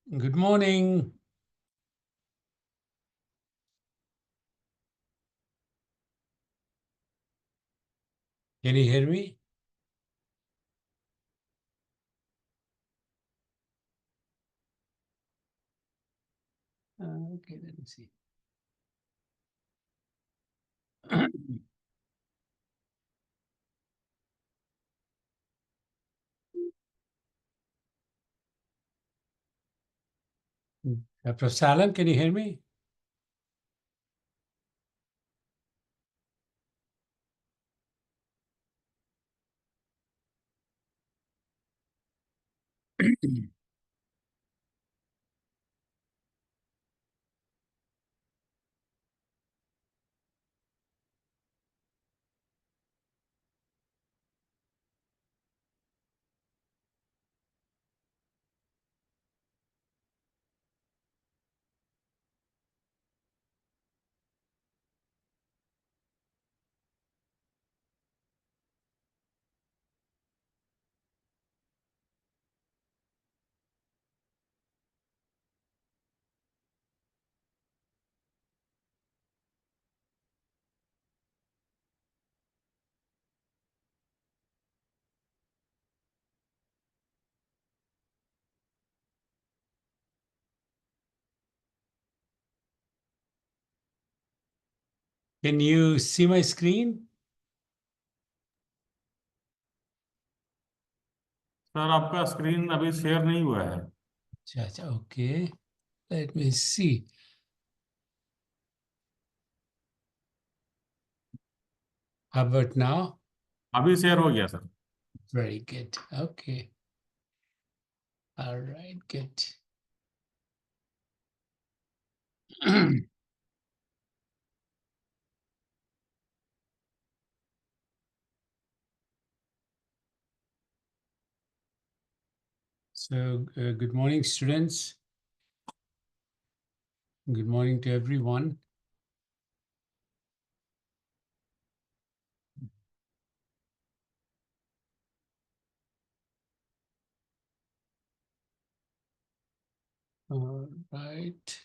Good morning. Can you hear me? Okay, let me see. Prof. Salam, can you hear me? Can you see my screen? Sir आपका screen अभी share नहीं हुआ है। Okay. Let me see. How about now? अभी share हो गया sir. Very good. Okay. All right, good. So, good morning, students. Good morning to everyone. All right.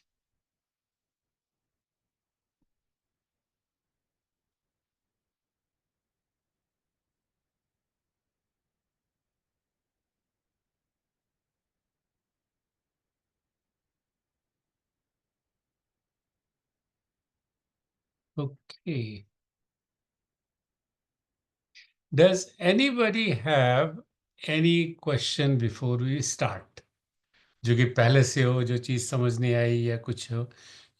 Okay. Does anybody have any question before we start? जो कि पहले से हो, जो चीज़ समझ नहीं आई या कुछ हो,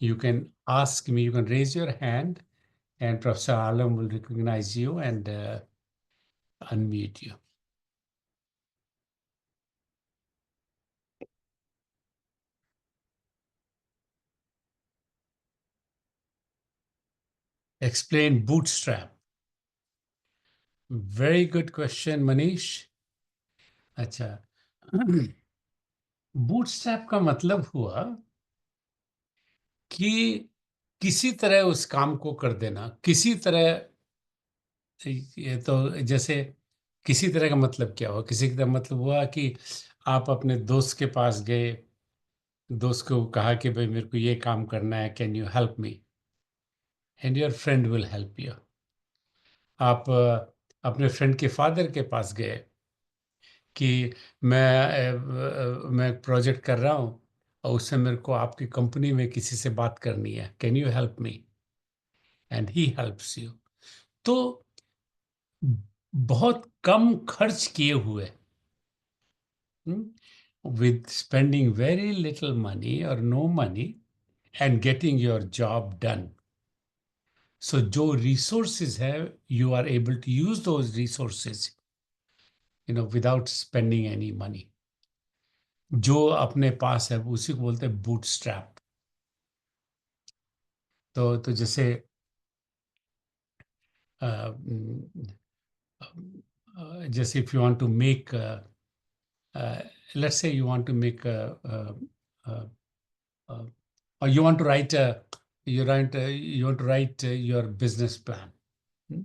you can ask me, you can raise your hand and Professor Alam will recognize you and unmute you. Explain bootstrap. Very good question, Manish. अच्छा, bootstrap का मतलब हुआ कि किसी तरह उस काम को कर देना, किसी तरह। ये तो जैसे किसी तरह का मतलब क्या हुआ? किसी का मतलब हुआ कि आप अपने दोस्त के पास गए, दोस्त को कहा कि भाई मेरे को ये काम करना है, can you help me? And your friend will help you. आप अपने फ्रेंड के फादर के पास गए कि मैं एक प्रोजेक्ट कर रहा हूँ और उससे मेरे को आपकी कंपनी में किसी से बात करनी है, can you help me? And he helps you. तो बहुत कम खर्च किए हुए, with spending very little money or no money and getting your job done. So जो resources है, you are able to use those resources, without spending any money. जो अपने पास है उसी को बोलते हैं bootstrap. तो जैसे uh, mm, जैसे if you want to make uh, let's say you want to make uh, uh, or you want to write you want to write your business plan. Hmm?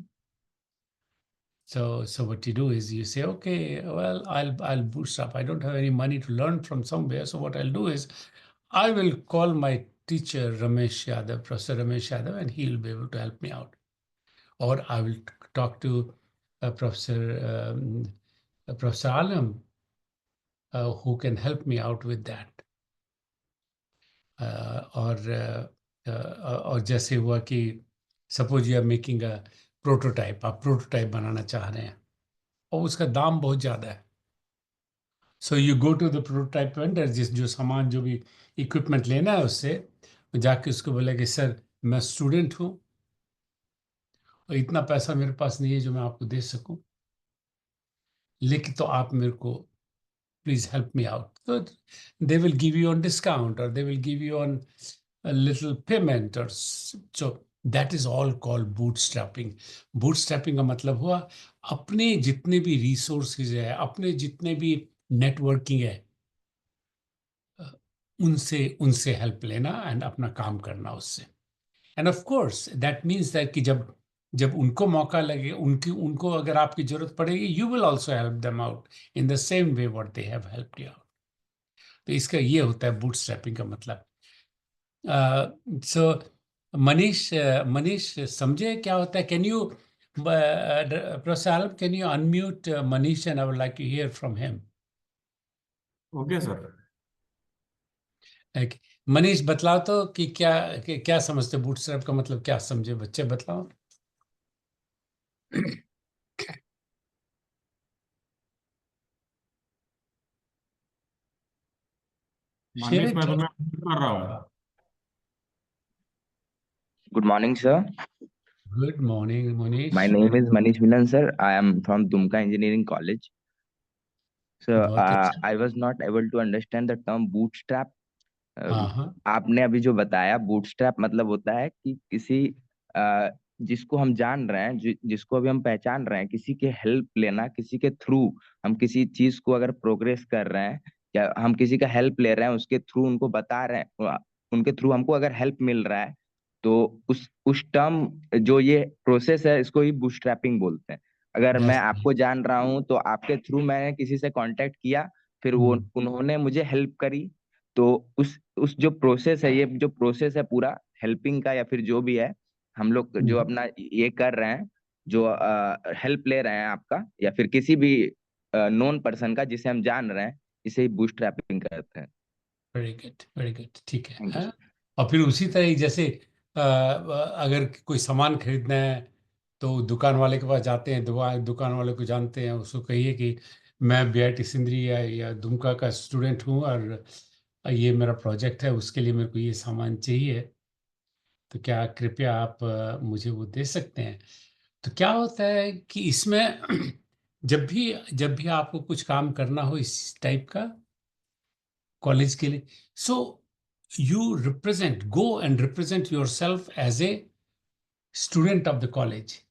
So what you do is you say, okay, well, I'll bootstrap. I don't have any money to learn from somewhere. So what I'll do is I will call my teacher, Ramesh Yadav, Professor Ramesh Yadav, and he will be able to help me out. Or I will talk to Professor Alam, who can help me out with that. और जैसे हुआ कि suppose you are making a prototype, आप prototype बनाना चाह रहे हैं और उसका दाम बहुत ज़्यादा है. So you go to the prototype vendor, जो सामान जो भी इक्विपमेंट लेना है उससे जाके उसको बोले कि सर मैं स्टूडेंट हूँ और इतना पैसा मेरे पास नहीं है जो मैं आपको दे सकूं, लेकिन तो आप मेरे को please help me out. So they will give you on discount or they will give you on a little payment so that is all called bootstrapping. Bootstrapping का मतलब हुआ अपने जितने भी resources है, अपने जितने भी networking है, अ, उनसे उनसे हेल्प लेना एंड अपना काम करना उससे. End of course that means that कि जब जब उनको मौका लगे, उनको अगर आपकी जरूरत पड़ेगी, you will also help them out in the same way what they have helped you. तो इसका ये होता है बूटस्ट्रैपिंग का मतलब. सो मनीष, मनीष समझे क्या होता है? Can you professor, can you unmute Manish and I would like to hear from him. Okay sir. Manish बतलाओ तो कि क्या समझते बूटस्ट्रैप का मतलब, क्या समझे बच्चे, बतलाओ. शेयर मनीष, मैं इट. तुम्हें कर रहा हूँ. Good morning, sir. Good morning My Manish. name is Manish Minan, sir. I am from Dumka Engineering College. So, बहुत अच्छा. I was not able to understand the term bootstrap. हाँ हाँ. आपने अभी जो बताया बूटस्ट्रैप मतलब होता है कि किसी अ, जिसको हम जान रहे हैं, जिसको अभी हम पहचान रहे हैं, किसी के हेल्प लेना, किसी के थ्रू हम किसी चीज को अगर प्रोग्रेस कर रहे हैं या हम किसी का हेल्प ले रहे हैं, उसके थ्रू उनको बता रहे हैं, उनके थ्रू हमको अगर हेल्प मिल रहा है, तो उस टर्म जो ये प्रोसेस है इसको ही बूटस्ट्रैपिंग बोलते हैं. अगर मैं दैट्स आपको जान रहा हूँ तो आपके थ्रू मैंने किसी से कांटेक्ट किया, फिर वो उन्होंने मुझे हेल्प करी, तो उस जो प्रोसेस है, ये जो प्रोसेस है पूरा हेल्पिंग का या फिर जो भी है, हम लोग जो अपना ये कर रहे हैं, जो हेल्प ले रहे हैं आपका या फिर किसी भी नोन पर्सन का जिसे हम जान रहे हैं, इसे ही बूटस्ट्रैपिंग करते हैं. Very good, very good. ठीक है, थैंक यू हाँ. सर. और फिर उसी तरह ही जैसे अगर कोई सामान खरीदना है तो दुकान वाले के पास जाते हैं, दुकान वाले को जानते हैं, उसको कहिए कि मैं बीआईटी सिंदरी या दुमका का स्टूडेंट हूँ और ये मेरा प्रोजेक्ट है, उसके लिए मेरे को ये सामान चाहिए, तो क्या कृपया आप मुझे वो दे सकते हैं. तो क्या होता है कि इसमें जब भी आपको कुछ काम करना हो इस टाइप का कॉलेज के लिए, so you represent, go and represent yourself as a student of the college.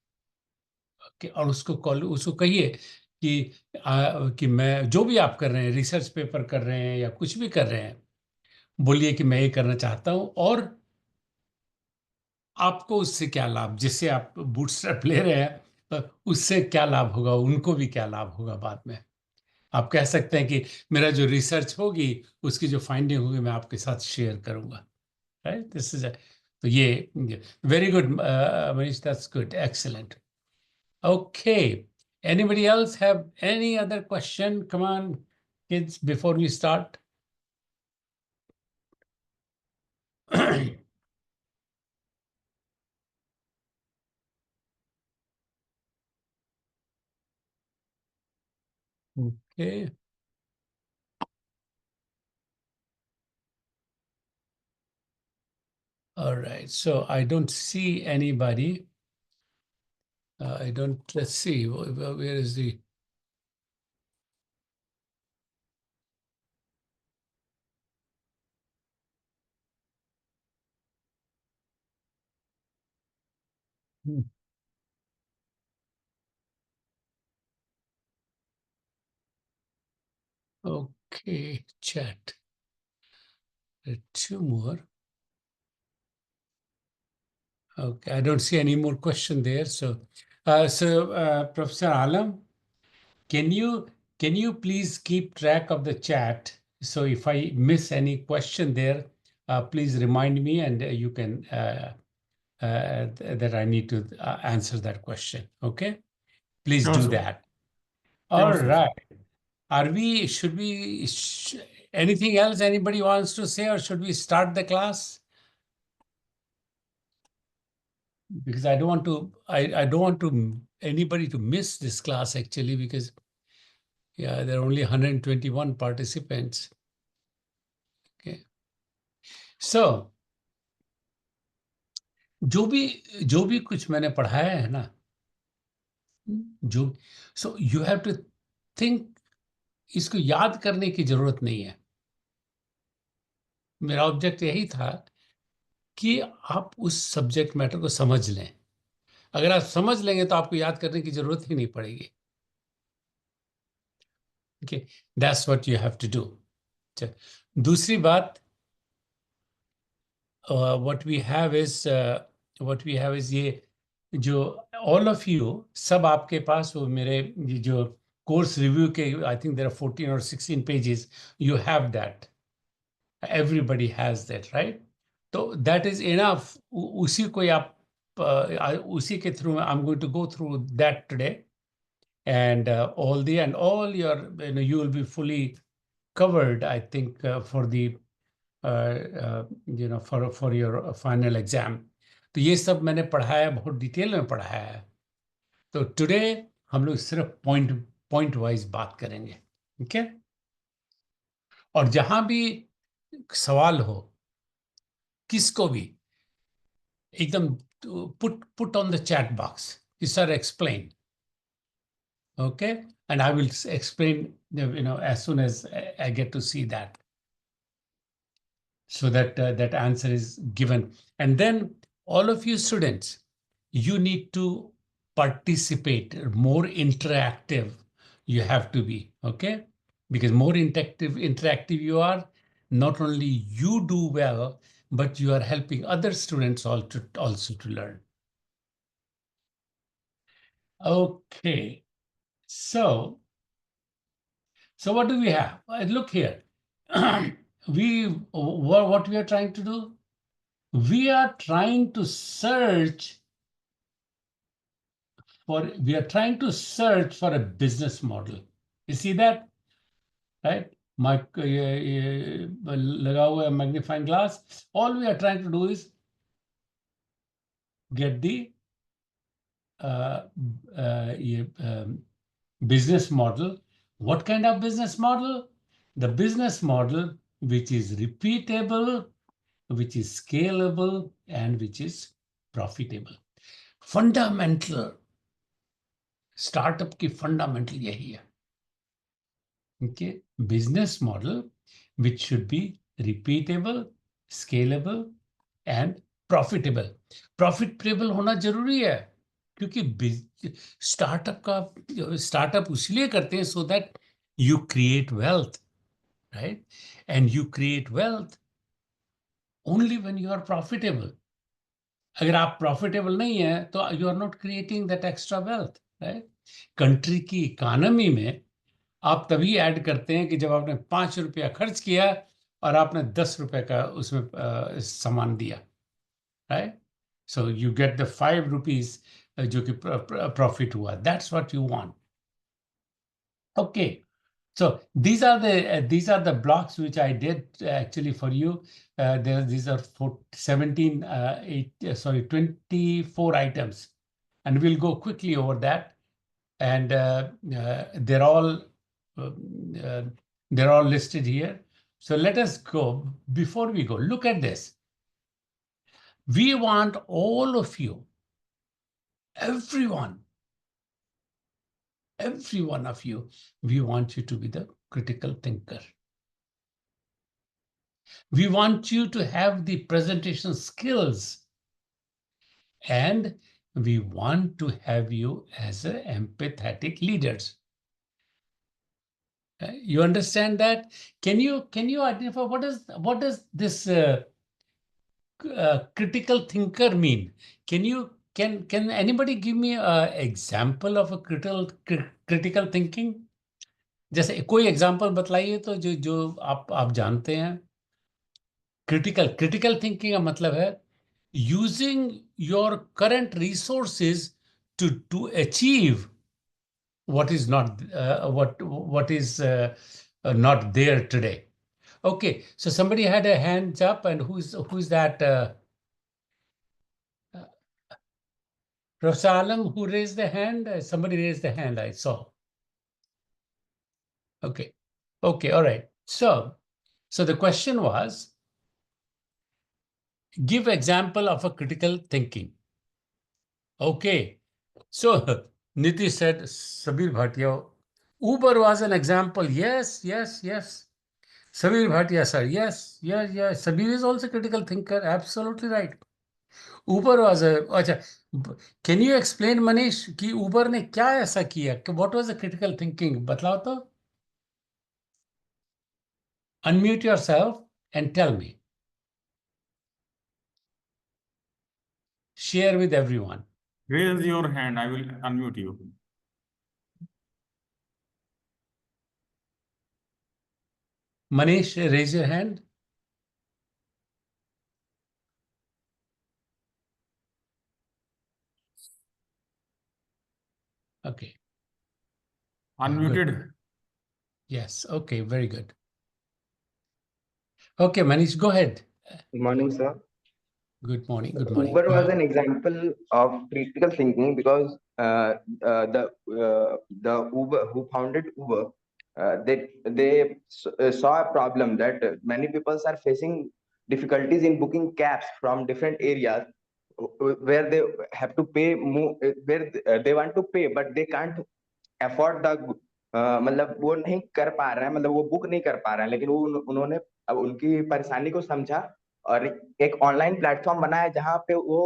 और उसको कहिए कि मैं जो भी आप कर रहे हैं, रिसर्च पेपर कर रहे हैं या कुछ भी कर रहे हैं, बोलिए कि मैं ये करना चाहता हूं और आपको उससे क्या लाभ, जिससे आप बूटस्ट्रैप ले रहे हैं, उससे क्या लाभ होगा, उनको भी क्या लाभ होगा बाद में. आप कह सकते हैं कि मेरा जो रिसर्च होगी उसकी जो फाइंडिंग होगी मैं आपके साथ शेयर करूंगा. Right, this is. तो ये very good Manish, that's good, excellent. Okay, anybody else have any other question? Come on kids, before we start. Okay, all right, so I don't see anybody. I don't, let's see, where is the, hmm, okay, chat. There are two more. Okay, I don't see any more question there. So Professor Alam, can you please keep track of the chat? So if I miss any question there, please remind me, and you can that I need to answer that question. Okay, please Sure, do sir. that. All Sure, sir. right. Should we, anything else anybody wants to say, or should we start the class? Because I don't want to, I don't want to anybody to miss this class actually, because yeah, there are only 121 participants. Okay. So, जो भी कुछ मैंने पढ़ाया है ना, जो, so you have to think, इसको याद करने की जरूरत नहीं है. मेरा ऑब्जेक्ट यही था कि आप उस सब्जेक्ट मैटर को समझ लें. अगर आप समझ लेंगे तो आपको याद करने की जरूरत ही नहीं पड़ेगी. Okay, that's what you have to do. दूसरी बात, व्हाट वी हैव इज ये जो ऑल ऑफ यू, सब आपके पास वो मेरे ये जो कोर्स रिव्यू के, आई थिंक देयर आर 14 और 16 pages, you have that. Everybody has that, right? तो दैट इज इनफ. उसी को आप उसी के through I am going to go through that today. And all your, you will be fully covered, I think, for the for your final exam. तो ये सब मैंने पढ़ाया, बहुत डिटेल में पढ़ाया है. तो टुडे हम लोग सिर्फ पॉइंट वाइज बात करेंगे. ओके, और जहां भी सवाल हो, किसको भी एकदम put on the chat box, sir explain. Okay, and I will explain, as soon as I get to see that, so that that answer is given. And then all of you students, you need to participate, more interactive you have to be. Okay, because more interactive you are, not only you do well, but you are helping other students also to learn. Okay, so what do we have? Look here. What we are trying to do? We are trying to search for a business model. You see that, right? My लगा हुआ है magnifying glass. All we are trying to do is get the business model. What kind of business model? The business model which is repeatable, which is scalable, and which is profitable. Fundamental, startup की fundamental यही है. Okay, business model which should be repeatable, scalable, and profitable. Profitable होना जरूरी है, क्योंकि startup इसलिए करते हैं so that you create wealth, right? And you create wealth only when you are profitable. अगर आप प्रॉफिटेबल नहीं है तो you are not creating that extra wealth, right? Country की इकोनॉमी में आप तभी ऐड करते हैं कि जब आपने 5 रुपया खर्च किया और आपने 10 रुपए का उसमें सामान दिया, right? So you get the 5 rupees जो कि प्रॉफिट हुआ. That's what you want. Okay, so these are the blocks which I did actually for you. These are 17, 24 items, and we'll go quickly over that. And they're all listed here. So let us go. Before we go, look at this. We want all of you, every one of you, we want you to be the critical thinker. We want you to have the presentation skills, and we want to have you as a empathetic leaders. You understand that? Can you identify what does this critical thinker mean? Can you can anybody give me a example of a critical thinking? जैसे कोई example बतलाइए तो जो जो आप जानते हैं। Critical thinking का मतलब है using your current resources to achieve what is not what is not there today. Okay, so somebody had a hands up, and who's that? Uh, Professor Alam, who raised the hand? Somebody raised the hand, I saw. Okay, okay, all right. So the question was, give example of a critical thinking. Okay, so Niti said, Sabir Bhatia, Uber was an example. Yes, yes, yes. Sabir Bhatia, sir. Yes, yes, yes. Sabir is also a critical thinker. Absolutely right. Uber was a. अच्छा, can you explain Manish कि Uber ने क्या ऐसा किया? What was the critical thinking? बतलाओ तो. Unmute yourself and tell me. Share with everyone. Raise your hand. I will unmute you. Manish, raise your hand. Okay. Unmuted. Good. Yes. Okay. Very good. Okay, Manish, go ahead. Good morning, sir. Good morning. Good morning. Uber was an example of critical thinking because the Uber who founded Uber, they saw a problem that many people are facing difficulties in booking cabs from different areas where they have to pay more, where they want to pay but they can't afford the मतलब वो नहीं कर पा रहे हैं, मतलब वो book नहीं कर पा रहे हैं, लेकिन वो उन्होंने अब उनकी परेशानी को समझा और एक ऑनलाइन प्लेटफॉर्म बनाया जहां पे वो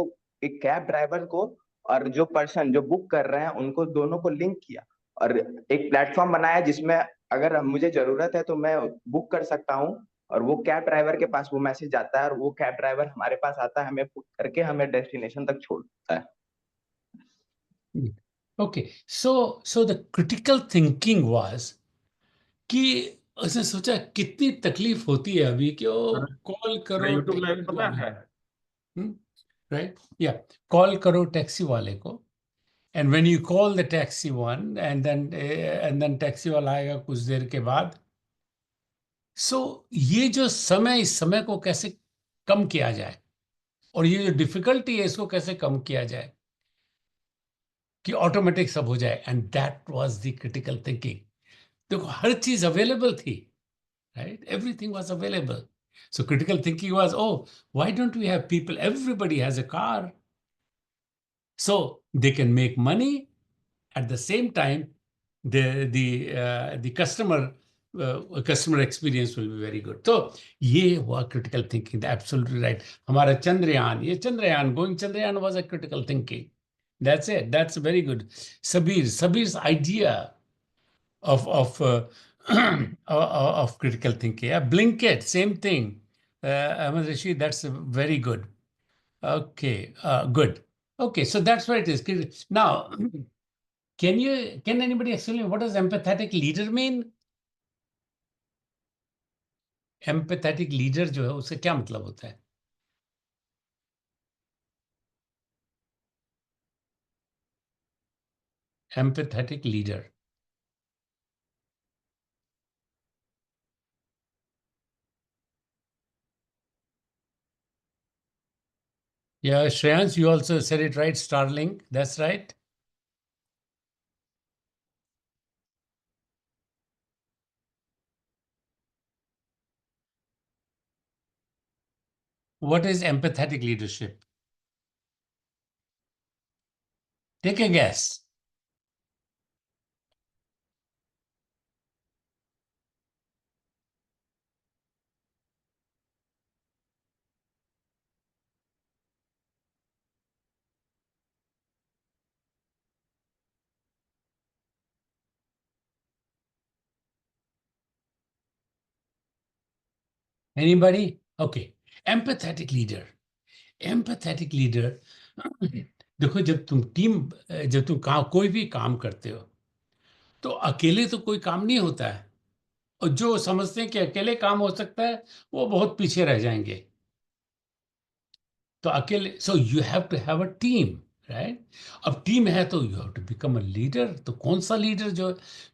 एक कैब ड्राइवर को और जो पर्सन जो बुक कर रहे हैं उनको दोनों को लिंक किया और एक प्लेटफॉर्म बनाया जिसमें अगर मुझे जरूरत है तो मैं बुक कर सकता हूँ और वो कैब ड्राइवर के पास वो मैसेज आता है और वो कैब ड्राइवर हमारे पास आता है, हमें बुक करके हमें डेस्टिनेशन तक छोड़ता है। Okay, so the critical thinking was कि उसने सोचा कितनी तकलीफ होती है अभी कि ओ कॉल करो यूट्यूब लाइव टैक्सी पता वाले, है। राइट, या कॉल करो टैक्सी वाले को, and when you call the taxi one and then taxi वाला आएगा कुछ देर के बाद। सो ये जो समय, इस समय को कैसे कम किया जाए और ये जो डिफिकल्टी है इसको कैसे कम किया जाए कि ऑटोमेटिक सब हो जाए, and that was the critical thinking. देखो हर चीज अवेलेबल थी, right? Everything was available. So critical thinking was, oh, why don't we have people? Everybody has a car. So they can make money at the same time. The customer experience will be very good. So ये हुआ critical thinking. Absolutely right. हमारा Chandrayaan going Chandrayaan was a critical thinking. That's it. That's very good. Sabir's idea of of critical thinking. Yeah, Blinkit, same thing. Ahmed Rashid, that's very good. Okay, good. Okay, so that's what it is. Now, can anybody explain what does empathetic leader mean? Empathetic leader जो है उसका क्या मतलब होता है? Empathetic leader. Yeah, Shreyans, you also said it right. Starlink, that's right. What is empathetic leadership? Take a guess. Anybody? Okay. Empathetic leader. Empathetic leader देखो, जब तुम कोई भी काम करते हो, तो अकेले तो कोई काम नहीं होता है। और जो समझते हैं कि अकेले काम हो सकता है, वो बहुत पीछे रह जाएंगे। तो अकेले, so you have to have a team, right? अब टीम है तो you have to become a leader. तो कौन सा लीडर?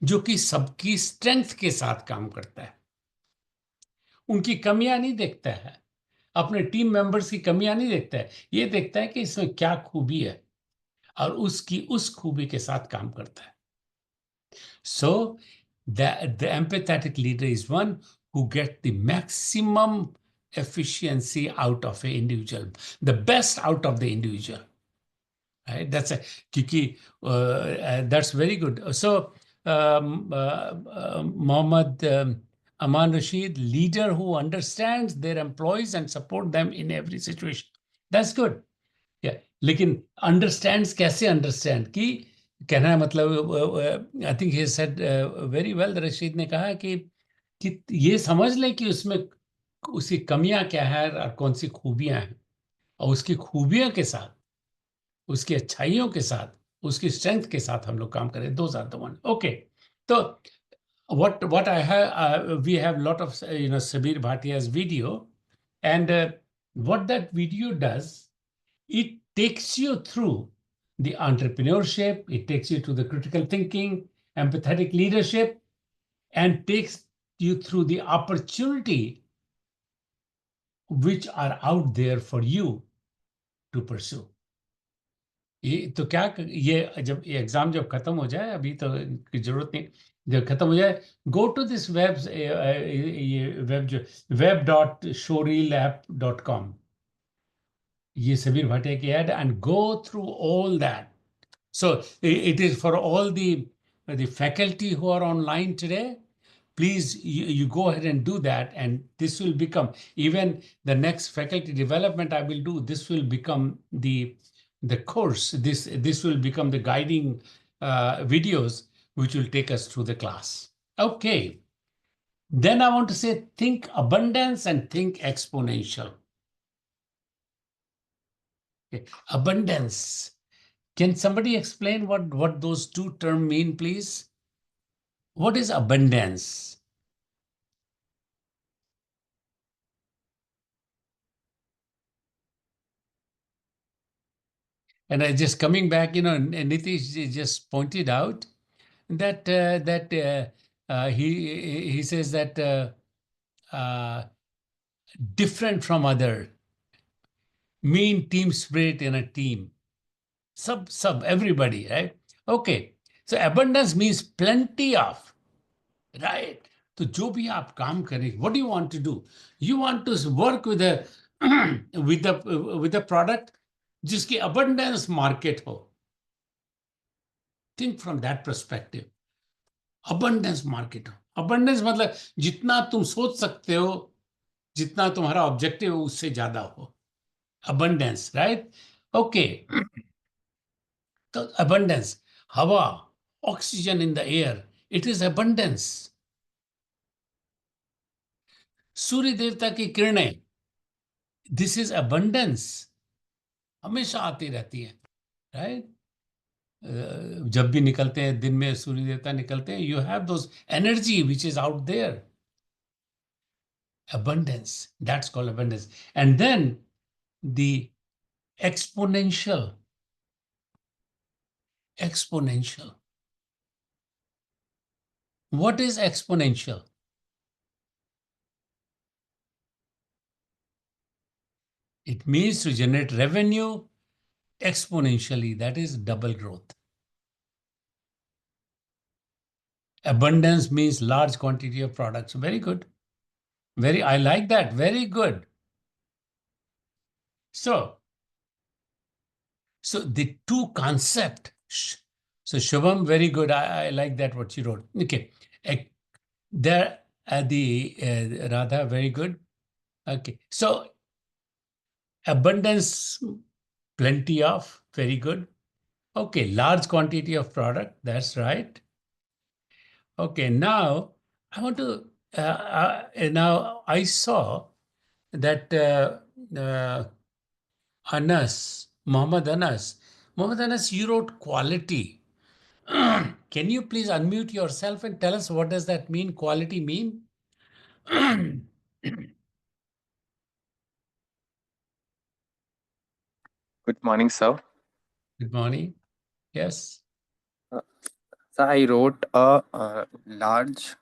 जो कि सबकी स्ट्रेंथ के साथ काम करता है, उनकी कमियां नहीं देखता है, अपने टीम मेंबर्स की कमियां नहीं देखता है, ये देखता है कि इसमें क्या खूबी है, और उसकी उस खूबी के साथ काम करता है। So the empathetic leader is one who gets the maximum efficiency out of an individual, the best out of the individual. Right? Kiki, that's very good. So Mohammad Aman Rashid, leader who understands their employees and support them in every situation. That's good. Yeah. लेकिन understands कैसे understand की कहना है, मतलब I think he said very well, Rashid ने कहा कि ये समझ ले कि उसमें उसकी कमियां क्या है और कौन सी खूबियां हैं, और उसकी खूबियों के साथ, उसकी अच्छाइयों के साथ, उसकी स्ट्रेंथ के साथ हम लोग काम करें। दो आर द वन। ओके। तो what I have, we have lot of Sabir Bhatia's video, and what that video does, it takes you through the entrepreneurship, it takes you to the critical thinking, empathetic leadership, and takes you through the opportunity which are out there for you to pursue. ये तो क्या, ये जब ये exam जब खत्म हो जाए, अभी तो की जरूरत नहीं, जब खत्म हो जाए, गो टू दिस वेब, ये वेब जो web.showreelApp.com, ये सबीर भाटिया की ad, and go through all that. So it is for all the faculty who are online today. Please, you go ahead and do that, and this will become, even the next faculty development I will do, this will become the course. This will become the guiding videos which will take us through the class. Okay. Then I want to say, think abundance and think exponential. Okay. Abundance. Can somebody explain what those two terms mean, please? What is abundance? And I just coming back, Nitish just pointed out that he says that different from other mean team spirit in a team. Sub everybody, right? Okay. So abundance means plenty of. राइट? तो जो भी आप काम करें, what you want to do, you want to work with with a product जिसकी abundance market हो. Think from that perspective. Abundance market हो. अबंडेंस मतलब जितना तुम सोच सकते हो, जितना तुम्हारा ऑब्जेक्टिव हो, उससे ज्यादा हो. Abundance, right? ओके. तो अबंडेंस, हवा, oxygen in the air, it is abundance. सूर्य देवता की किरणें, दिस इज अबंडेंस. हमेशा आती रहती है, राइट? जब भी निकलते हैं दिन में, सूर्य देवता निकलते हैं, you have those energy which is out there. abundance, that's called abundance. And then the exponential. What is exponential? It means to generate revenue exponentially, that is double growth. Abundance means large quantity of products. Very good. I like that. Very good. So the two concept. So Shubham, very good. I like that what you wrote. Okay. There the Radha, very good. Okay. So abundance, plenty of, very good. Okay. Large quantity of product. That's right. Okay. Now I want to, now I saw that Muhammad Anas, Mohammed Anas, you wrote quality. Can you please unmute yourself and tell us what does that mean? Quality mean? Good morning, sir. Good morning. Yes. Uh, So I wrote a large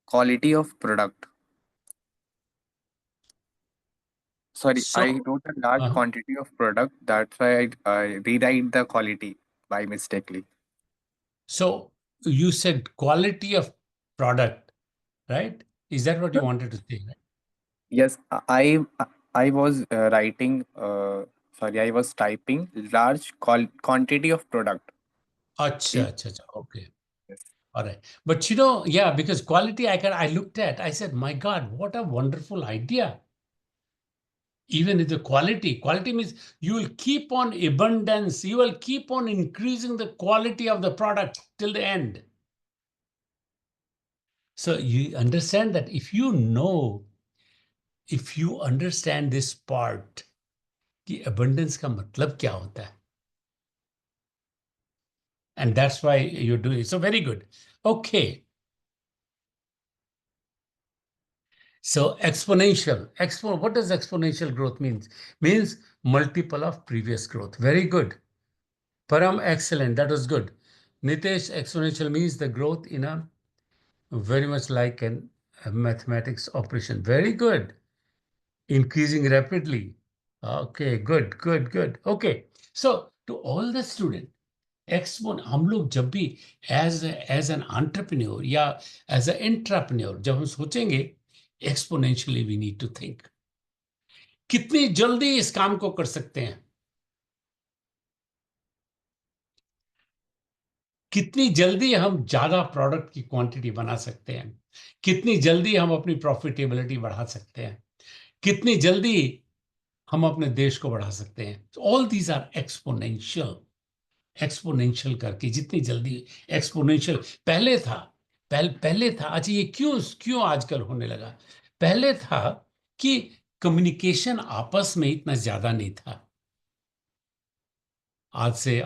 quality of product. Sorry, I So, wrote a large uh, quantity of product. That's why I rewrite the quality by mistakenly. so you said quality of product, right? Is that what you Uh, wanted to say? Right? Yes, I was writing. Sorry, I was typing large quantity of product. Acha, P- acha, acha. Okay. Yes. All right. But yeah, because quality I looked at, I said, my God, what a wonderful idea. Even if the quality means you will keep on abundance, you will keep on increasing the quality of the product till the end. So you understand that if you understand this part, कि abundance का मतलब क्या होता है? And that's why you're doing it. So very good. Okay. So exponential. What does exponential growth means? Means multiple of previous growth. Very good. Param, excellent. That was good. Nitesh, exponential means the growth in a very much like a mathematics operation. Very good. Increasing rapidly. Okay, good, good, good. Okay. So to all the students, हम लोग जब भी as an entrepreneur या as a entrepreneur जब हम सोचेंगे exponentially we need to think कितनी जल्दी इस काम को कर सकते हैं, कितनी जल्दी हम ज्यादा प्रोडक्ट की क्वांटिटी बना सकते हैं, कितनी जल्दी हम अपनी प्रॉफिटेबिलिटी बढ़ा सकते हैं, कितनी जल्दी हम अपने देश को बढ़ा सकते हैं. All these are exponential. Exponential करके जितनी जल्दी एक्सपोनेंशियल पहले था. अच्छा, ये क्यों क्यों आजकल होने लगा? पहले था कि कम्युनिकेशन आपस में इतना ज्यादा नहीं था. आज से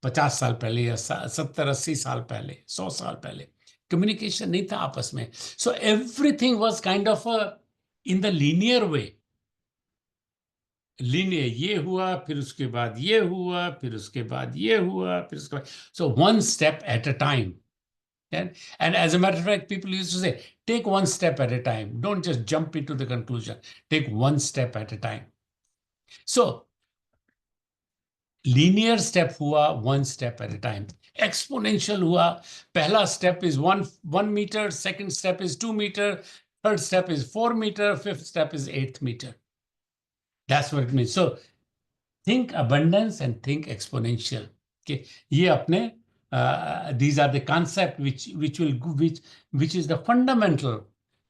50 साल पहले या 70-80 साल पहले, 100 साल पहले कम्युनिकेशन नहीं था आपस में. So everything was kind of in the linear way. Linear, ये हुआ फिर उसके बाद ये हुआ फिर उसके बाद ये हुआ फिर उसके बाद. So one step at a time. And as a matter of fact, people used to say, take one step at a time. Don't just jump into the conclusion. Take one step at a time. So linear step हुआ one step at a time. Exponential हुआ, पहला step is 1 metre, second step is 2 metre, third step is 4 metre, fifth step is 8 metre. That's what it means. So think abundance and think exponential. Okay, ये अपने these are the concept which is the fundamental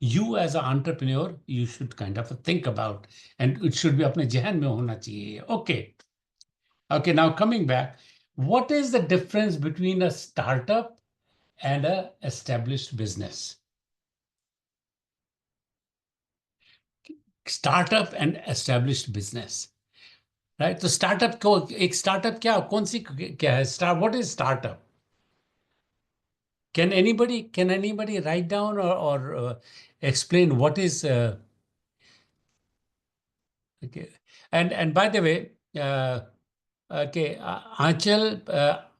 you as an entrepreneur you should kind of think about, and it should be अपने जहन में होना चाहिए. Okay. Okay, now coming back, what is the difference between a startup and a established business? Startup and established business, right? So startup को एक startup क्या है? What is startup? Can anybody write down or explain what is okay? And by the way, okay, Anchal,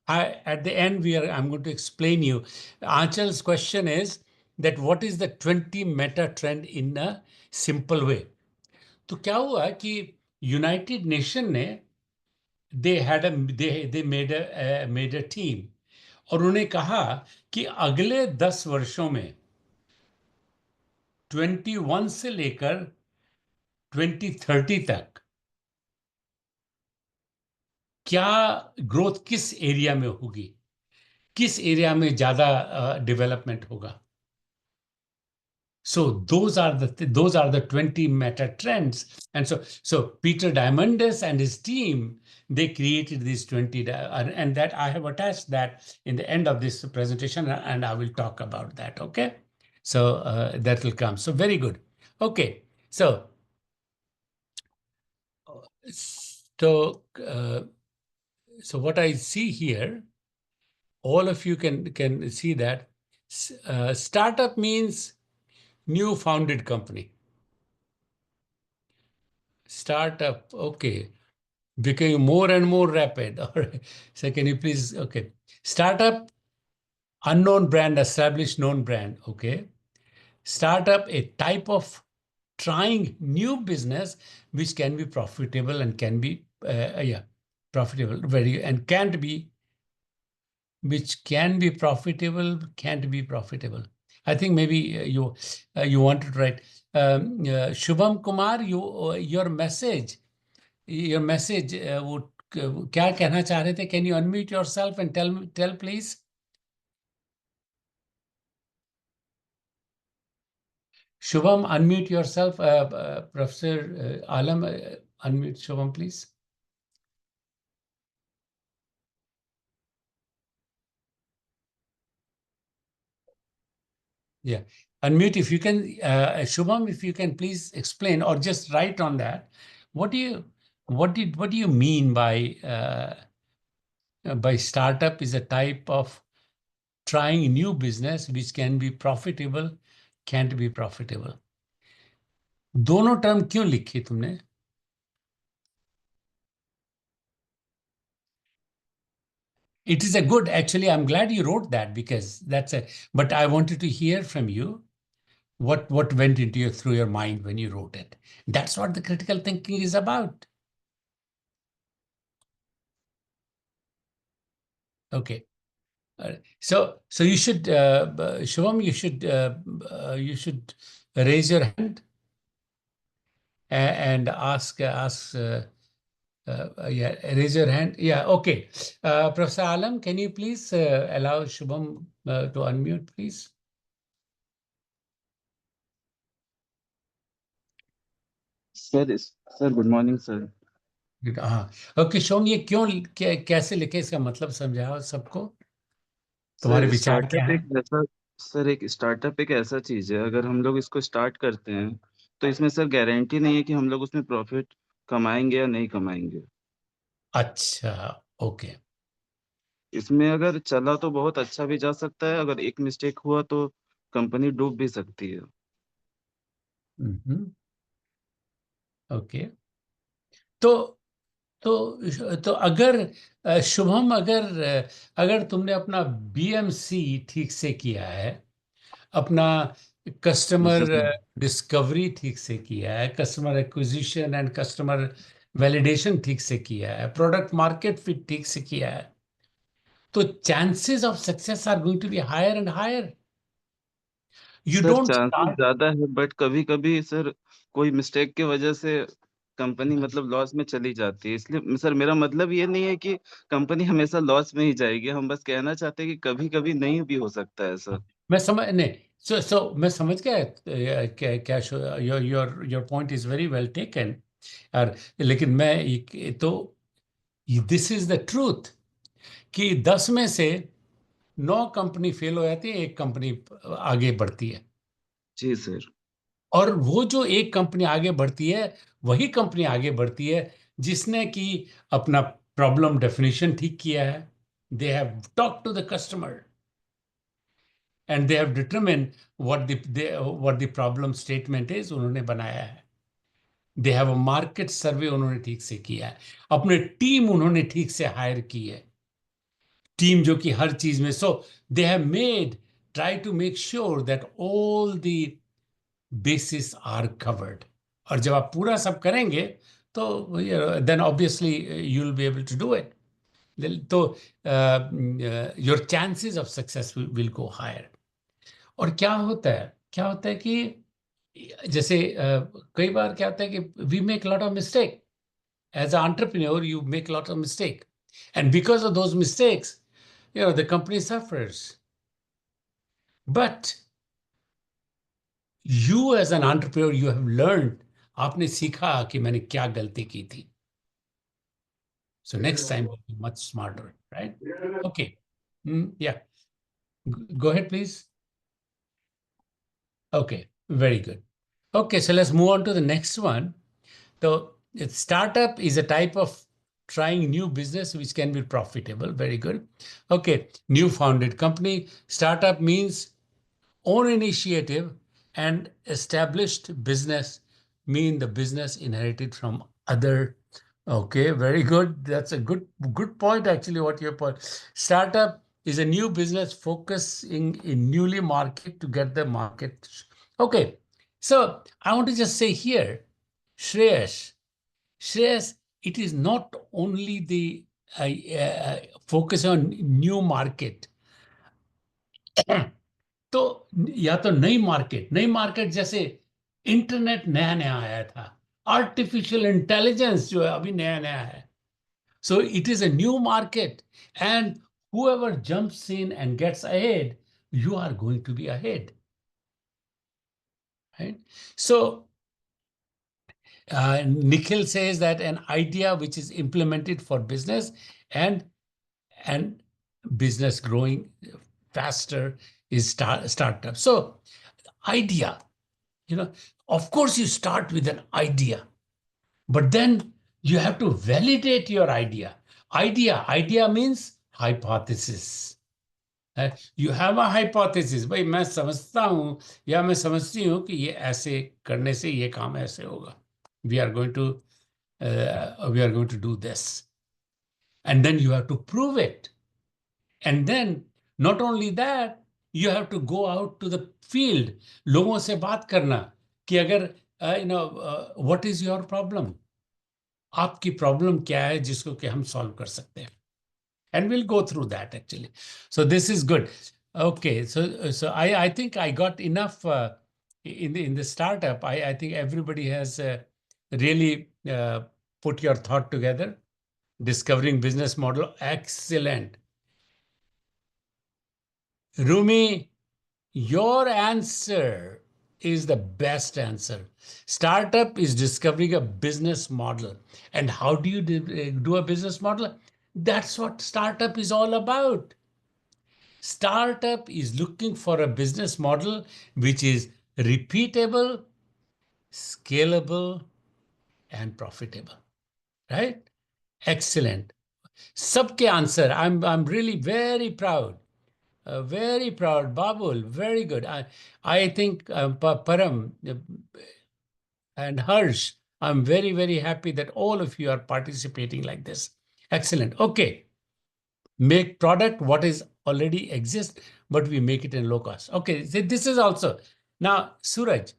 at the end I'm going to explain you. Anchal's question is that what is the 20 meta trend in a simple way? तो क्या हुआ कि United nation ने they made a team और उन्होंने कहा कि अगले 10 वर्षों में 21 से लेकर 2030 तक क्या ग्रोथ किस एरिया में होगी, किस एरिया में ज्यादा डेवलपमेंट होगा. So those are the 20 meta trends. And so Peter Diamandis and his team, they created these 20 and that I have attached that in the end of this presentation, and I will talk about that. Okay, so that will come. So very good. Okay, so so what I see here, all of you can see that startup means new founded company. Startup, okay, becoming more and more rapid. All right. So can you please, okay. Startup, unknown brand, established known brand, okay. Startup, a type of trying new business which can be profitable and can be, profitable, and can't be, which can be profitable, can't be profitable. I think maybe you wanted to write. Shubham Kumar, your message would क्या कहना चाह रहे थे? Can you unmute yourself and tell please? Shubham, unmute yourself. Professor Alam, unmute Shubham, please. Yeah, unmute if you can. Shubham, if you can please explain or just write on that. What do you mean by startup is a type of trying new business which can be profitable, can't be profitable. दोनों term क्यों लिखी तुमने? It is a good, actually, I'm glad you wrote that because but I wanted to hear from you what went through your mind when you wrote it. That's what the critical thinking is about. Okay. So you should, Shivam, you should raise your hand and ask, yeah, raise your hand. Yeah, okay. Professor Alam, can you please allow Shubham to unmute, please? Sir good morning sir. हाँ, okay Shome, ये क्यों कैसे लिखे, इसका मतलब समझाओ सबको, तुम्हारे विचार क्या है? एक स्टार्टअप एक ऐसा चीज है, अगर हम लोग इसको स्टार्ट करते हैं तो इसमें सर गारंटी नहीं है कि हम लोग उसमें प्रॉफिट कमाएंगे या नहीं कमाएंगे। अच्छा, ओके। इसमें अगर चला तो बहुत अच्छा भी जा सकता है, अगर एक मिस्टेक हुआ तो कंपनी डूब भी सकती है। ओके, तो तो अगर शुभम, अगर तुमने अपना बीएमसी ठीक से किया है, अपना कस्टमर सर डिस्कवरी ठीक से किया है, customer acquisition and customer validation ठीक से किया है, प्रोडक्ट मार्केट फिट ठीक से किया है, तो chances of success are going to be higher and higher. You sir don't chances start. ज्यादा है, बट कभी कभी सर कोई मिस्टेक की वजह से कंपनी मतलब लॉस में चली जाती है। इसलिए सर मेरा मतलब ये नहीं है कि कंपनी हमेशा लॉस में ही जाएगी, हम बस कहना चाहते हैं कि कभी कभी नहीं भी हो सकता है सर। मैं समझ नहीं, सो मैं समझ गया क्या क्या your your your point is very well taken. और लेकिन मैं तो दिस इज द ट्रूथ कि 10 में से 9 कंपनी फेल हो जाती है, एक कंपनी आगे बढ़ती है। जी सर। और वो जो एक कंपनी आगे बढ़ती है, वही कंपनी आगे बढ़ती है जिसने कि अपना प्रॉब्लम डेफिनेशन ठीक किया है। They have talk to the customer and they have determine what the problem statement is, उन्होंने बनाया है। दे हैव अ मार्केट सर्वे उन्होंने ठीक से किया है, अपने टीम उन्होंने ठीक से हायर की है, टीम जो कि हर चीज में, so they have made, try to make sure that all the basis are covered. और जब आप पूरा सब करेंगे तो then obviously you will be able to do it. तो your chances of success will go higher. और क्या होता है कि जैसे कई बार क्या होता है कि we make lot of mistake as a entrepreneur, you make lot of mistake and because of those mistakes the company suffers. But you as an entrepreneur, you have learned, आपने सीखा कि मैंने क्या गलती की थी. So next time will be much smarter, right? Okay. Yeah. Go ahead, please. Okay. Very good. Okay. So let's move on to the next one. So startup is a type of trying new business which can be profitable. Very good. Okay, new founded company. Startup means own initiative, and established business mean the business inherited from other. Okay, very good. That's a good point actually. What your point? Startup is a new business focusing in newly market to get the market. Okay, so I want to just say here, Shreyas, it is not only the focus on new market. तो या तो नई market जैसे internet नया नया आया था, artificial intelligence जो है अभी नया नया है. So it is a new market, and whoever jumps in and gets ahead, you are going to be ahead. Right? So Nikhil says that an idea which is implemented for business and business growing faster is startup. So idea, of course you start with an idea, but then you have to validate your idea. Idea means hypothesis. You have a hypothesis. भाई मैं समझता हूँ या मैं समझती हूँ कि ये ऐसे करने से ये काम ऐसे होगा. We are going to do this. And then you have to prove it. And then not only that, you have to go out to the field. लोगों से बात करना कि अगर what is your problem? आपकी प्रॉब्लम क्या है जिसको कि हम सॉल्व कर सकते हैं. And we'll go through that actually. So this is good. Okay, so I think I got enough in the startup. I think everybody has really put your thought together. Discovering business model, excellent. Rumi, your answer is the best answer. Startup is discovering a business model. And how do you do a business model? That's what startup is all about. Startup is looking for a business model which is repeatable, scalable, and profitable. Right? Excellent. Sabke answer. I'm really very proud. Very proud. Babul, very good. I think Param and Harsh, I'm very, very happy that all of you are participating like this. Excellent. Okay. Make product what is already exists, but we make it in low cost. Okay. So this is also. Now, Suraj,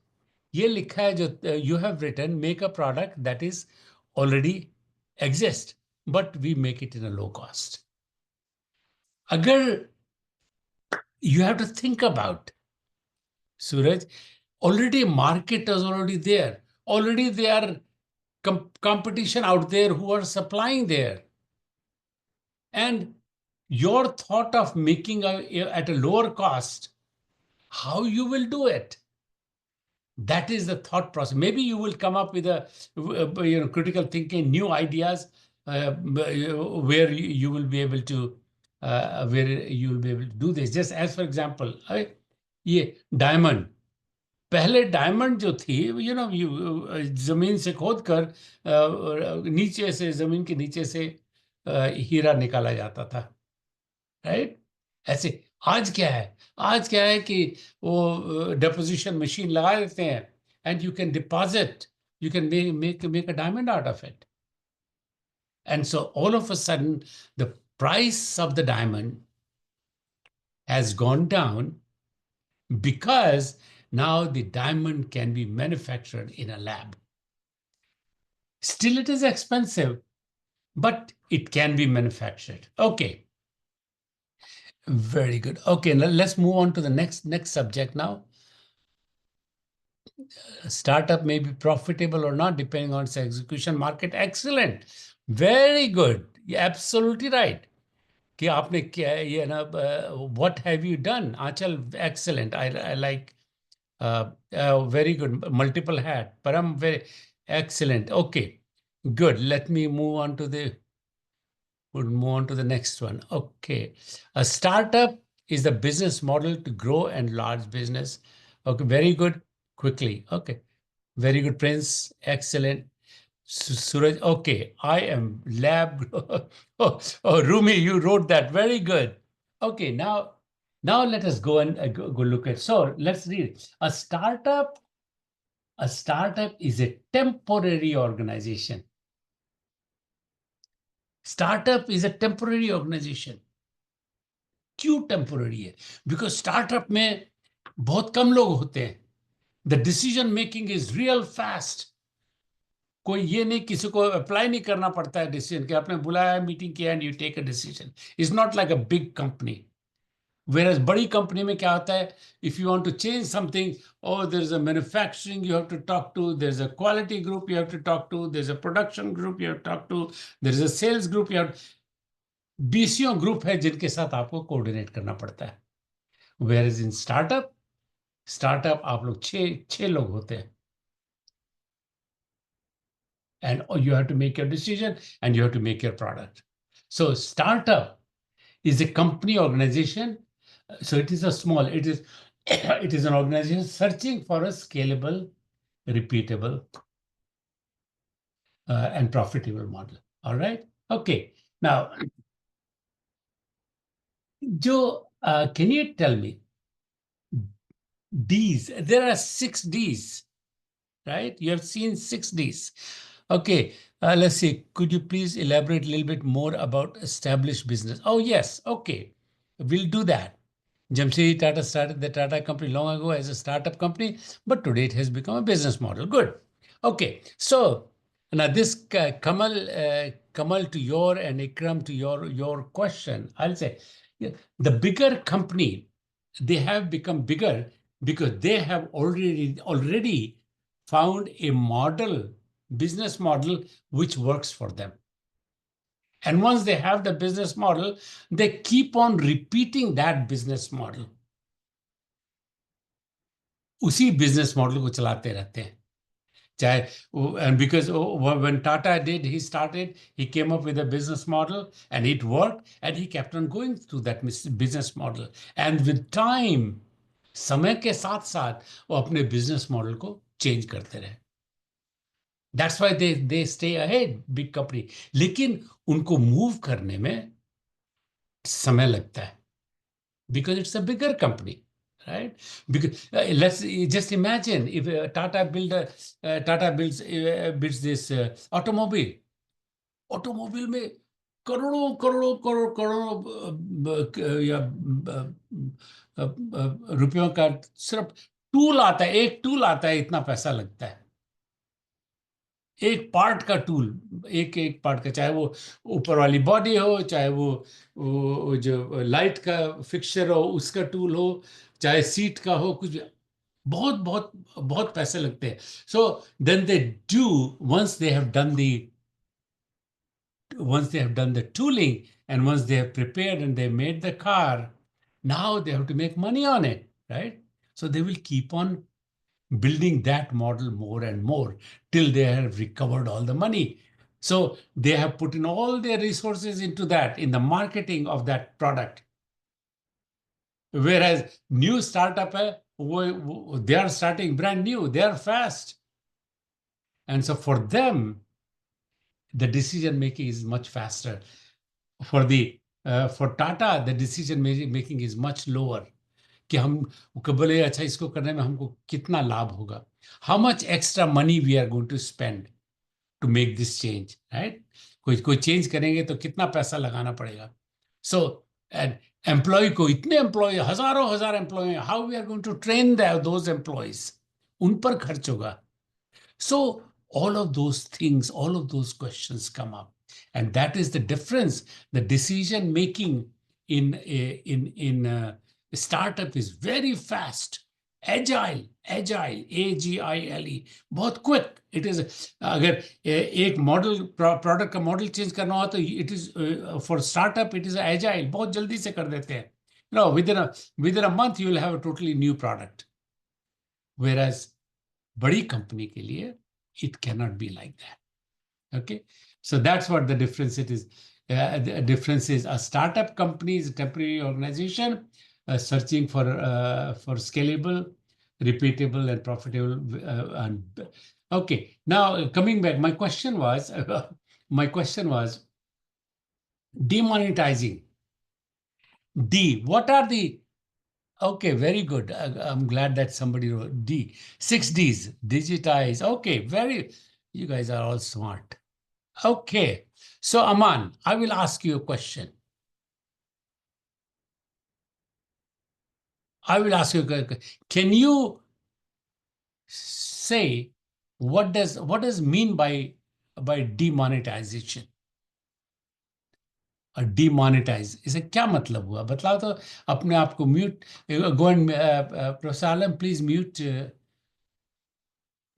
ये लिखा है जो you have written, make a product that is already exist, but we make it in a low cost. अगर you have to think about, Suraj, already market is already there. Already there are competition out there who are supplying there. And your thought of making at a lower cost, how you will do it? That is the thought process. Maybe you will come up with a critical thinking, new ideas where you will be able to do this. Just as for example, ये diamond. पहले diamond जो थी जमीन से खोदकर नीचे से जमीन के नीचे से हीरा निकाला जाता था. राइट? ऐसे आज क्या है कि वो डिपोजिशन मशीन लगा देते हैं and you can deposit, you can make a diamond out of it. And so all of a sudden the price of the diamond has gone down because now the diamond can be manufactured in a lab. Still it is expensive, but it can be manufactured. Okay. Very good. Okay, now let's move on to the next subject now. Startup may be profitable or not depending on its execution market. Excellent. Very good. You're absolutely right. कि आपने क्या what have you done? Achal, excellent. I like very good. Multiple hat. Param, very excellent. Okay, good. Let me move on to the next one. Okay, a startup is the business model to grow and large business. Okay, very good. Quickly. Okay, very good, Prince. Excellent. Suraj, okay, I am lab. Oh, Rumi, you wrote that. Very good. Okay, now let us go and go look at. So let's read. A startup is a temporary organization. Startup is a temporary organization. क्यों temporary है? Because startup में बहुत कम लोग होते हैं. The decision making is real fast. कोई ये नहीं, किसी को अप्लाई नहीं करना पड़ता है डिसीजन कि आपने बुलाया मीटिंग किया and you take a decision. Is not like a big company. Whereas बड़ी कंपनी में क्या होता है, if you want to change something, oh, there's a manufacturing you have to talk to, there's a quality group you have to talk to, there's a production group you have to talk to, there's a sales group you have. बीसियों group है जिनके साथ आपको coordinate करना पड़ता है. Whereas in startup आप लोग छह लोग होते हैं. And you have to make your decision and you have to make your product. So startup is a company organization. So it is a small, it is an organization searching for a scalable, repeatable, and profitable model. All right. Okay. Now, Joe, can you tell me D's? There are 6 D's, right? You have seen 6 D's. Okay. Let's see. Could you please elaborate a little bit more about established business? Oh, yes. Okay. We'll do that. Jamshedji Tata started the Tata company long ago as a startup company, but today it has become a business model. Good. Okay. So now this Kamal to your and Ikram to your question, I'll say the bigger company, they have become bigger because they have already found a business model which works for them. And once they have the business model, they keep on repeating that business model. उसी business model को चलाते रहते हैं. And because when Tata did, he came up with a business model and it worked and he kept on going through that business model. And with time, समय के साथ साथ वो अपने business model को change करते रहे. That's why they stay ahead, big company. लेकिन उनको move करने में समय लगता है. Because it's a bigger company, right? Because let's just imagine if Tata builds this automobile में करोड़ों रुपयों का सिर्फ टूल आता है, एक टूल आता है, इतना पैसा लगता है. एक पार्ट का टूल, एक पार्ट का, चाहे वो ऊपर वाली बॉडी हो, चाहे वो जो लाइट का फिक्सचर हो उसका टूल हो, चाहे सीट का हो, कुछ बहुत बहुत बहुत पैसे लगते हैं. So then they do once they have done the tooling and once they have prepared and they made the car, now they have to make money on it, right? So they will keep on building that model more and more till they have recovered all the money. So they have put in all their resources into that, in the marketing of that product. Whereas new startup, they are starting brand new, they are fast. And so for them, the decision making is much faster. For Tata, the decision making is much lower. कि हम बोले अच्छा इसको करने में हमको कितना लाभ होगा, how much extra money we are going to spend to make this change, right? कोई चेंज करेंगे तो कितना पैसा लगाना पड़ेगा. So एम्प्लॉय को इतने एम्प्लॉय, हजार employ, how we are going to train those employees, उन पर खर्च होगा. So all of those things, all of those questions come up, and that is the difference. The decision making in a startup is very fast, agile, agile, बहुत quick. It is अगर एक model product का model change करना हो तो it is for startup it is agile, बहुत जल्दी से कर देते हैं. No, within a month you will have a totally new product. Whereas बड़ी कंपनी के लिए it cannot be like that. Okay, so that's what the difference it is. The difference is a startup company is a temporary organization searching for scalable, repeatable, and profitable Okay. Now coming back, my question was, demonetizing. D. What are the? Okay, very good. I'm glad that somebody wrote D. 6 Ds. Digitize. Okay, you guys are all smart. Okay. So Aman, I will ask you a question. Can you say what does mean by demonetization? Demonetize, इसे क्या मतलब हुआ? बतलाओ तो अपने आप को mute. Go and Professor Alam, please mute.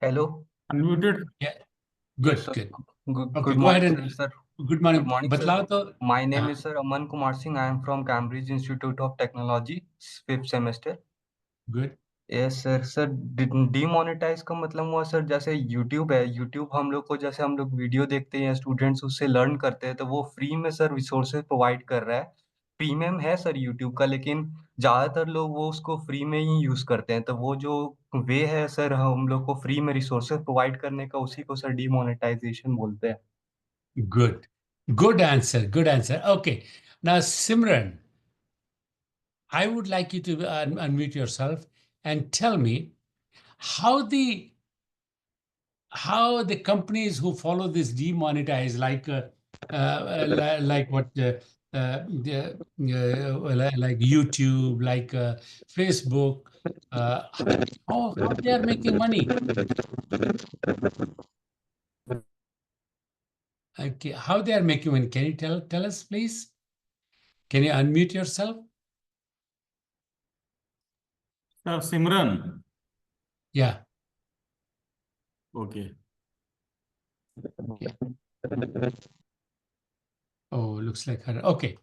Hello. Unmuted. Yeah, Yes, good, sir. good. Good, Okay, good go ahead morning, and sir. good Good morning. morning, sir. बतलाओ तो. My name हाँ, is Sir Aman Kumar Singh. I am from Cambridge Institute of Technology, 5th semester. good. Yes sir. Sir demonetise का मतलब हुआ sir, जैसे YouTube है. YouTube हम लोग को, जैसे हम लोग वीडियो देखते हैं, स्टूडेंट्स उससे लर्न करते हैं, तो वो फ्री में सर रिसोर्सेज प्रोवाइड कर रहा है. प्रीमियम है सर यूट्यूब का, लेकिन ज़्यादातर लोग वो उसको फ्री में ही यूज़ करते हैं. तो वो जो वे है सर हम लोग को फ्री में रिसोर्सेज प्रोवाइड करने का, उसी को सर डीमोनेटाइजेशन बोलते हैं. Good. Good answer. Good answer. Okay. Now, Simran, I would like you to unmute yourself and tell me how the companies who follow this demonetize, like what like YouTube, like Facebook, how they are making money. Okay, how they are making money? Can you tell us, please? Can you unmute yourself? Simran. Yeah. Okay. Oh, looks like her. Okay.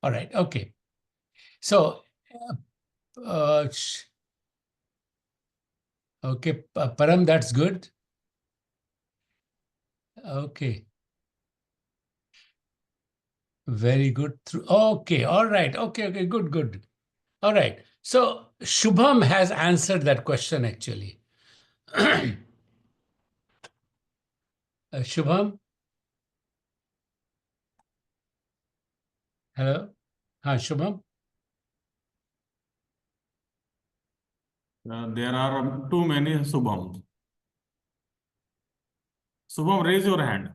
All right. Okay. So, okay, Param, that's good. Okay. Very good. Okay. All right. Okay. Good. All right. So, Shubham has answered that question actually. Shubham? Hello? Shubham? There are too many Subhams. Subham, raise your hand.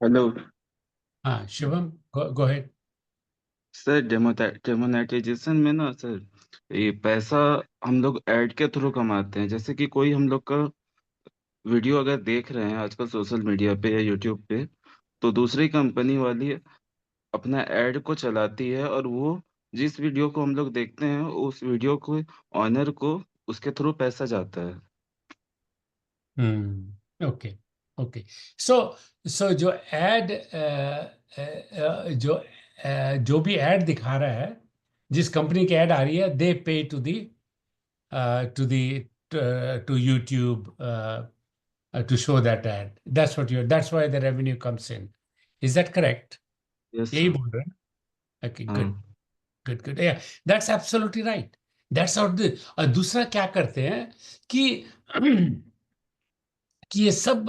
Hello Shubham, go ahead. Sir. Demonetisation में ना sir, ये पैसा हम लोग add के through कमाते हैं. जैसे कि कोई हम लोग का वीडियो अगर देख रहे हैं आजकल सोशल मीडिया पे या यूट्यूब पे, तो दूसरी कंपनी वाली अपना ऐड को चलाती है, और वो जिस वीडियो को हम लोग देखते हैं उस वीडियो को ऑनर को उसके थ्रू पैसा जाता है. Okay. So जो एड जो भी एड दिखा रहा है, जिस कंपनी की एड आ रही है, they pay to the to YouTube to show that ad. That's why the revenue comes in. Is that correct? Yes यही सर. बोल रहे हैं? Okay, हाँ. good. Yeah, that's absolutely right. That's how दूसरा क्या करते हैं कि ये सब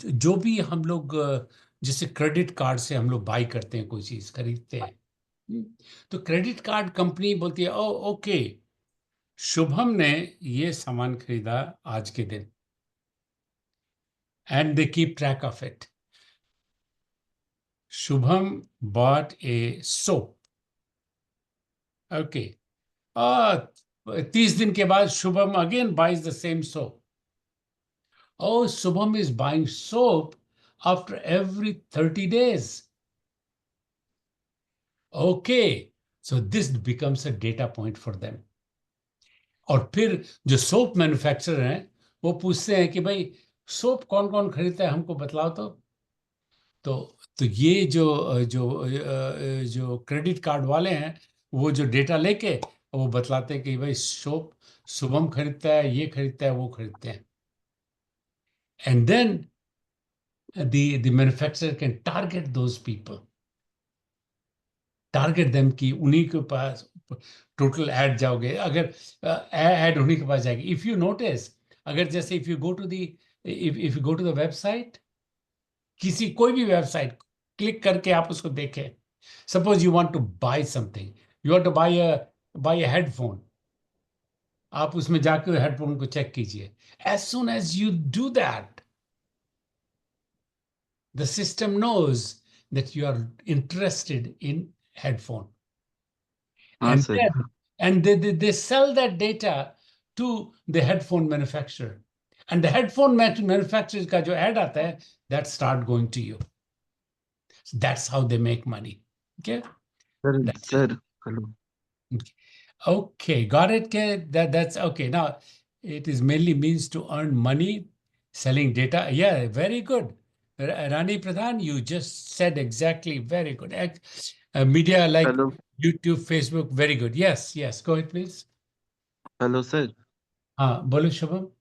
जो भी हम लोग जैसे क्रेडिट कार्ड से हम लोग बाई करते हैं, कोई चीज खरीदते हैं, तो क्रेडिट कार्ड कंपनी बोलती है, ओ ओके, शुभम ने ये सामान खरीदा आज के दिन, and they keep track of it. Shubham bought a soap. Okay. 30 दिन के बाद Shubham again buys the same soap. Oh, Subham is buying soap after every 30 days. Okay, so this becomes a data point for them. और फिर जो soap manufacturer हैं वो पूछते हैं कि भाई सोप कौन कौन खरीदता है, हमको बतलाओ तो ये जो क्रेडिट कार्ड वाले हैं, वो जो डेटा लेके वो बतलाते हैं कि भाई सोप शुभम खरीदता है, ये खरीदता है, वो खरीदते हैं. And then the manufacturer can target those people, target them कि उन्हीं के पास टोटल ऐड जाओगे, अगर ऐड होने के बाद जाएगी, इफ यू नोटिस, अगर जैसे if you go to the if you go to the website, किसी कोई भी वेबसाइट क्लिक करके आप उसको देखें, suppose you want to buy something, you want to buy a headphone, आप उसमें जाके हेडफोन को चेक कीजिए, as soon as you do that, the system knows that you are interested in headphone, हाँ and sir. then they sell that data to the headphone manufacturer, and the headphone manufacturer का जो ad आता है, that start going to you. So that's how they make money. Okay, sir that's it. Sir hello. Okay, got it. Okay, that's okay. Now, it is mainly means to earn money selling data. Yeah, very good. Rani Pradhan, you just said exactly very good. Media like hello YouTube, Facebook, very good. Yes, yes. Go ahead, please. Hello sir. Bolo Shubham,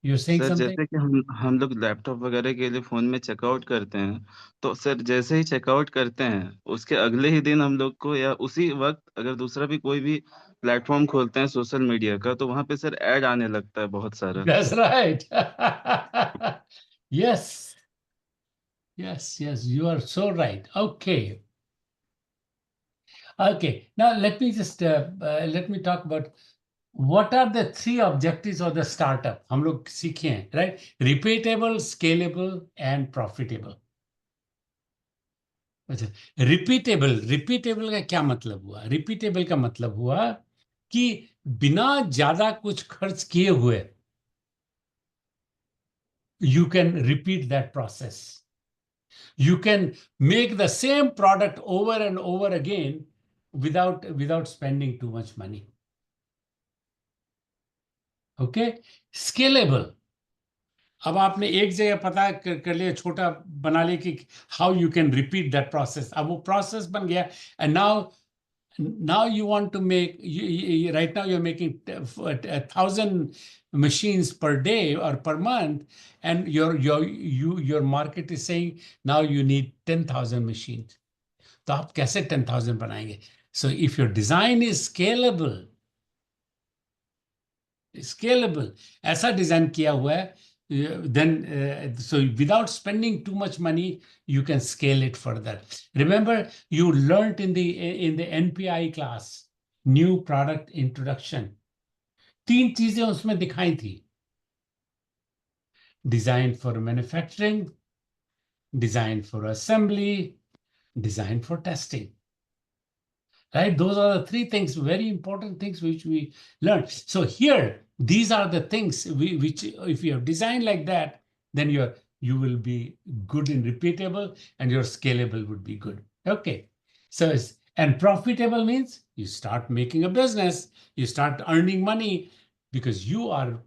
you're saying sir something? जैसे कि हम लोग laptop वगैरह के लिए phone में checkout करते हैं, तो सर जैसे ही चेकआउट करते हैं उसके अगले ही दिन हम लोग को या उसी वक्त अगर दूसरा भी कोई भी प्लेटफॉर्म खोलते हैं सोशल मीडिया का, तो वहां पे सर ऐड आने लगता है बहुत सारा। That's right. Yes, yes, yes. You are so right. Okay. Okay. Now let me talk about what are the three objectives of the startup. हम लोग सीखे हैं, right? Repeatable, scalable, and profitable. अच्छा, रिपीटेबल का क्या मतलब हुआ? रिपीटेबल का मतलब हुआ कि बिना ज्यादा कुछ खर्च किए हुए you can repeat that process. You can make the same product over and over again without spending too much money. Okay, scalable. अब आपने एक जगह पता कर लिया, छोटा बना लिया कि how you can repeat that process, अब वो प्रोसेस बन गया, and now you want to make, right now you're making 1,000 machines per day or per month, and your market is saying now you need 10,000 machines. तो आप कैसे 10,000 बनाएंगे? So if your design is scalable, ऐसा design किया हुआ है, then so without spending too much money you can scale it further. Remember, you learned in the NPI class, new product introduction, तीन चीजें उसमें दिखाई थी: design for manufacturing, design for assembly, design for testing. Right? Those are the three things, very important things which we learned. So here, these are the things which, if you have designed like that, then you will be good and repeatable, and your scalable would be good. Okay. So, and profitable means you start making a business, you start earning money, because you are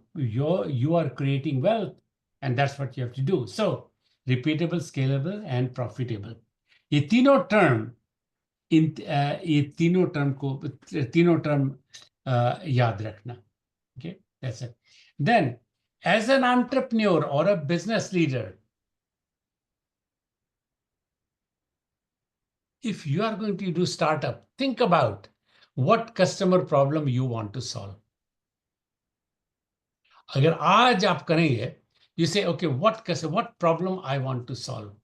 creating wealth, and that's what you have to do. So, repeatable, scalable, and profitable. ये तीनों term, ये तीनों term याद रखना. Okay, that's it. Then, as an entrepreneur or a business leader, if you are going to do startup, think about what customer problem you want to solve. अगर आज आप करेंगे, you say, okay, what problem I want to solve.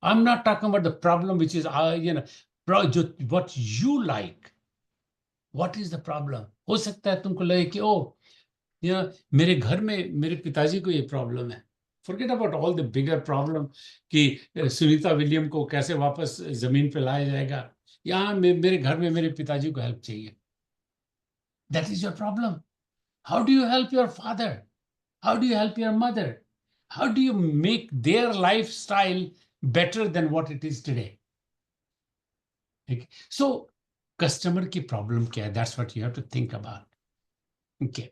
I'm not talking about the problem which is, what you like. What is the problem? हो सकता है तुमको लगे कि मेरे घर में मेरे पिताजी को ये प्रॉब्लम है. Forget about all the bigger problem कि सुनीता विलियम को कैसे वापस जमीन पे लाया जाएगा. यहाँ मेरे घर में मेरे पिताजी को हेल्प चाहिए. That is your problem. How do you help your father? How do you help your mother? How do you make their lifestyle better than what it is today? Okay. So, customer की problem क्या है? That's what you have to think about. Okay.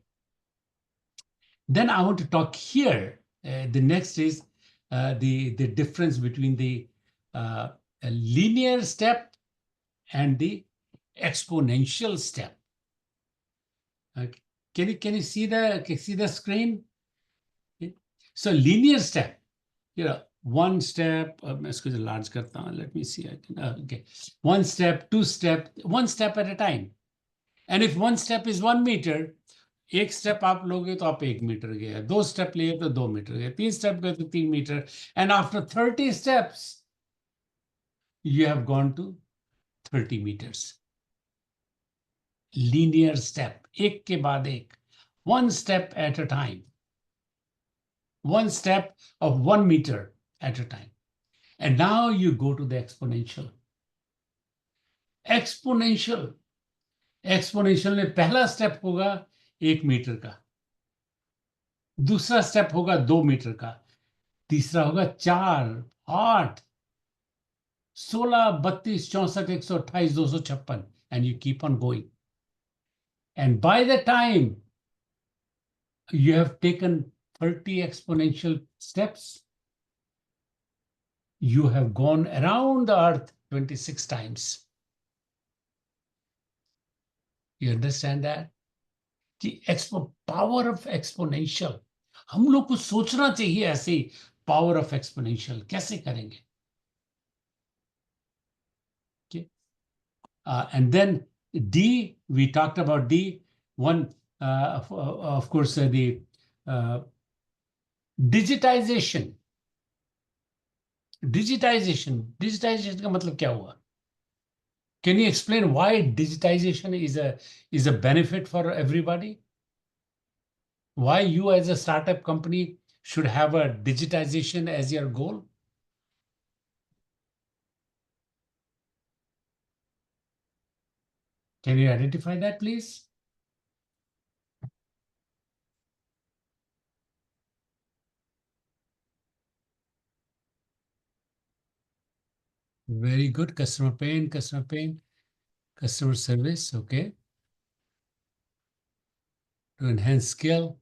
Then I want to talk here. The next is the difference between the linear step and the exponential step. Okay. Can you see the screen? Okay. So linear step, one step, मैं इसको जो large करता हूँ, let me see, I can, okay. One step, two step, one step at a time. And if one step is 1 meter, एक step आप लोगे तो आप 1 मीटर गए, 2 स्टेप लिए तो 2 मीटर गए, 3 स्टेप गए तो 3 metre. And after 30 steps, you have gone to 30 meters. Linear step, एक के बाद एक, one step at a time, one step of 1 meter at a time. And now you go to the exponential. Exponential. Exponential में पहला step होगा 1 metre का, दूसरा step होगा 2 मीटर का, तीसरा होगा 4, 8, 16, 32, 64, 128, 256, and you keep on going. And by the time you have taken 30 exponential steps, you have gone around the earth 26 times. You understand that? The power of exponential. हम लोग को सोचना चाहिए ऐसे, power of exponential कैसे करेंगे? Okay. And then D, we talked about D. One, of course, the digitization. Digitization का मतलब क्या हुआ? Can you explain why digitization is a benefit for everybody? Why you as a startup company should have a digitization as your goal? Can you identify that, please? Very good. Customer pain, customer service, okay. To enhance skill.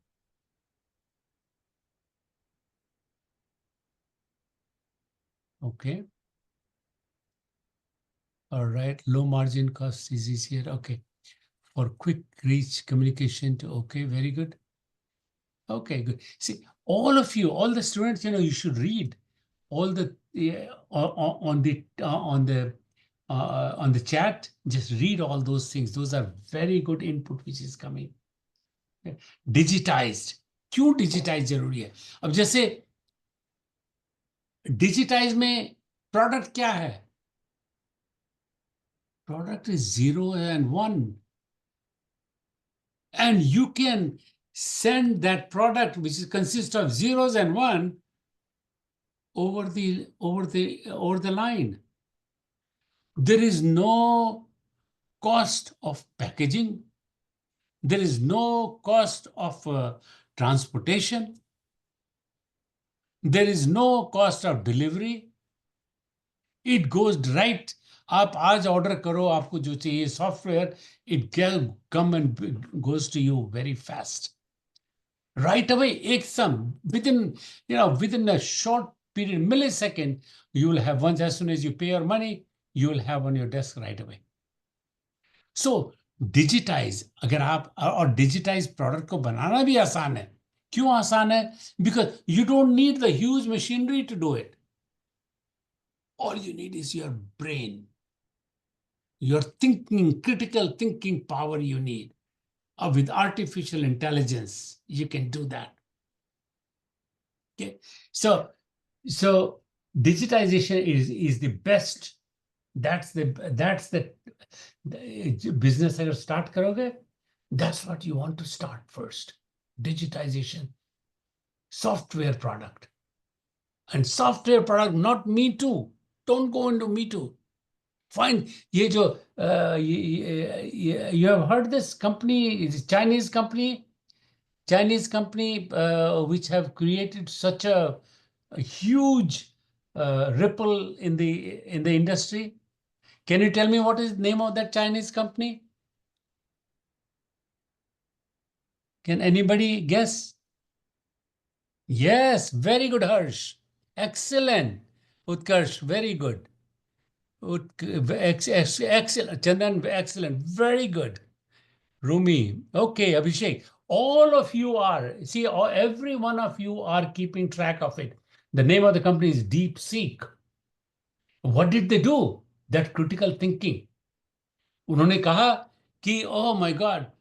Okay. All right. Low margin cost is easier. Okay. For quick reach communication to, okay, very good. Okay, good. See, all of you, all the students, you should read all the on the chat. Just read all those things. Those are very good input which is coming. Digitized. क्यों digitize जरूरी है? अब जैसे digitize में product क्या है? Product is 0 and 1. And you can send that product, which consists of zeros and 1, over the line. There is no cost of packaging. There is no cost of transportation. There is no cost of delivery. It goes right. आप आज order करो, आपको जो चाहिए software, it come and goes to you very fast. Right away, एक sum within a short period, millisecond, you will have, once as soon as you pay your money, you will have on your desk right away. So digitize, अगर आप और digitize product को बनाना भी आसान है. क्यों आसान है? Because you don't need the huge machinery to do it. All you need is your brain, your thinking, critical thinking power you need. With artificial intelligence, you can do that. Okay, so digitization is the best. That's the business अगर start करोगे, that's what you want to start first. Digitization, software product, and software product, not me too. Don't go into me too. Find ये जो you have heard this company, Chinese company which have created such a huge ripple in the industry. Can you tell me what is the name of that Chinese company? Can anybody guess? Yes, very good, Harsh. Excellent. Utkarsh, very good. Excellent. Chandan, excellent. Very good. Rumi. Okay, Abhishek. All of you are, see, every one of you are keeping track of it. The name of the company is DeepSeek. What did they do? That critical thinking. उन्होंने कहा कि oh my God,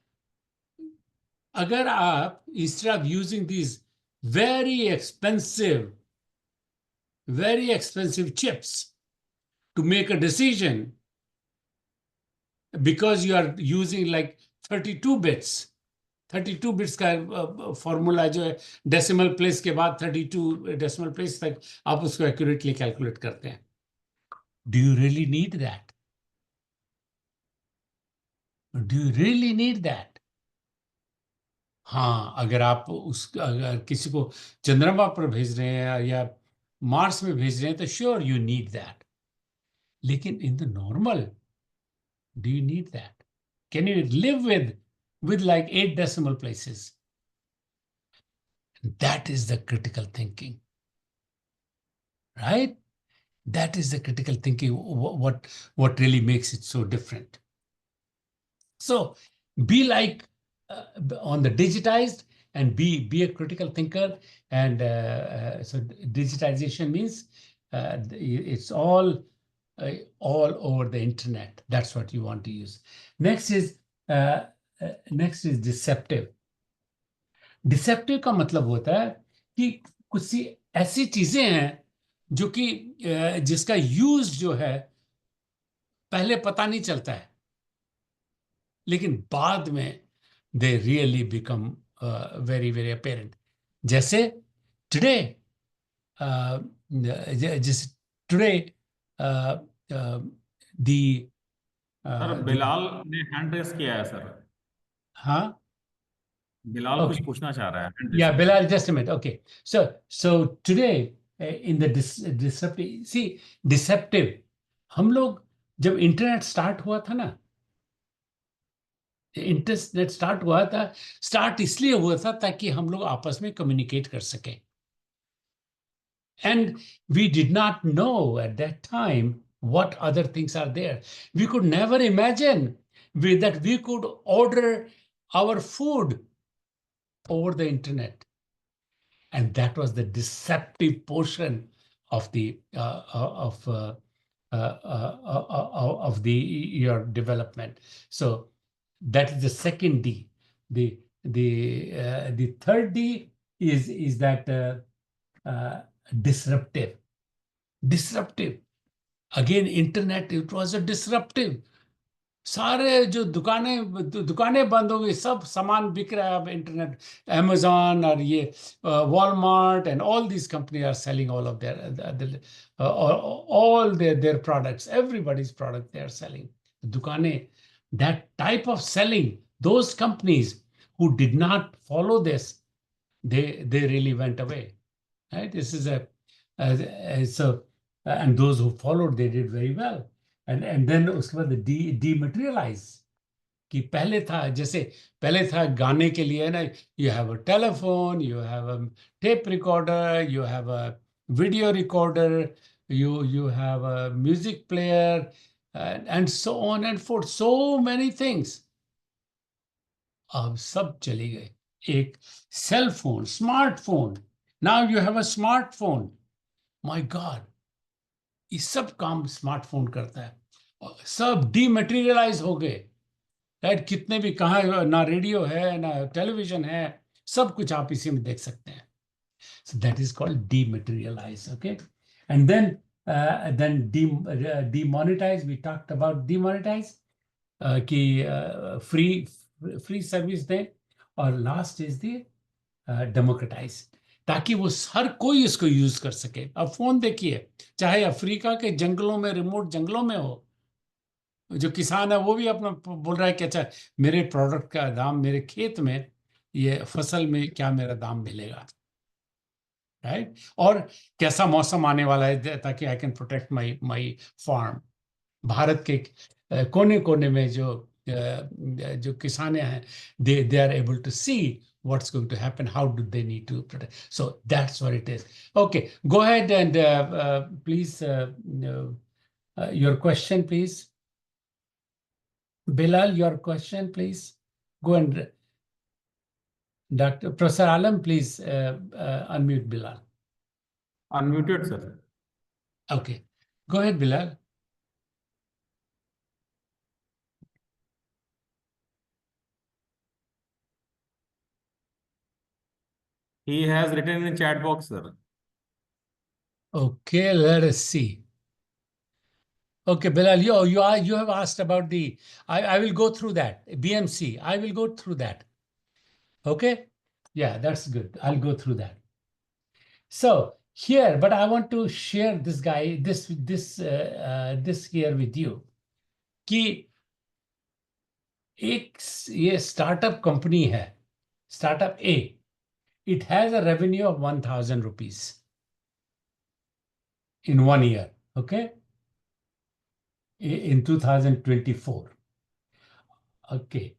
अगर आप instead of using these very expensive chips to make a decision, because you are using like 32 bits, 32 bits का formula जो है decimal place के बाद 32 डेसिमल प्लेस तक आप उसको एक्यूरेटली कैलकुलेट करते हैं. Do you really need that? Do you really need that? हाँ, अगर किसी को चंद्रमा पर भेज रहे हैं या मार्स में भेज रहे हैं तो श्योर यू नीड दैट. लेकिन in the normal, do you need that? Can you live with like 8 decimal places? That is the critical thinking, right? That is the critical thinking, what really makes it so different. So be like on the digitized, and be a critical thinker. And so digitization means it's all over the internet. That's what you want to use. Next is deceptive. Deceptive का मतलब होता है कि कुछ सी ऐसी चीजें हैं जो कि जिसका यूज जो है पहले पता नहीं चलता है, लेकिन बाद में they really become very very apparent. जैसे टुडे, जैसे टुडे दी सर बिलाल ने हैंड रेस किया है सर. हाँ, बिलाल कुछ okay. पूछना चाह रहा है. hand raise Yeah, किया. Bilal, just a minute. Okay. So today, in the disruptive, see, deceptive, हम लोग जब इंटरनेट स्टार्ट हुआ था ना, इंटरनेट स्टार्ट इसलिए हुआ था ताकि हम लोग आपस में कम्युनिकेट कर सकें. And we did not know at that time what other things are there. We could never imagine that we could order our food over the internet. And that was the deceptive portion of the your development. So that is the second D. The third D is that disruptive. Again, internet, it was a disruptive. सारे जो दुकानें बंद हो गई, सब सामान बिक रहा है अब इंटरनेट. Amazon और ये Walmart and all these companies are selling all of their products. Everybody's product they are selling. दुकानें, that type of selling, those companies who did not follow this, they really went away. Right? This is and those who followed, they did very well. And then उसके बाद dematerialize, कि पहले था गाने के लिए ना, you have a telephone, you have a tape recorder, you have a video recorder, you have a music player, and so on and forth, so many things. अब सब चली गए. एक cell phone, smartphone. Now you have a smartphone. My God, ये सब काम smartphone करता है. सब डीमटेरियलाइज हो गए. राइट? कितने भी कहाँ, ना रेडियो है ना टेलीविजन है, सब कुछ आप इसी में देख सकते हैं. So that is called dematerialize. Okay, and then demonetize. We talked about demonetize, कि free service दें. और last is the democratize, ताकि वो हर कोई इसको यूज कर सके. अब फोन देखिए, चाहे अफ्रीका के जंगलों में, रिमोट जंगलों में हो, जो किसान है वो भी अपना बोल रहा है कि अच्छा, मेरे प्रोडक्ट का दाम, मेरे खेत में ये फसल में क्या मेरा दाम मिलेगा. राइट? और कैसा मौसम आने वाला है ताकि I can protect my farm. Bharat के कोने कोने में जो किसान हैं, they are able to see what's going to happen, how do they need to protect. So that's what it is. Okay, go ahead and please, your question, please. Bilal, your question, please. Go and Professor Alam, please unmute Bilal. Unmuted, sir. Okay. Go ahead, Bilal. He has written in chat box, sir. Okay, let us see. Okay, Bilal, you have asked about the, I will go through that. BMC, I will go through that. Okay? Yeah, that's good. I'll go through that. So here, but I want to share this guy, this here with you. कि एक ये startup company है, startup A, it has a revenue of 1,000 rupees in 1 year, okay? In 2024. Okay.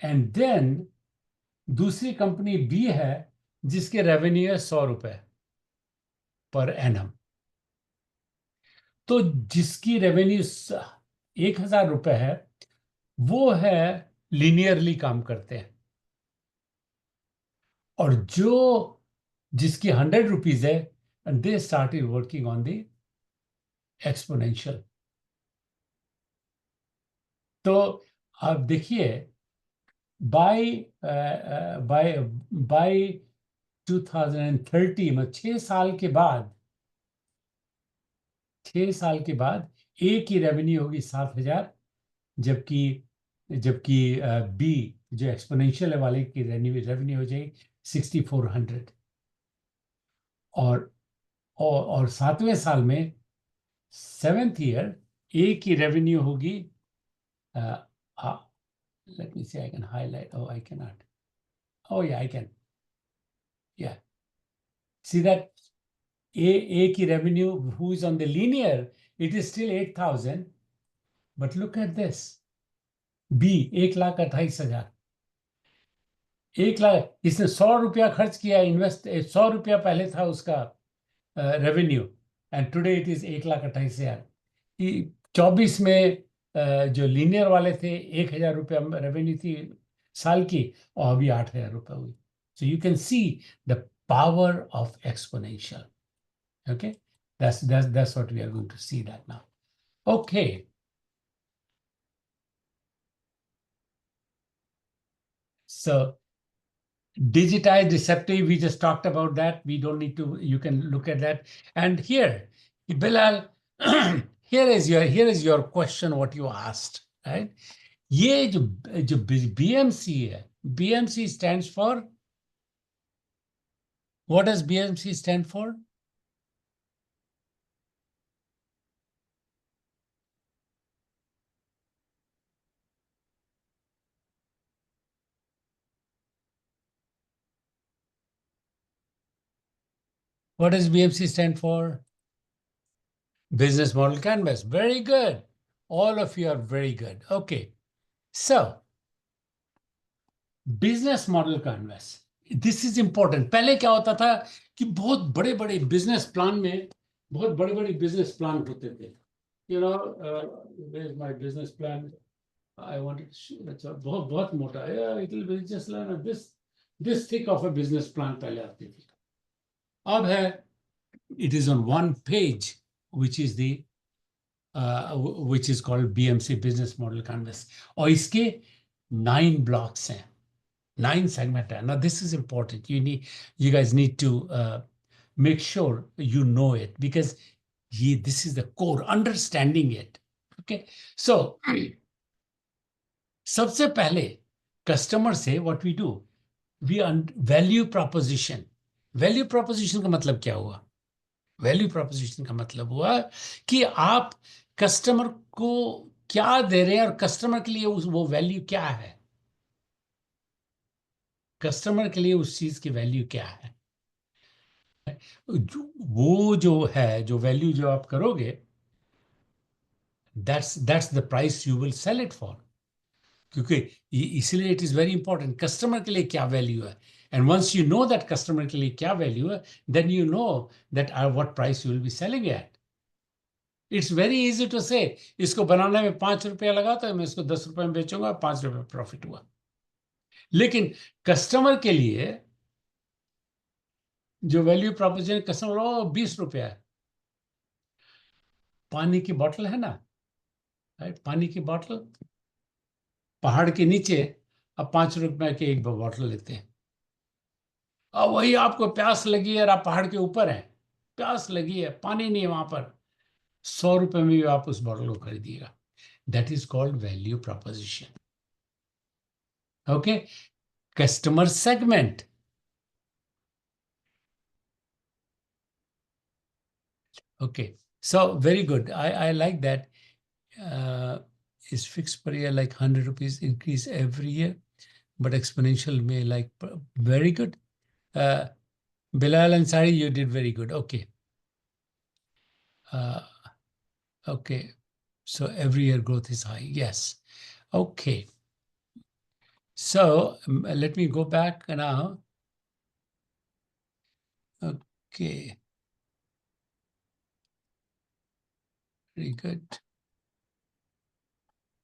And then दूसरी company B है जिसके revenue है 100 रुपए per annum. तो जिसकी रेवेन्यू 1,000 रुपए है वो है लीनियरली काम करते हैं, और जिसकी 100 रुपीज है, and they started working on the exponential. तो आप देखिए बाय 2030 में 6 साल के बाद ए की रेवेन्यू होगी 7,000, जबकि जबकि बी जो एक्सपोनेंशियल वाले की रेवेन्यू हो जाएगी 6,400, और 7वें साल में 7th ईयर ए की रेवेन्यू होगी, let me see, I can highlight. Oh, I cannot. Oh yeah, I can. Yeah. See that A की revenue, who is on the linear, it is still 8,000. But look at this. B, 1,28,000. 1,00,000, इसने 100 रुपया खर्च किया, invest 100 रुपया पहले था उसका revenue, and today it is 1,28,000। 24 में जो लीनियर वाले थे 1,000 रुपया रेवेन्यू थी साल की, और अभी 8,000 रुपया हुई। So you can see the power of exponential. Okay, that's what we are going to see that now. Okay. So digitized receptive, we just talked about that. We don't need to, you can look at that. And here, Bilal, here is your question, what you asked, right? ये जो BMC है, BMC stands for, what does BMC stand for? What does BMC stand for? Business Model Canvas. Very good. All of you are very good. Okay. So, Business Model Canvas. This is important. पहले क्या होता था कि बहुत बड़े-बड़े business plan में बहुत बड़े-बड़े बिजनेस प्लान होते थे. You know, where is my business plan? I wanted to, अच्छा बहुत मोटा. Yeah, it will be just like this thick of a business plan पहले आती थी. अब है, it is on one page, which is called BMC Business Model Canvas. और इसके 9 blocks हैं, 9 segments हैं. Now this is important. You guys need to make sure you know it, because this is the core, understanding it. Okay, so सबसे पहले customer से what we do, we value proposition. Value proposition का मतलब क्या हुआ? Value proposition का मतलब हुआ कि आप कस्टमर को क्या दे रहे हैं और कस्टमर के लिए वो वैल्यू क्या है, कस्टमर के लिए उस चीज की वैल्यू क्या है, वो जो है, जो वैल्यू जो आप करोगे, that's the price you will sell it for. क्योंकि इसलिए it is very important, customer के लिए क्या वैल्यू है, and once you know that customer के लिए क्या वैल्यू है, then you know that what price you will be selling at. It's very easy to say, इसको बनाने में 5 रुपया लगा तो मैं इसको 10 रुपए में बेचूंगा, 5 रुपए प्रॉफिट हुआ. लेकिन कस्टमर के लिए जो वैल्यू प्रोपोजिशन कस्टमर, ओ 20 रुपया है, पानी की बोतल है ना, राइट, पानी की बोतल पहाड़ के नीचे, अब 5 रुपए की एक बोतल लेते हैं। अब वही आपको प्यास लगी है और आप पहाड़ के ऊपर हैं, प्यास लगी है, पानी नहीं है वहां पर, 100 रुपए में भी आप उस बोतल को खरीदिएगा। That is called value proposition. Okay, customer segment. Okay, so very good. I like that. Is fixed per year like 100 rupees increase every year, but exponential may like very good. Bilal and Sari, you did very good. Okay. Okay. So every year growth is high. Yes. Okay. So let me go back now. Okay. Very good.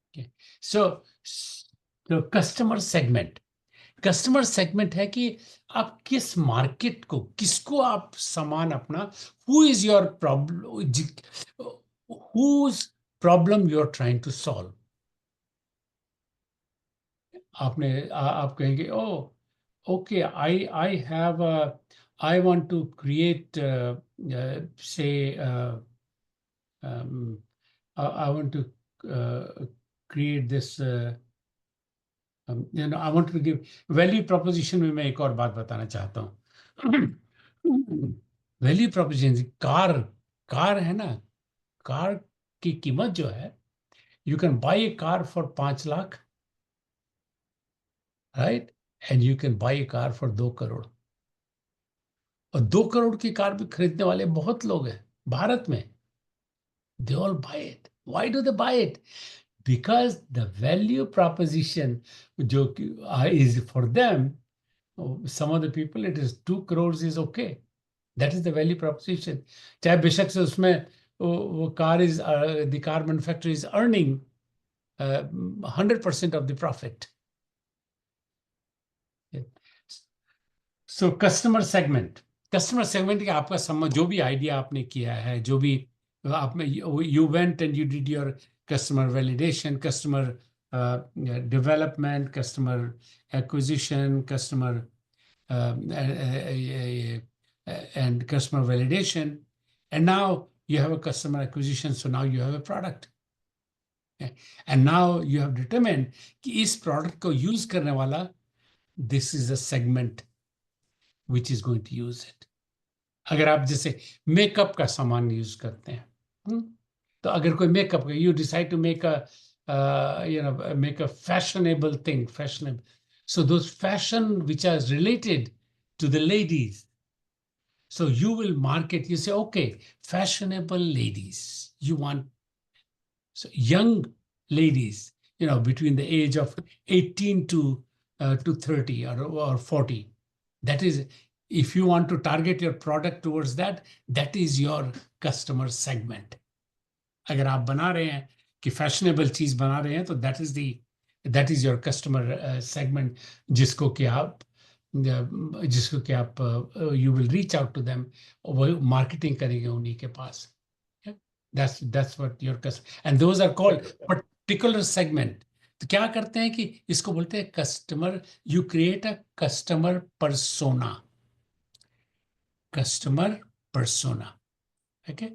Okay. So customer segment. Customer segment है कि आप किस market को, किसको आप सामान अपना, who is your problem, whose problem you are trying to solve. आप कहेंगे oh okay, I I have I want to create say I want to create this I want to give value proposition में मैं एक और बात बताना चाहता हूँ। वैल्यू प्रोपोजिशन, कार, कार है ना, कार की कीमत जो है, you can buy A car for 5 lakh, right, and you can buy A car for 2 crore. और 2 करोड़ की कार भी खरीदने वाले बहुत लोग हैं भारत में। They all buy it. Why do they buy it? Because the value proposition जो is for them, some of the people it is 2 crores is okay. That is the value proposition. चाहे बेशक से उसमें वो car is, the car manufacturer is earning 100% of the profit. So customer segment, customer segment के आपका समझ, जो भी आइडिया आपने किया है, जो भी आप में, you went and you did your customer validation, customer development, customer acquisition, customer and customer validation, and now you have a customer acquisition, so now you have a product. Okay. And now you have determined कि इस product को use करने वाला, this is a segment which is going to use it. अगर आप जैसे makeup का सामान यूज करते हैं, तो अगर कोई makeup, you decide to make a make a fashionable thing, fashionable. So those fashion which are related to the ladies, so you will market, you say, okay, fashionable ladies, you want, so young ladies, between the age of 18 to 30 or 40. That is, if you want to target your product towards that, that is your customer segment. अगर आप बना रहे हैं कि fashionable चीज बना रहे हैं, तो that is your customer segment, जिसको कि आप you will reach out to them, वो मार्केटिंग करेंगे उन्हीं के पास. That's what your customer, and those are called particular segment. तो क्या करते हैं कि इसको बोलते हैं customer, you create a customer persona. Customer persona. Okay,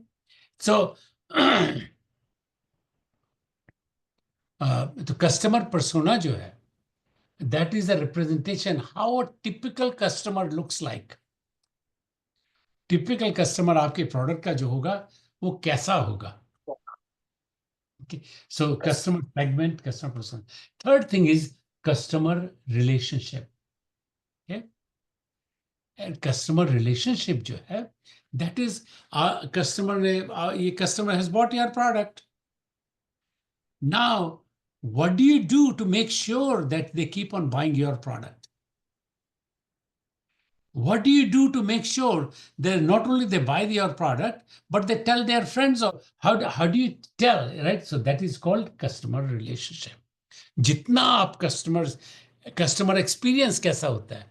so तो customer persona जो है, that is a representation how a typical customer looks like. Typical customer आपके product का जो होगा वो कैसा होगा. Okay, so customer segment, customer persona. Third thing is customer relationship. Okay, and customer relationship जो है, that is customer has bought your product. Now, what do you do to make sure that they keep on buying your product? What do you do to make sure that not only they buy your product, but they tell their friends? Or how do you tell, right? So that is called customer relationship. जितना आप customer experience कैसा होता है,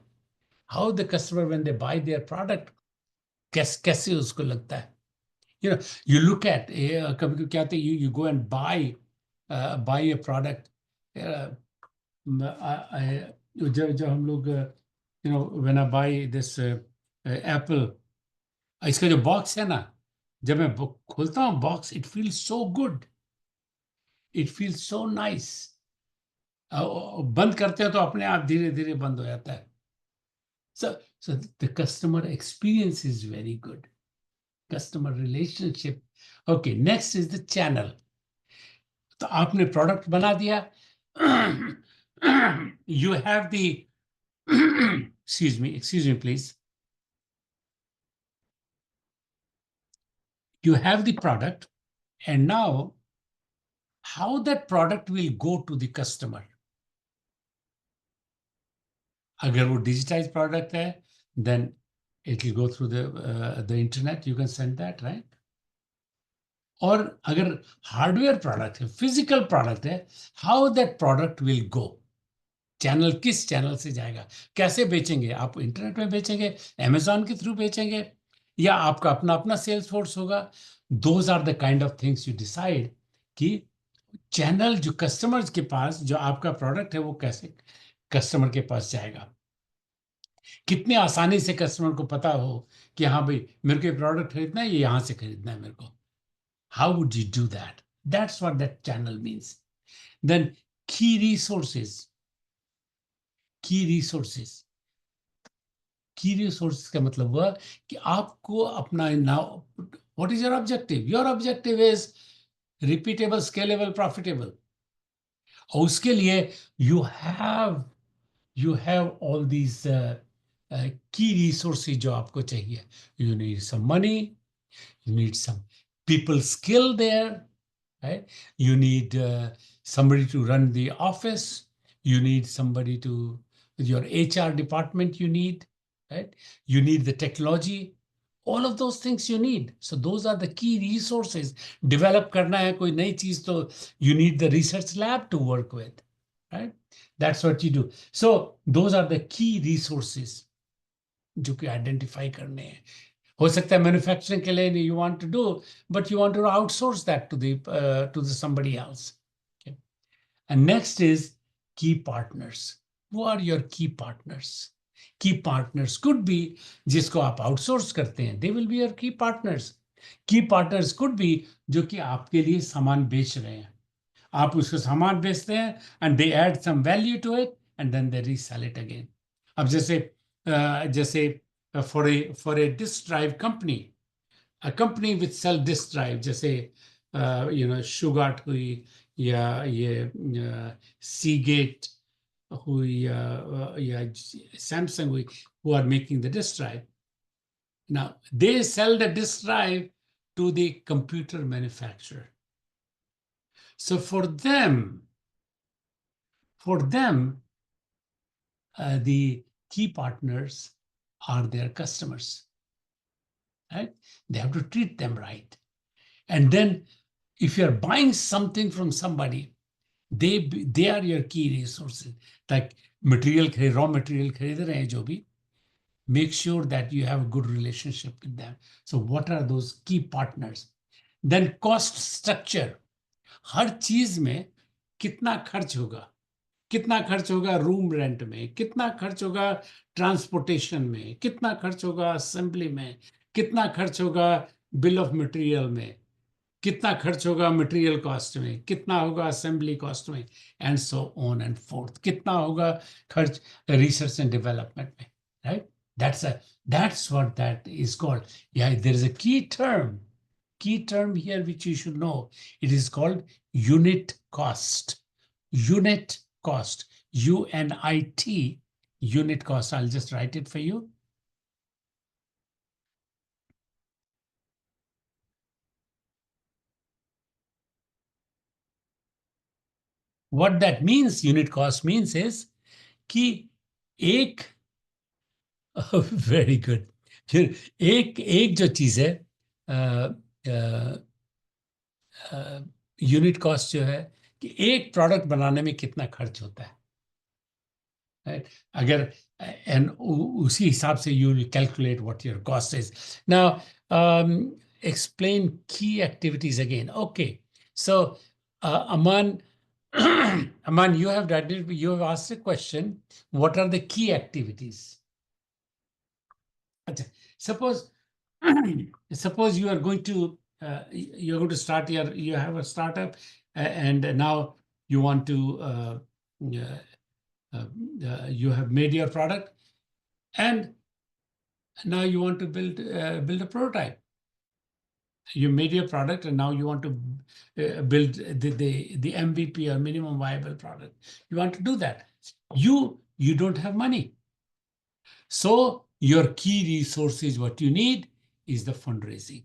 how the customer when they buy their product, कैसे उसको लगता है. You look at कभी क्या होता है, you go and buy a product. जब हम लोग when I buy this Apple, इसका जो बॉक्स है ना, जब मैं खोलता हूँ box, it feels so good, it feels so nice. बंद करते हो तो अपने आप धीरे धीरे बंद हो जाता है. So the customer experience is very good. Customer relationship. Okay, next is the channel. तो आपने प्रोडक्ट बना दिया. You have the excuse me please. You have the product, and now how that product will go to the customer. अगर वो digitized product है, then it will go through the internet. You can send that, right? और अगर hardware product है, physical product है, how that product will go. Channel, किस channel से जाएगा, कैसे बेचेंगे आप? इंटरनेट में बेचेंगे, अमेजॉन के थ्रू बेचेंगे, या आपका अपना अपना सेल्स फोर्स होगा? Those are the kind of things you decide कि चैनल जो कस्टमर्स के पास, जो आपका प्रोडक्ट है वो कैसे कस्टमर के पास जाएगा. कितने आसानी से कस्टमर को पता हो कि हाँ भाई मेरे को ये प्रोडक्ट खरीदना है, ये यहाँ से खरीदना है मेरे को. How would you do that? That's what that channel means. Then key resources. Key resources. Key resources का मतलब हुआ कि आपको अपना now, what is your objective? Your objective is repeatable, scalable, profitable. और उसके लिए you have all these key resources जो आपको चाहिए. You need some money. You need some people skill there. Right? You need somebody to run the office. You need somebody to, your HR department you need, right? You need the technology. All of those things you need. So those are the key resources. Develop करना है कोई नई चीज तो you need the research lab to work with, right? That's what you do. So those are the key resources जो कि identify करने हैं. हो सकता है मैन्युफैक्चरिंग के लिए you want to do, but you want to outsource that to the somebody else. Okay. And next is key partners. Who are your key partners? Key partners could be जिसको आप outsource करते हैं, they will be your key partners. Key partners could be जो कि आपके लिए सामान बेच रहे हैं, आप उसको सामान बेचते हैं and they add some value to it and then they resell it again. अब जैसे for a disk drive company, a company which sell disk drive, जैसे Shugart हुई, या ये Seagate हुई, या Samsung हुई, who are making the disk drive. Now they sell the disk drive to the computer manufacturer. So for them, the key partners are their customers, right? They have to treat them right. And then if you're buying something from somebody, they are your key resources. Like raw material खरीद रहे हैं जो भी, make sure that you have a good relationship with them. So what are those key partners? Then cost structure. हर चीज में कितना खर्च होगा रूम रेंट में, कितना खर्च होगा ट्रांसपोर्टेशन में, कितना खर्च होगा असेंबली में, कितना खर्च होगा बिल ऑफ मटेरियल में, कितना खर्च होगा मटेरियल कॉस्ट में, कितना होगा असेंबली कॉस्ट में, and so on and fourth, कितना होगा खर्च रिसर्च एंड डेवलपमेंट में, right? That's what that is called. Yeah, there is a key term here which you should know. It is called unit cost. Unit cost, UNIT, unit cost. I'll just write it for you. What that means, unit cost means is कि एक very good, फिर एक जो चीज है unit cost जो है कि एक प्रोडक्ट बनाने में कितना खर्च होता है. right? अगर and उसी हिसाब से you will calculate what your cost is. Now, explain key activities again. Okay, so Aman, Aman, you have asked a question. What are the key activities? Suppose suppose you are going to start you have a startup and now you want to you have made your product and now you want to build a prototype. You made your product and now you want to build the MVP or minimum viable product. You want to do that. You don't have money. So your key resources, what you need is the fundraising.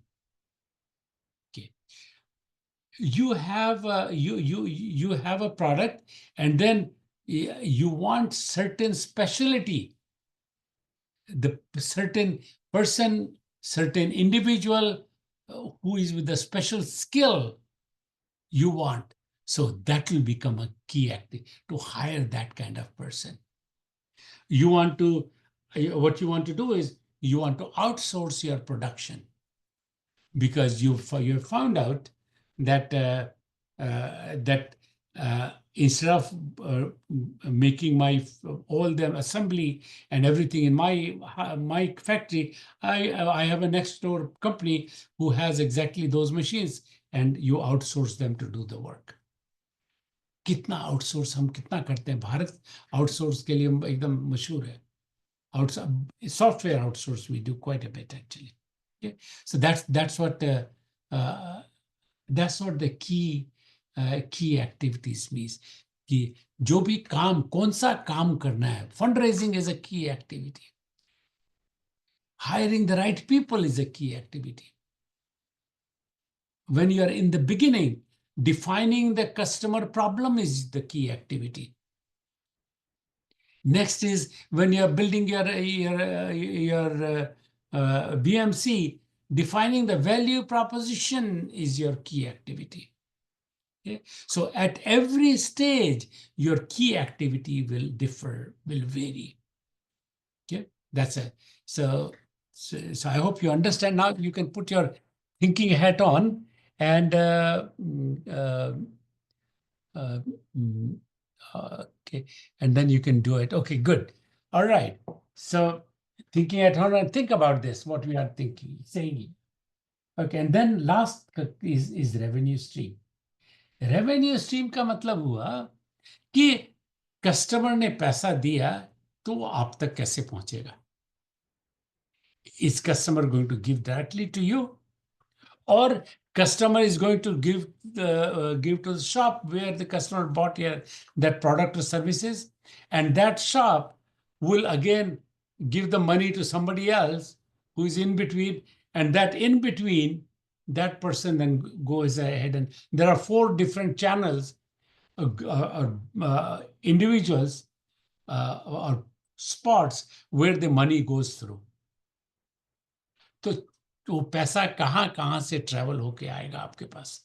Okay. You have you have a product and then you want certain specialty, the certain person, certain individual who is with a special skill you want. So that will become a key active to hire that kind of person. You want to, what you want to do is you want to outsource your production because you found out that that instead of making all the assembly and everything in my factory, I have a next door company who has exactly those machines, and you outsource them to do the work. कितना outsource हम कितना करते हैं, Bharat outsource के लिए एकदम मशहूर है. Software outsource we do quite a bit actually. Okay, so that's what the key activities means. कि जो भी काम, कौन सा काम करना है, fundraising is a key activity. Hiring the right people is a key activity. When you are in the beginning, defining the customer problem is the key activity. Next is when you are building your BMC, defining the value proposition is your key activity. Okay? So at every stage, your key activity will differ, will vary. Okay, that's it. So I hope you understand now. You can put your thinking hat on and okay, and then you can do it. Okay, good. All right. So thinking at home and think about this, what we are thinking, saying. Okay, and then last is revenue stream. Revenue stream का मतलब हुआ कि customer ने पैसा दिया तो वो आप तक कैसे पहुंचेगा? Is customer going to give directly to you? Or customer is going to give to the shop where the customer bought that product or services, and that shop will again give the money to somebody else who is in between, and that in between, that person then goes ahead, and there are 4 different channels, individuals or spots where the money goes through. तो वो पैसा कहाँ से travel होके आएगा आपके पास?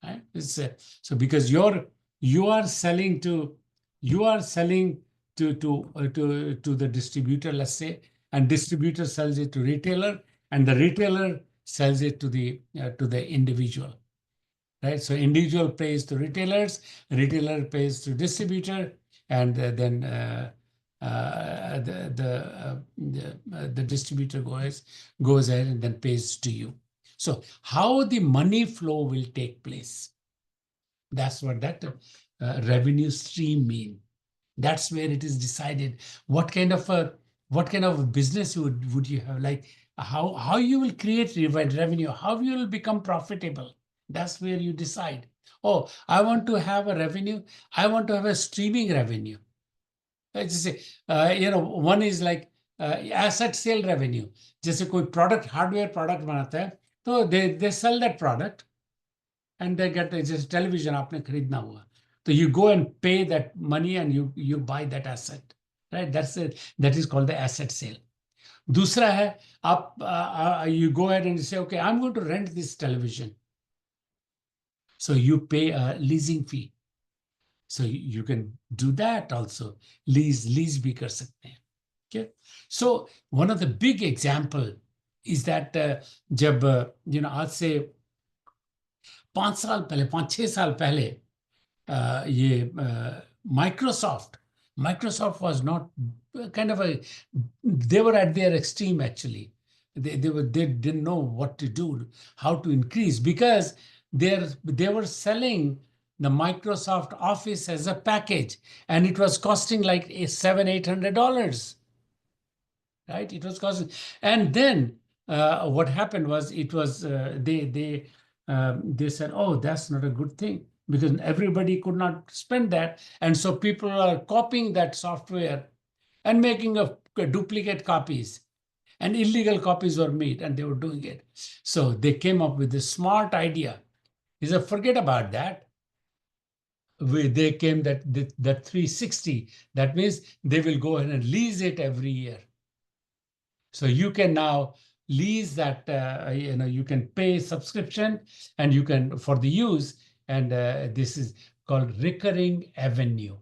Right? So because you are selling to the distributor, let's say, and distributor sells it to retailer, and the retailer sells it to the individual. Right? So individual pays to retailers, retailer pays to distributor, and then the distributor goes ahead and then pays to you. So how the money flow will take place? That's what that revenue stream mean. That's where it is decided. What kind of a business would you have? Like how you will create revenue? How you will become profitable? That's where you decide. Oh, I want to have a revenue. I want to have a streaming revenue. जैसे one is like asset sale revenue. जैसे कोई product, hardware product बनाता है, तो they sell that product and they get जैसे television आपने खरीदना हुआ, तो you go and pay that money and you buy that asset, right? That is called the asset sale. दूसरा है आप you go ahead and say, okay, I'm going to rent this television. So you pay a leasing fee. So you can do that also. Lease भी कर सकते हैं. Okay. So one of the big example is that जब आज से 5 साल पहले 5-6 साल पहले ये Microsoft was not kind of a, they were at their extreme actually. They didn't know what to do, how to increase, because they were selling the Microsoft Office as a package, and it was costing like $700-800, right? It was costing, and then what happened was it was they said, oh, that's not a good thing, because everybody could not spend that, and so people are copying that software and making duplicate copies, and illegal copies were made, and they were doing it. So they came up with this smart idea. He said, forget about that. They came that 360. That means they will go ahead and lease it every year. So you can now lease that, you can pay subscription and you can for the use, and this is called recurring revenue.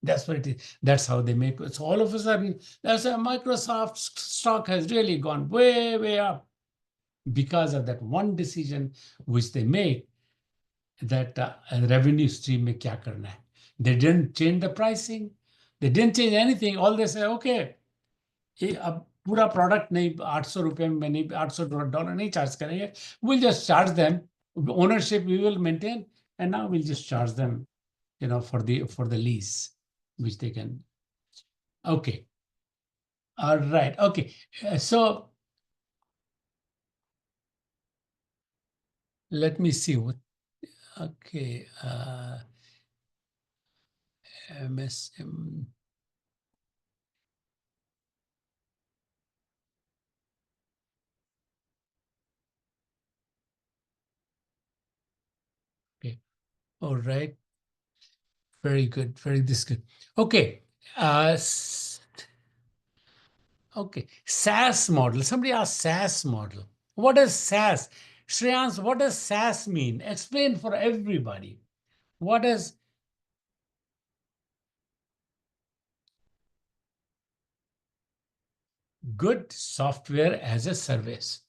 That's what it is. That's how they make it. So all of a sudden, that's a Microsoft stock has really gone way, way up because of that one decision which they make, that revenue stream में क्या करना है. They didn't change the pricing. They didn't change anything. All they say, okay, अब पूरा product नहीं $800 में नहीं $800 नहीं चार्ज करेंगे. We'll just charge them. Ownership we will maintain, and now we'll just charge them, for the lease, which they can. Okay. All right. Okay. So let me see what. Okay. MSM. Okay. All right. Very good. Very good. Okay. Okay. SaaS model. Somebody asked SaaS model. What is SaaS? Shreyans, what does SaaS mean? Explain for everybody. What is good software as a service?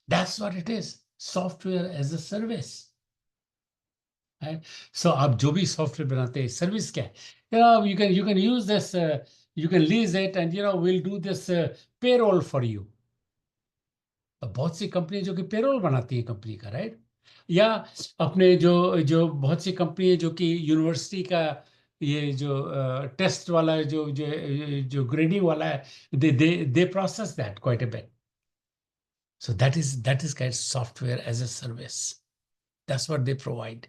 That's what it is. Software as a service. Right? So आप जो भी software बनाते हैं, service क्या है? You can use this, you can lease it, and we'll do this payroll for you. बहुत सी company जो कि पेरोल बनाती है कंपनी का, राइट? या अपने जो बहुत सी कंपनी है जो कि यूनिवर्सिटी का ये जो टेस्ट वाला जो ग्रेडिंग वाला है, they process that quite a bit. So that is kind of software as a service. That's what they provide.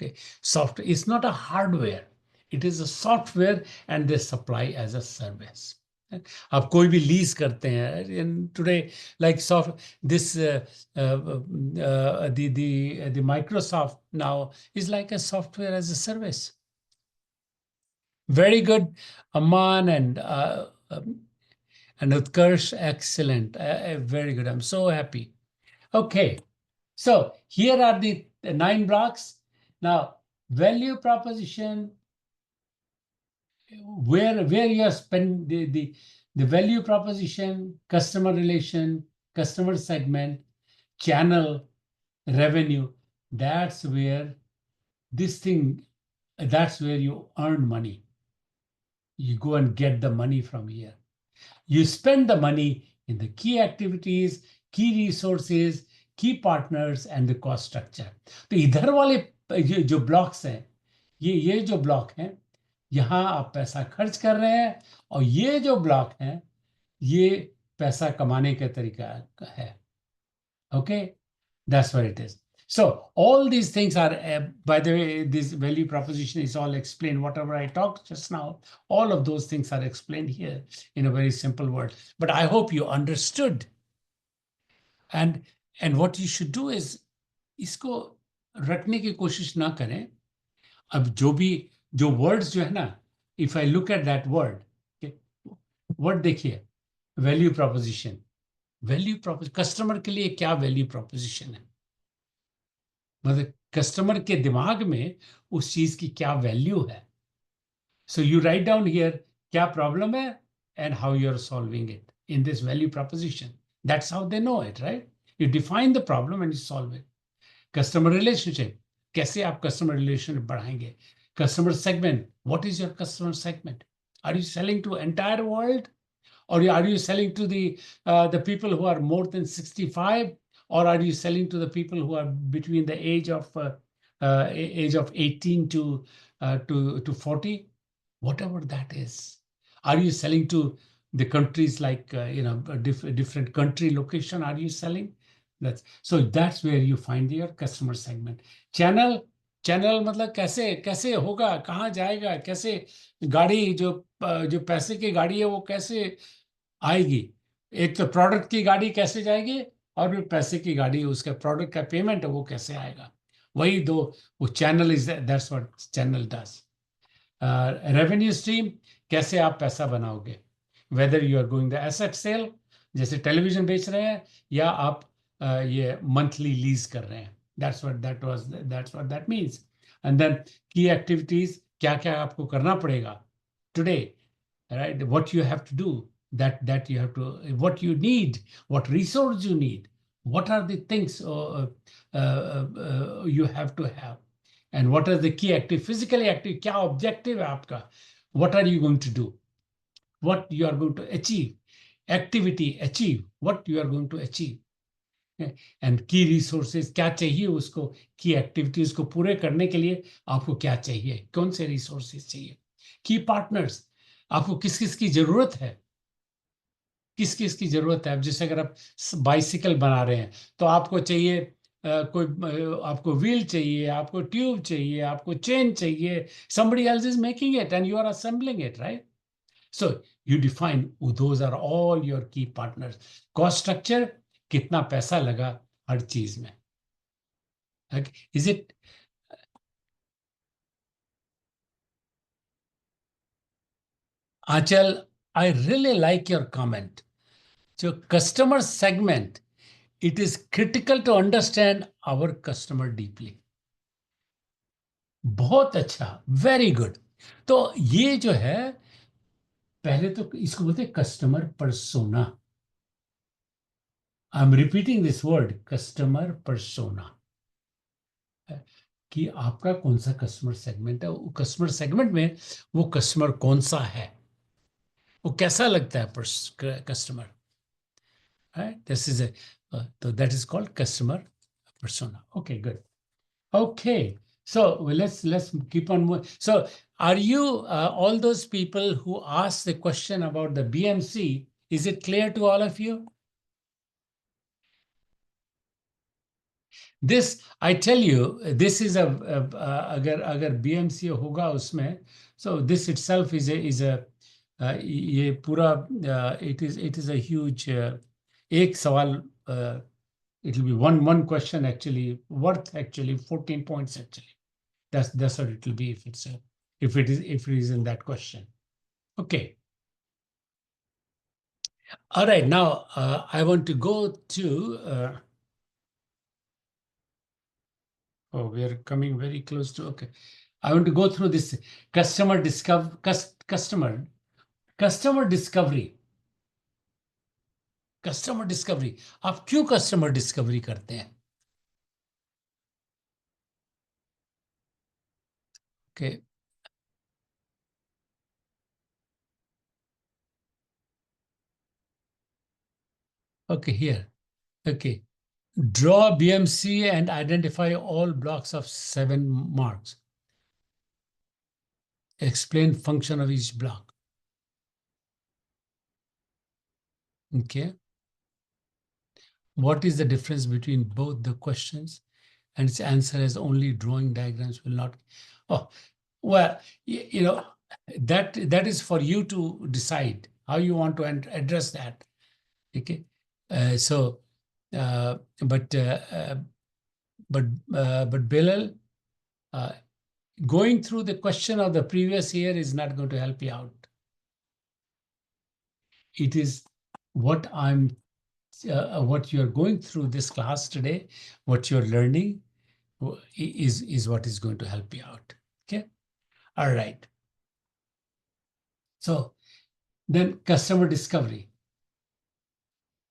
Okay, software is not a hardware. It is a software, and they supply as a service. आप कोई भी lease करते हैं, today like soft this the Microsoft now is like a software as a service. Very good, Aman and Utkarsh, excellent, very good. I'm so happy. Okay, so here are the 9 blocks. Now, value proposition, where you spend the value proposition, customer relation, customer segment, channel, revenue. That's where you earn money. You go and get the money from here. You spend the money in the key activities, key resources, key partners, and the cost structure. तो इधर वाले जो blocks हैं, ये जो block हैं, यहाँ आप पैसा खर्च कर रहे हैं, और ये जो ब्लॉक हैं, ये पैसा कमाने का तरीका है. Okay, that's what it is. So all these things are, by the way, this value proposition is all explained. Whatever I talked just now, all of those things are explained here in a very simple word. But I hope you understood. And what you should do is, इसको रटने की कोशिश ना करें. अब जो words जो है ना, if I look at that word, okay, word देखिए, value proposition. Value proposition, customer के लिए क्या वैल्यू प्रोपोजिशन है? मतलब कस्टमर के दिमाग में उस चीज की क्या वैल्यू है. So you write down here क्या प्रॉब्लम है and how you're solving it in this value proposition. That's how they know it, right? You define the problem and you solve it. Customer relationship, कैसे आप customer relationship बढ़ाएंगे? Customer segment, what is your customer segment? Are you selling to entire world, or are you selling to the people who are more than 65, or are you selling to the people who are between the age of 18 to 40? Whatever that is. Are you selling to the countries like different country location? Are you selling? That's where you find your customer segment. Channel मतलब कैसे कैसे होगा, कहाँ जाएगा, कैसे गाड़ी जो पैसे की गाड़ी है वो कैसे आएगी. एक तो प्रोडक्ट की गाड़ी कैसे जाएगी, और फिर पैसे की गाड़ी उसका प्रोडक्ट का पेमेंट है वो कैसे आएगा. वही दो, वो channel is, that's what channel does. Revenue stream, कैसे आप पैसा बनाओगे, whether you are going the asset sale, जैसे टेलीविजन बेच रहे हैं, या आप ये मंथली लीज कर रहे हैं. That's what that means. And then key activities, क्या क्या आपको करना पड़ेगा today, right? What you have to do, that you have to, what you need, what resource you need, what are the things you have to have, and what are the key active, physically active, क्या objective है आपका, what are you going to do, what you are going to achieve, activity achieve, what you are going to achieve, and key resources, क्या चाहिए उसको, key activities को पूरे करने के लिए आपको क्या चाहिए, कौन से resources चाहिए, key partners, आपको किस किस की जरूरत है, किस किस की जरूरत है. अब जैसे अगर आप बाइसिकल बना रहे हैं तो आपको चाहिए आपको व्हील चाहिए, आपको ट्यूब चाहिए, आपको चेन चाहिए. somebody else is making it and you are assembling it, right? So you define, those are all your key partners. Cost structure, कितना पैसा लगा हर चीज में. Okay? Is it Achal, I really like your comment. So customer segment, it is critical to understand our customer deeply. बहुत अच्छा, very good. तो ये जो है, पहले तो इसको बोलते हैं customer persona. I am repeating this word, customer persona, कि आपका कौन सा कस्टमर सेगमेंट है. वो कस्टमर सेगमेंट में वो कस्टमर कौन सा है, वो कैसा लगता है कस्टमर. दिस इज ए, तो that is called customer persona. Okay, good. Okay, so let's keep on moving. So are you all those people who asked the question about the BMC? Is it clear to all of you? This, I tell you, this is a अगर BMC होगा उसमें, so this itself is a ये पूरा it is a huge एक सवाल, it will be one question actually, worth actually 14 points actually. That's what it will be if it is in that question. Okay. All right. Now I want to go to. We are coming very close to. Okay. I want to go through this customer discovery. Customer discovery. आप क्यों customer discovery करते हैं? Okay. Okay, here. Okay. Draw BMC and identify all blocks of 7 marks. Explain function of each block. Okay. What is the difference between both the questions? And its answer is only drawing diagrams will not. Oh, well, you know, that is for you to decide how you want to address that. Okay. But Bilal, going through the question of the previous year is not going to help you out. It is what what you're going through this class today, what you're learning, is what is going to help you out. Okay. All right. So then customer discovery.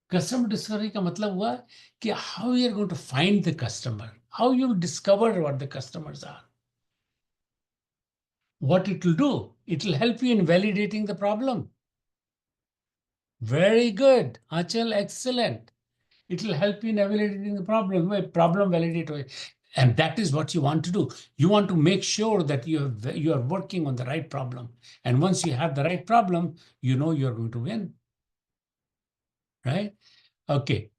Customer discovery का मतलब हुआ कि how you are going to find the customer, how you discover what the customers are. What it will do, it will help you in validating the problem. Very good, Achal, excellent. It will help you in validating the problem validator. And that is what you want to do. You want to make sure that you are working on the right problem. And once you have the right problem, you know you're going to win. Right? Okay.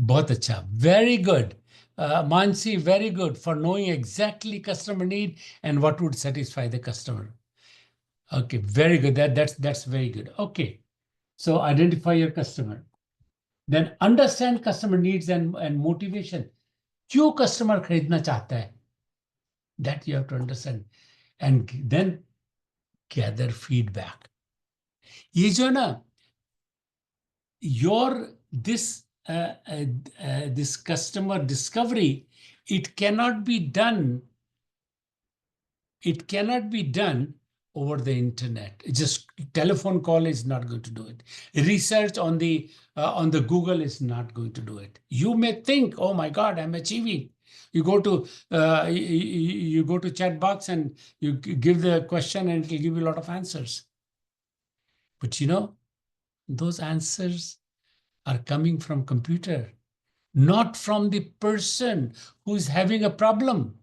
बहुत अच्छा. Very good. Mansi, very good for knowing exactly customer need and what would satisfy the customer. Okay, very good. That's very good. Okay. So identify your customer. Then understand customer needs and motivation. क्यों customer खरीदना चाहता है? That you have to understand. And then gather feedback. ये जो ना, this customer discovery, it cannot be done over the internet. Just telephone call is not going to do it. Research on the Google is not going to do it. You may think, oh my God, I'm achieving. You go to you go to chat box and you give the question and it will give you a lot of answers. But you know, those answers are coming from computer, not from the person who is having a problem.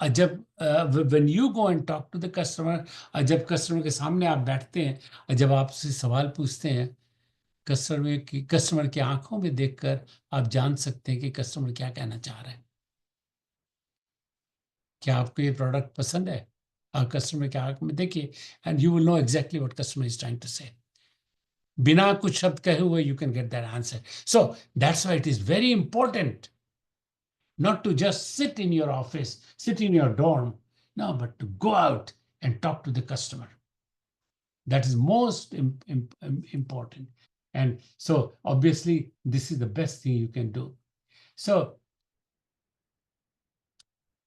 When you go and talk to the customer, जब customer के सामने आप बैठते हैं, जब आपसे सवाल पूछते हैं, कस्टमर की आंखों में देखकर आप जान सकते हैं कि कस्टमर क्या कहना चाह रहे हैं. क्या आपको ये प्रोडक्ट पसंद है? आप कस्टमर के आंख में देखिए, and you will know exactly what customer is trying to say. बिना कुछ शब्द कहे हुए you can get that answer. So that's why it is very important not to just sit in your office, sit in your dorm, no, but to go out and talk to the customer. That is most important. And so obviously this is the best thing you can do. So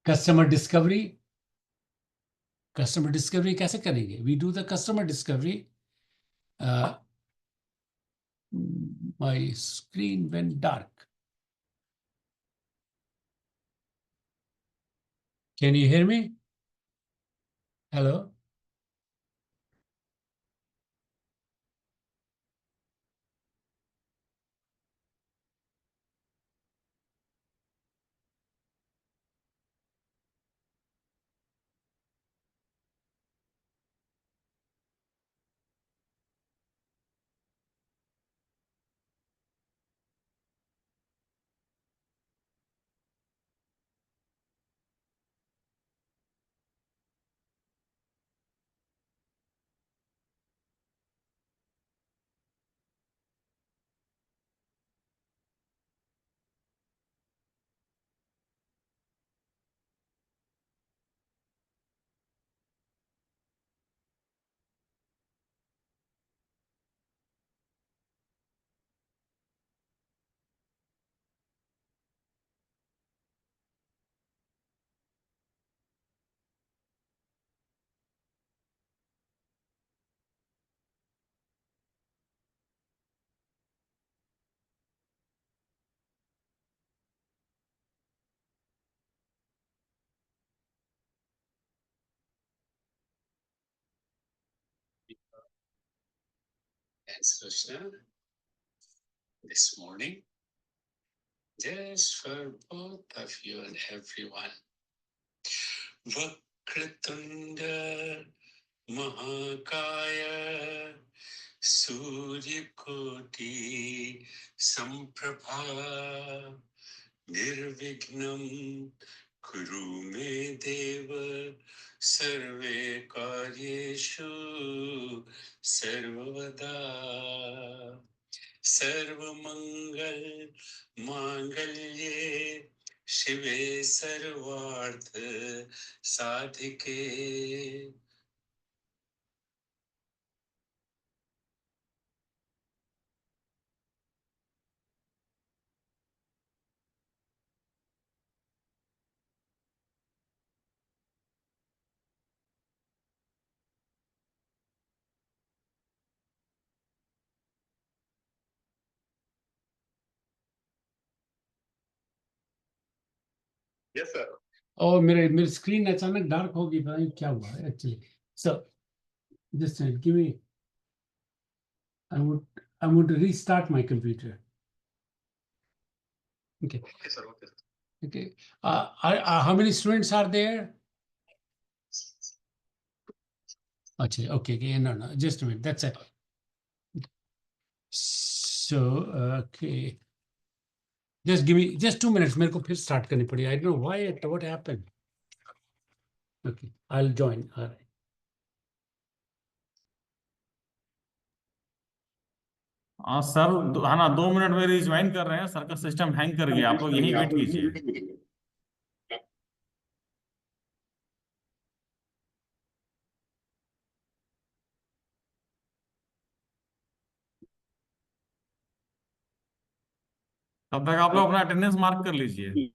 customer discovery कैसे करेंगे? We do the customer discovery. My screen went dark. Can you hear me? Hello? And Sushna, this morning, just for both of you and everyone. Vakratunda Mahakaya Suryakoti Samprabha Nirvignam Kuru me Deva Sarve Karyeshu Sarvada Sarvamangal Mangalye Shive Sarvartha Sadhike. और मेरे मेरी screen अचानक dark हो गई, पता नहीं क्या हुआ actually. So just give me, I would I would restart my computer. Okay. Okay, sir. Okay. Okay. How many students are there? Okay. Okay. No, no. Just a minute. That's it. So, okay. Just give me just 2 minutes. मेरे को फिर start करनी पड़ी. I don't know why. What happened? Okay. I'll join. All right. हाँ sir, है ना, 2 minute में rejoin कर रहे हैं, सर का सिस्टम हैंग कर गया, आप लोग यहीं वेट कीजिए। तब तक आप लोग अपना अटेंडेंस मार्क कर लीजिए।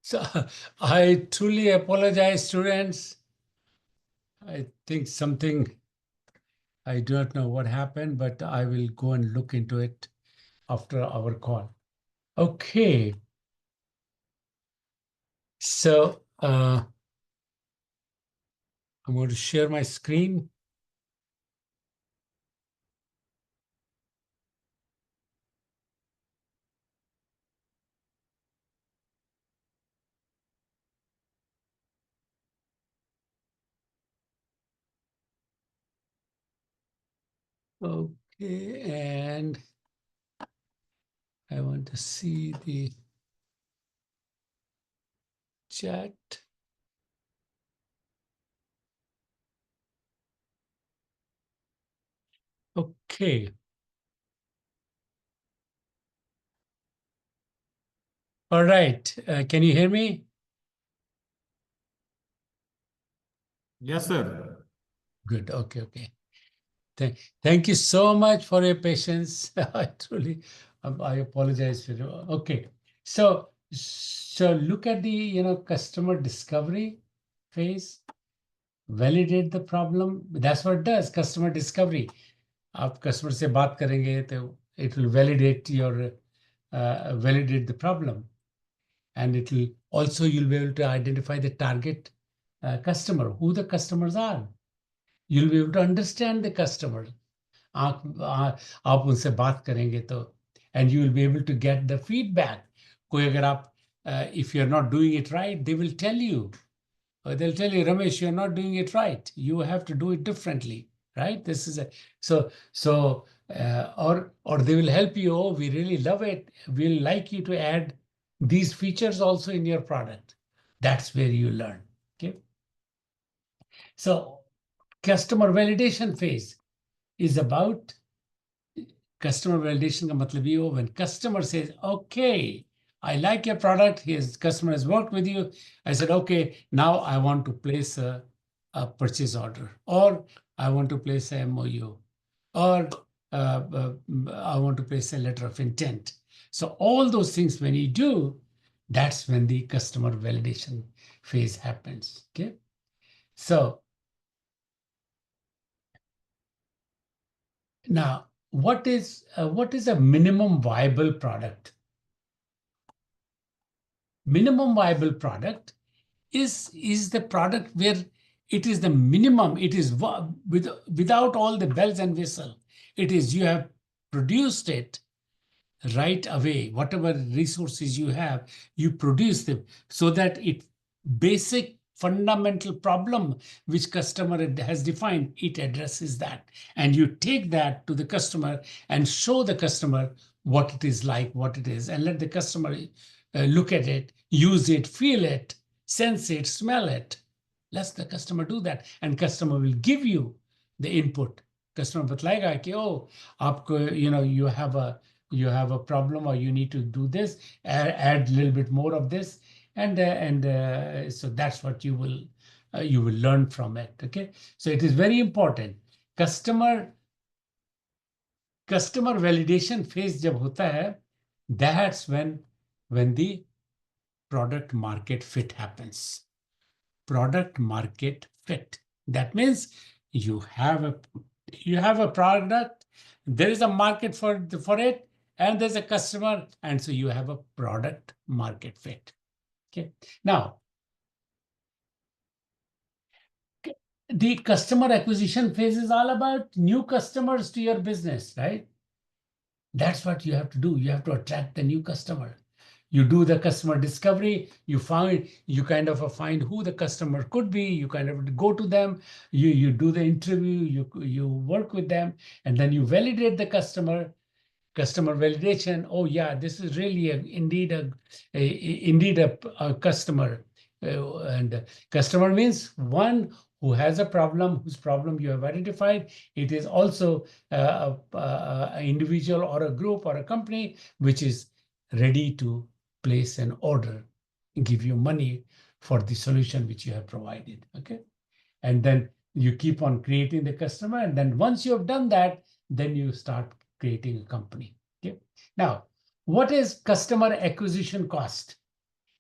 So I truly apologize, students. I think something, I do not know what happened, but I will go and look into it after our call. Okay. So I'm going to share my screen. Okay, and I want to see the chat. Okay. All right. Can you hear me? Yes, sir. Good. Okay. Okay. Thank you so much for your patience. I truly, I apologize for you. Okay. So look at the, customer discovery phase. Validate the problem. That's what it does. Customer discovery. आप customer से बात करेंगे तो it will validate the problem, and it will also, you'll be able to identify the target customer, who the customers are. You'll be able to understand the customer. आप उनसे बात करेंगे तो, and you will be able to get the feedback. कोई अगर आप if you're not doing it right, they will tell you. They'll tell you, Ramesh, you're not doing it right. You have to do it differently, right? This is a or they will help you. Oh, we really love it. We'll like you to add these features also in your product. That's where you learn. Okay. So customer validation phase is about customer validation का मतलब ये हो when customer says, okay, I like your product, his customer has worked with you. I said, okay, now I want to place a purchase order, or I want to place a MOU, or I want to place a letter of intent. So all those things when you do, that's when the customer validation phase happens. Okay. So now what is a minimum viable product? Minimum viable product is the product where it is the minimum, it is without all the bells and whistle. It is, you have produced it right away, whatever resources you have, you produce them so that it basic fundamental problem which customer has defined, it addresses that, and you take that to the customer and show the customer what it is like, what it is, and let the customer look at it, use it, feel it, sense it, smell it. Let the customer do that, and customer will give you the input. Customer बताएगा कि oh, आपको, you have a problem, or you need to do this, add a little bit more of this, and so that's what you will learn from it. Okay, so it is very important. Customer validation phase जब होता है, that's when the product market fit happens. Product market fit. That means you have a product, there is a market for it, and there's a customer, and so you have a product market fit. Okay. Now, the customer acquisition phase is all about new customers to your business, right? That's what you have to do. You have to attract the new customer. You do the customer discovery, you kind of find who the customer could be, you kind of go to them, you do the interview, you work with them, and then you validate the customer validation. Oh yeah, this is really indeed a customer. And customer means one who has a problem, whose problem you have identified. It is also an individual or a group or a company which is ready to place an order, give you money for the solution which you have provided. Okay. And then you keep on creating the customer. And then once you have done that, then you start creating a company. Okay. Now, what is customer acquisition cost?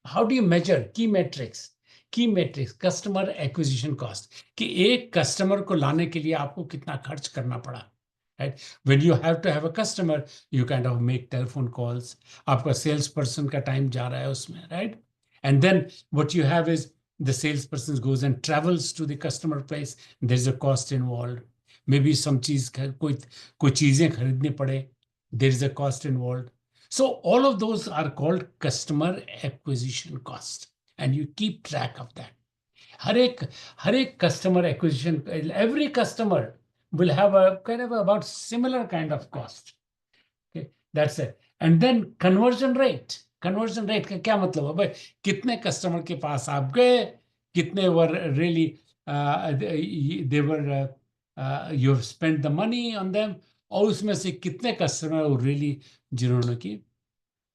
How do you measure key metrics? Key metrics, customer acquisition cost. कि एक customer को लाने के लिए आपको कितना खर्च करना पड़ा. Right? When you have to have a customer, you kind of make telephone calls. आपका salesperson का time जा रहा है उसमें, right? And then what you have is the salesperson goes and travels to the customer place. There's a cost involved. Maybe some चीज कोई चीजें खरीदने पड़े. There is a cost involved. So all of those are called customer acquisition cost, and you keep track of that. हर एक customer acquisition, every customer will have a kind of about similar kind of cost. Okay, that's it. And then conversion rate. Conversion rate का क्या मतलब है भाई? कितने customer के पास आप गए, कितने were really they were you have spent the money on them, और उसमें से कितने customer really जिन्होंने की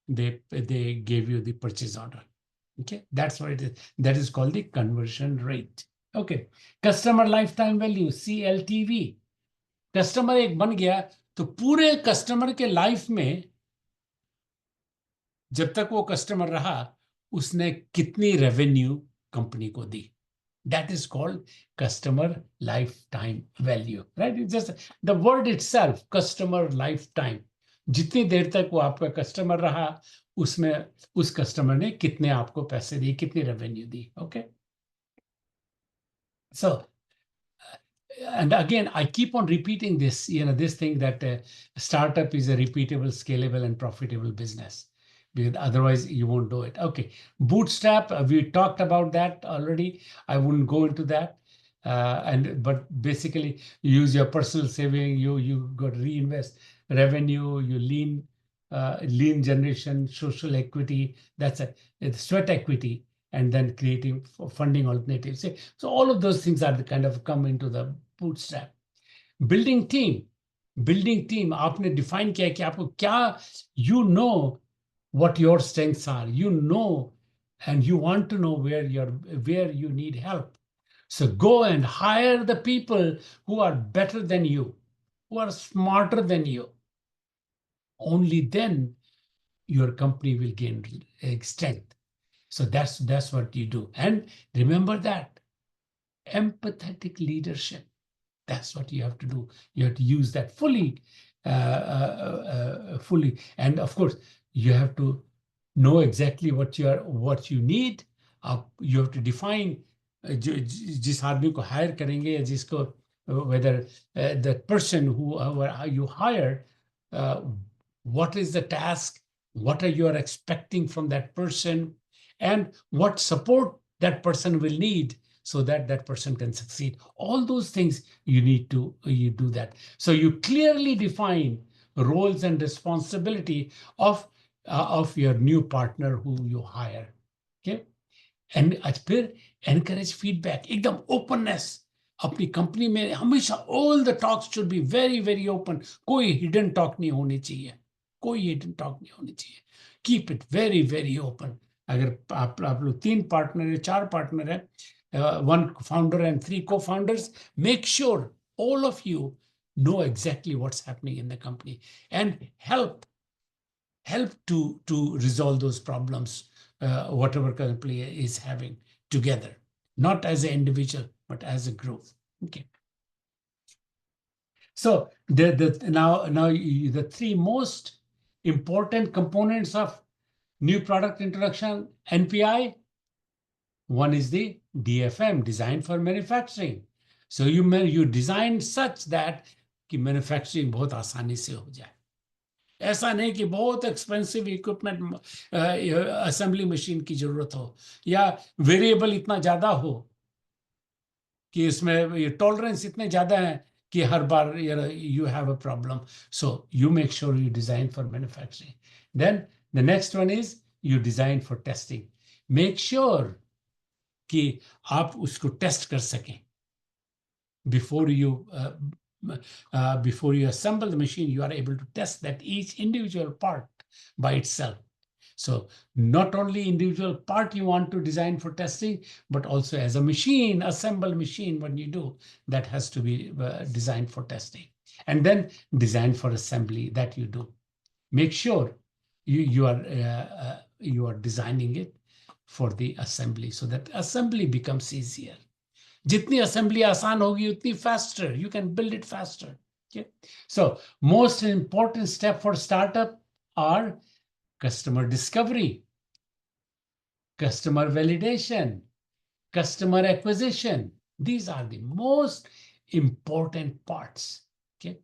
they gave you the purchase order. Okay, that's what it is. That is called the conversion rate. Okay, customer lifetime value, CLTV. Customer एक बन गया तो पूरे कस्टमर के लाइफ में जब तक वो कस्टमर रहा उसने कितनी रेवेन्यू कंपनी को दी. That is called customer lifetime value, right? It's just the word itself, customer lifetime. जितनी देर तक वो आपका कस्टमर रहा उसमें उस कस्टमर ने कितने आपको पैसे दिए, कितनी revenue the. Okay, so and again I keep on repeating this, this thing that startup is a repeatable, scalable and profitable business, because otherwise you won't do it. Okay, bootstrap, we talked about that already. I wouldn't go into that. But basically you use your personal saving, you got to reinvest revenue, you lean generation, social equity, that's it's sweat equity, and then creating funding alternatives. So all of those things are the kind of come into the bootstrap. Building team, आपने define किया कि आपको क्या, you know what your strengths are, and you want to know where you need help. So go and hire the people who are better than you, who are smarter than you. Only then your company will gain strength. So that's what you do. And remember that empathetic leadership, that's what you have to do. You have to use that fully. And of course, you have to know exactly what you need. You have to define जिस आदमी को hire करेंगे या जिसको whether the person who you hire, what is the task, what are you expecting from that person, and what support that person will need so that that person can succeed. All those things you do that. So you clearly define roles and responsibility of your new partner who you hire. Okay, and फिर encourage feedback, एकदम openness. अपनी company में हमेशा all the talks should be very very open. कोई hidden talk नहीं होनी चाहिए, keep it very very open. अगर आप लोग 3 पार्टनर है, 4 पार्टनर है, 1 founder and 3 co-founders, make sure all of you know exactly what's happening in the company and help to resolve those problems, whatever company is having together, not as an individual, but as a group. Okay. So now the 3 most important components of new product introduction, NPI. One is the DFM, design for manufacturing. So you design such that कि manufacturing बहुत आसानी से हो जाए. ऐसा नहीं कि बहुत एक्सपेंसिव इक्विपमेंट असेंबली मशीन की जरूरत हो या वेरिएबल इतना ज्यादा हो कि इसमें ये टॉलरेंस इतने ज्यादा है कि हर बार you have a problem. So you make sure you design for manufacturing. Then the next one is you design for testing. Make sure कि आप उसको टेस्ट कर सकें. Before you assemble the machine, you are able to test that each individual part by itself. So not only individual part you want to design for testing, but also as a machine, assemble machine, when you do, that has to be designed for testing. And then design for assembly that you do. Make sure you are designing it for the assembly so that assembly becomes easier. Jitni assembly आसान होगी उतनी faster. You can build it faster. Okay. So most important step for startup are customer discovery, customer validation, customer acquisition. These are the most important parts. Okay.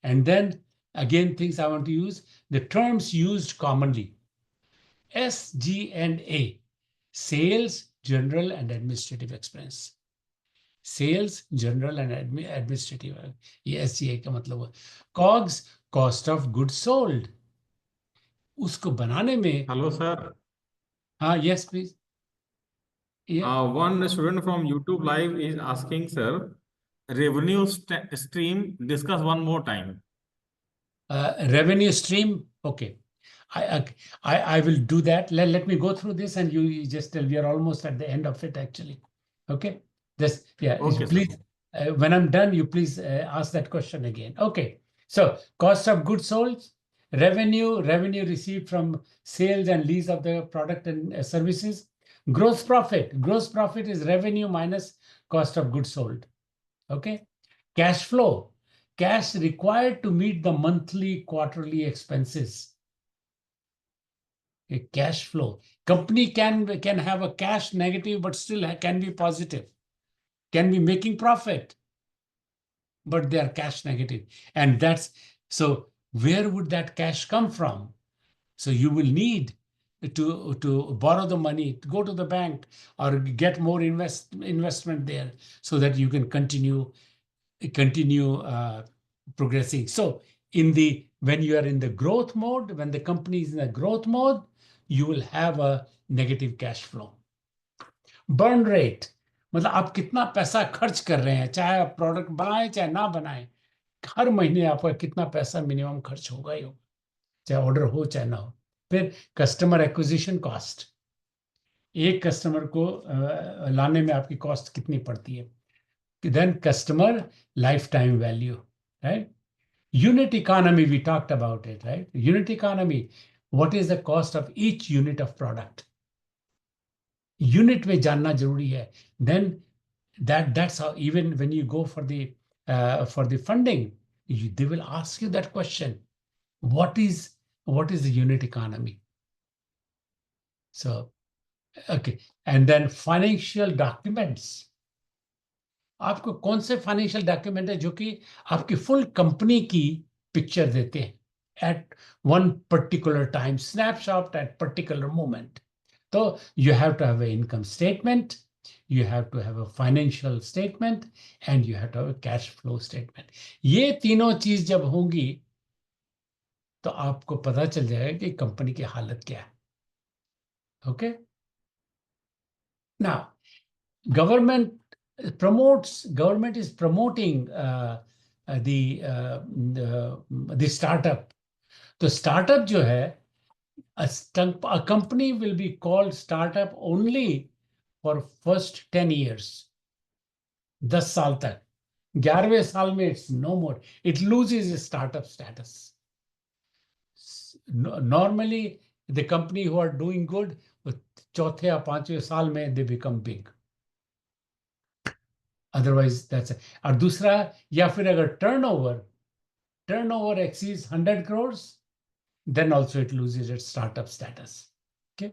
And then again, things I want to use, the terms used commonly. SG&A, sales, general and administrative expense. Sales, general and administrative. ये SGA का मतलब है. COGS, cost of goods sold. उसको बनाने में. Hello, sir. Yes, please. Yeah. One student from YouTube Live is asking, sir, revenue stream, discuss one more time. Revenue stream. Okay. I will do that. Let me go through this and you just tell. We are almost at the end of it actually. Okay. Just Okay, please. sir. When I'm done, you please ask that question again. Okay. So cost of goods sold, revenue received from sales and lease of the product and services. Gross profit is revenue minus cost of goods sold. Okay. Cash flow, cash required to meet the monthly, quarterly expenses. A cash flow. Company can have a cash negative, but still can be positive. Can be making profit, but they are cash negative. And that's, so where would that cash come from? So you will need to borrow the money, to go to the bank or get more investment there so that you can continue progressing. So when you are in the growth mode, when the company is in a growth mode, you will have a negative cash flow. Burn rate, मतलब आप कितना पैसा खर्च कर रहे हैं, चाहे आप प्रोडक्ट बनाएं चाहे ना बनाएं, हर महीने आपका कितना पैसा मिनिमम खर्च होगा ही होगा, चाहे ऑर्डर हो चाहे ना हो. फिर कस्टमर एक्विजिशन कॉस्ट, एक कस्टमर को लाने में आपकी कॉस्ट कितनी पड़ती है. Then customer lifetime value, right? Unit economy, we talked about it, right? Unit economy, what is the cost of each unit of product? Unit में जानना जरूरी है. Then that's how, even when you go for the funding, they will ask you that question. What is the unit economy? So, okay. And then financial documents. आपको कौन से financial document है जो कि आपकी फुल कंपनी की picture देते हैं at one particular time, snapshot at particular moment. तो you have to have a income statement, you have to have a financial statement and you have to have a cash flow statement. ये तीनों चीज जब होंगी तो आपको पता चल जाएगा कि कंपनी की हालत क्या है. Okay. Now government is promoting the startup. तो startup जो है, a company will be called startup only for first 10 years. 10 साल तक. 11वें साल में it's no more. It loses its startup status. Normally, the company who are doing good, चौथे या पांचवें साल में they become big. Otherwise, that's it. और दूसरा, या फिर अगर turnover exceeds 100 crores, then also it loses its startup status. Okay.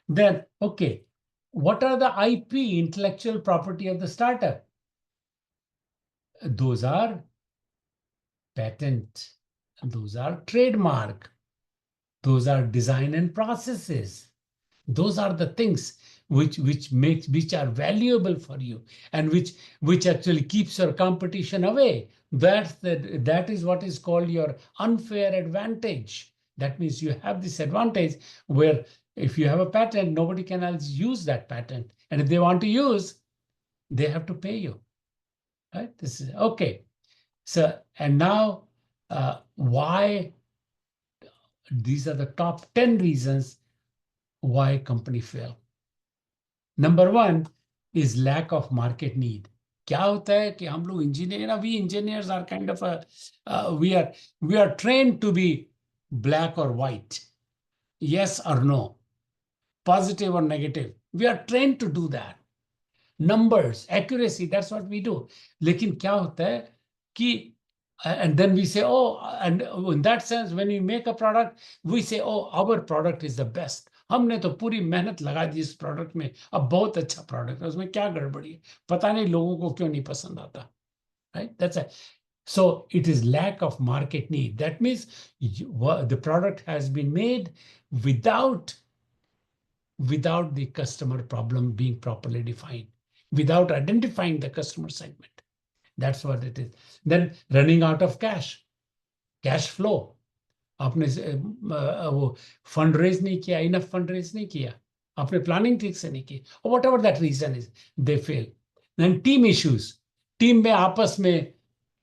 Then, okay, what are the IP, intellectual property of the startup? Those are patent, those are trademark, those are design and processes. Those are the things which are valuable for you and which actually keeps your competition away. That is what is called your unfair advantage. That means you have this advantage where if you have a patent, nobody can else use that patent. And if they want to use, they have to pay you. Right? This is okay. So, and now why? These are the top 10 reasons why company fail. Number 1 is lack of market need. क्या होता है कि हम लोग engineer, we engineers are kind of we are trained to be black or white, yes or no. positive or negative. We are trained to do that. Numbers, accuracy, that's what we do. लेकिन क्या होता है कि and then we say, oh, and in that sense, when we make a product, we say, oh, our product is the best. हमने तो पूरी मेहनत लगा दी इस प्रोडक्ट में, अब बहुत अच्छा प्रोडक्ट है, उसमें क्या गड़बड़ी है, पता नहीं लोगों को क्यों नहीं पसंद आता. Right? That's it. So it is lack of market need. That means the product has been made without the customer problem being properly defined, without identifying the customer segment. That's what it is. Then running out of cash flow. आपने वो fund raise नहीं किया, enough fund raise नहीं किया, आपने planning ठीक से नहीं की, और whatever that reason is, they fail. Then team issues, team में आपस में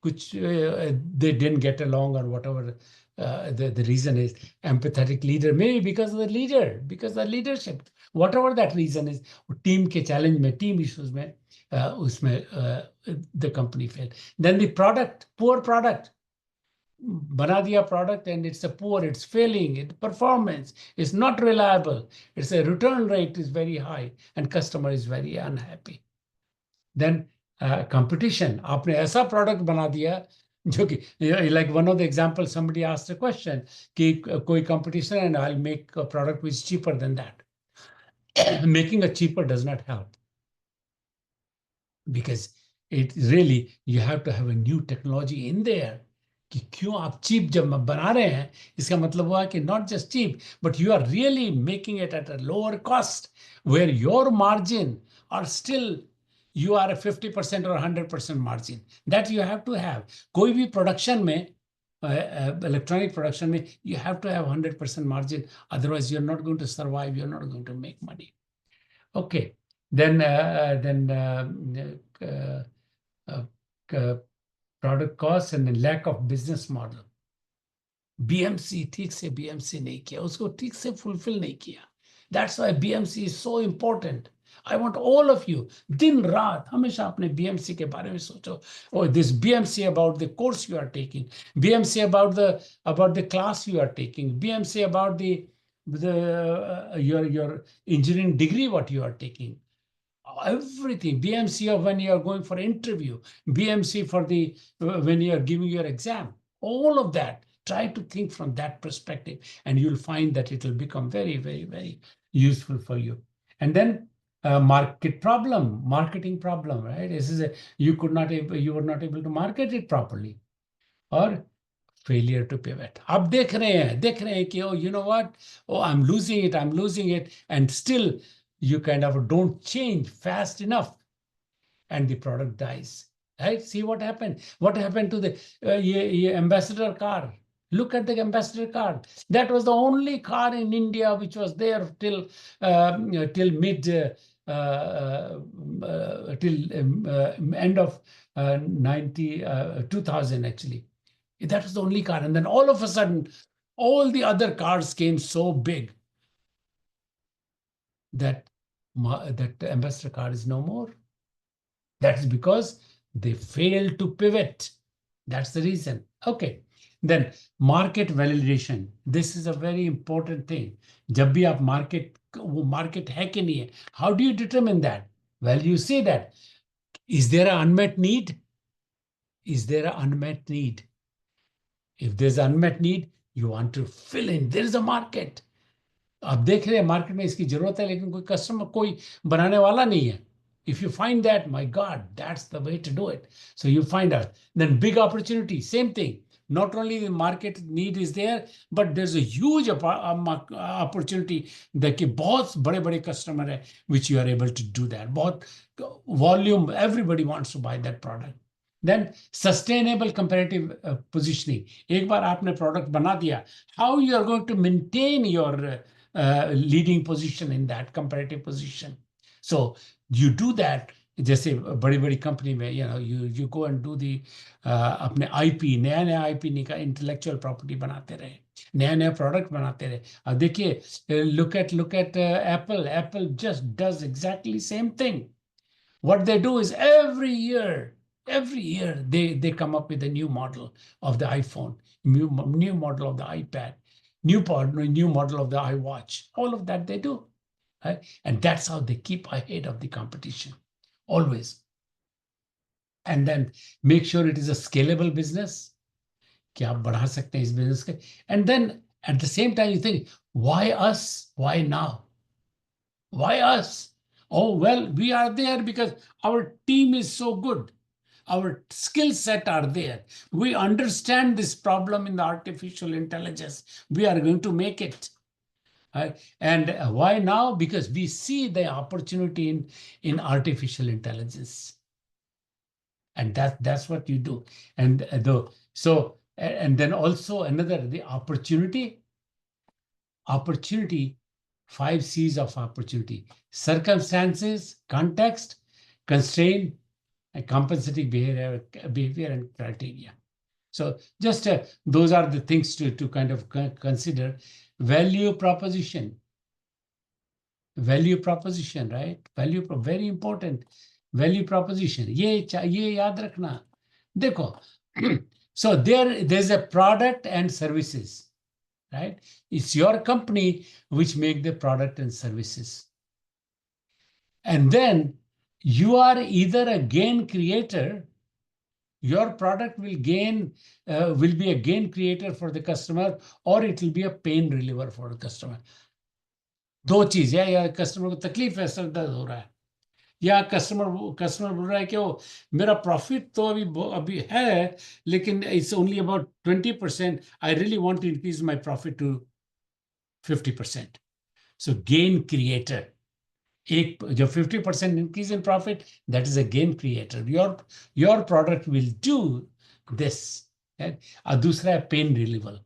कुछ they didn't get along or whatever the reason is. Empathetic leader, maybe because of the leader, because of the leadership, whatever that reason is, team के challenge में, team issues में, उसमें the company failed. Then the product, poor product, बना दिया product and it's a poor, it's failing, its performance is not reliable, its a return rate is very high and customer is very unhappy. Then competition, आपने ऐसा product बना दिया जो कि, like one of the examples, somebody asked a question कि कोई competition and I'll make a product which is cheaper than that. Making a cheaper does not help, because it really, you have to have a new technology in there. कि क्यों आप cheap जब बना रहे हैं, इसका मतलब हुआ कि not just cheap, but you are really making it at a lower cost, where your margin are still, you are a 50% or 100% margin. That you have to have. कोई भी production में, electronic production में, you have to have 100% margin. Otherwise, you're not going to survive. You're not going to make money. Okay. Then product cost and the lack of business model. BMC ठीक से BMC नहीं किया, उसको ठीक से fulfill नहीं किया. That's why BMC is so important. I want all of you, दिन रात हमेशा अपने BMC के बारे में सोचो. Oh, this BMC about the course you are taking, BMC about the class you are taking, BMC about your engineering degree what you are taking. Everything, BMC of when you are going for interview, BMC for the when you are giving your exam, all of that. Try to think from that perspective, and you'll find that it will become very, very, very useful for you. And then marketing problem, right? This is you were not able to market it properly, or failure to pivot. आप देख रहे हैं कि, oh, you know what? Oh, I'm losing it, and still you kind of don't change fast enough, and the product dies. Right? See what happened? What happened to the ambassador car? Look at the ambassador car. That was the only car in India which was there till mid till end of 2000 actually. That was the only car, and then all of a sudden, all the other cars came so big that the ambassador car is no more. That is because they failed to pivot. That's the reason. Okay. Then market validation. This is a very important thing. जब भी आप वो market है कि नहीं है, how do you determine that? Well, you see that. Is there an unmet need? Is there an unmet need? If there's an unmet need, you want to fill in. There is a market. आप देख रहे हैं market में इसकी जरूरत है, लेकिन कोई कस्टमर, कोई बनाने वाला नहीं है. If you find that, my God, that's the way to do it. So you find out. Then big opportunity, same thing. Not only the market need is there, but there's a huge opportunity that कि बहुत बड़े customer है, which you are able to do that. बहुत volume, everybody wants to buy that product. Then sustainable comparative positioning. एक बार आपने product बना दिया, how you are going to maintain your leading position in that comparative position. So you do that. जैसे बड़ी company में, you go and do the अपने IP, नया IP निकाल, इंटेलेक्चुअल प्रॉपर्टी बनाते रहे, नया प्रोडक्ट बनाते रहे. अब देखिए, look at Apple just does exactly same thing. What they do is every year they come up with a new model of the iPhone, new model of the iPad, new model of the iWatch. All of that they do. right? And that's how they keep ahead of the competition, always. And then make sure it is a scalable business, कि आप बढ़ा सकते हैं इस business के. And then at the same time you think, why us? Why now? Why us? Oh, well, we are there because our team is so good. Our skill set are there. We understand this problem in the artificial intelligence. We are going to make it. And why now? Because we see the opportunity in artificial intelligence. And that's what you do. And and then also another, the opportunity, 5 C's of opportunity: circumstances, context, constraint, and compensating behavior and criteria. So just those are the things to kind of consider. Value proposition, right? Very important. Value proposition. ये याद रखना. देखो, so there's a product and services, right? It's your company which make the product and services. And then you are either a gain creator, your product will be a gain creator for the customer, or it will be a pain reliever for the customer. दो चीज है, या customer को तकलीफ है, sir दर्द हो रहा है, या कस्टमर बोल रहा है कि वो मेरा प्रॉफिट तो अभी है, लेकिन it's only about 20%, I really want to increase my profit to 50%. So gain creator, एक जो 50% increase in profit, that is a gain creator. Your product will do this. Right? दूसरा है pain reliever.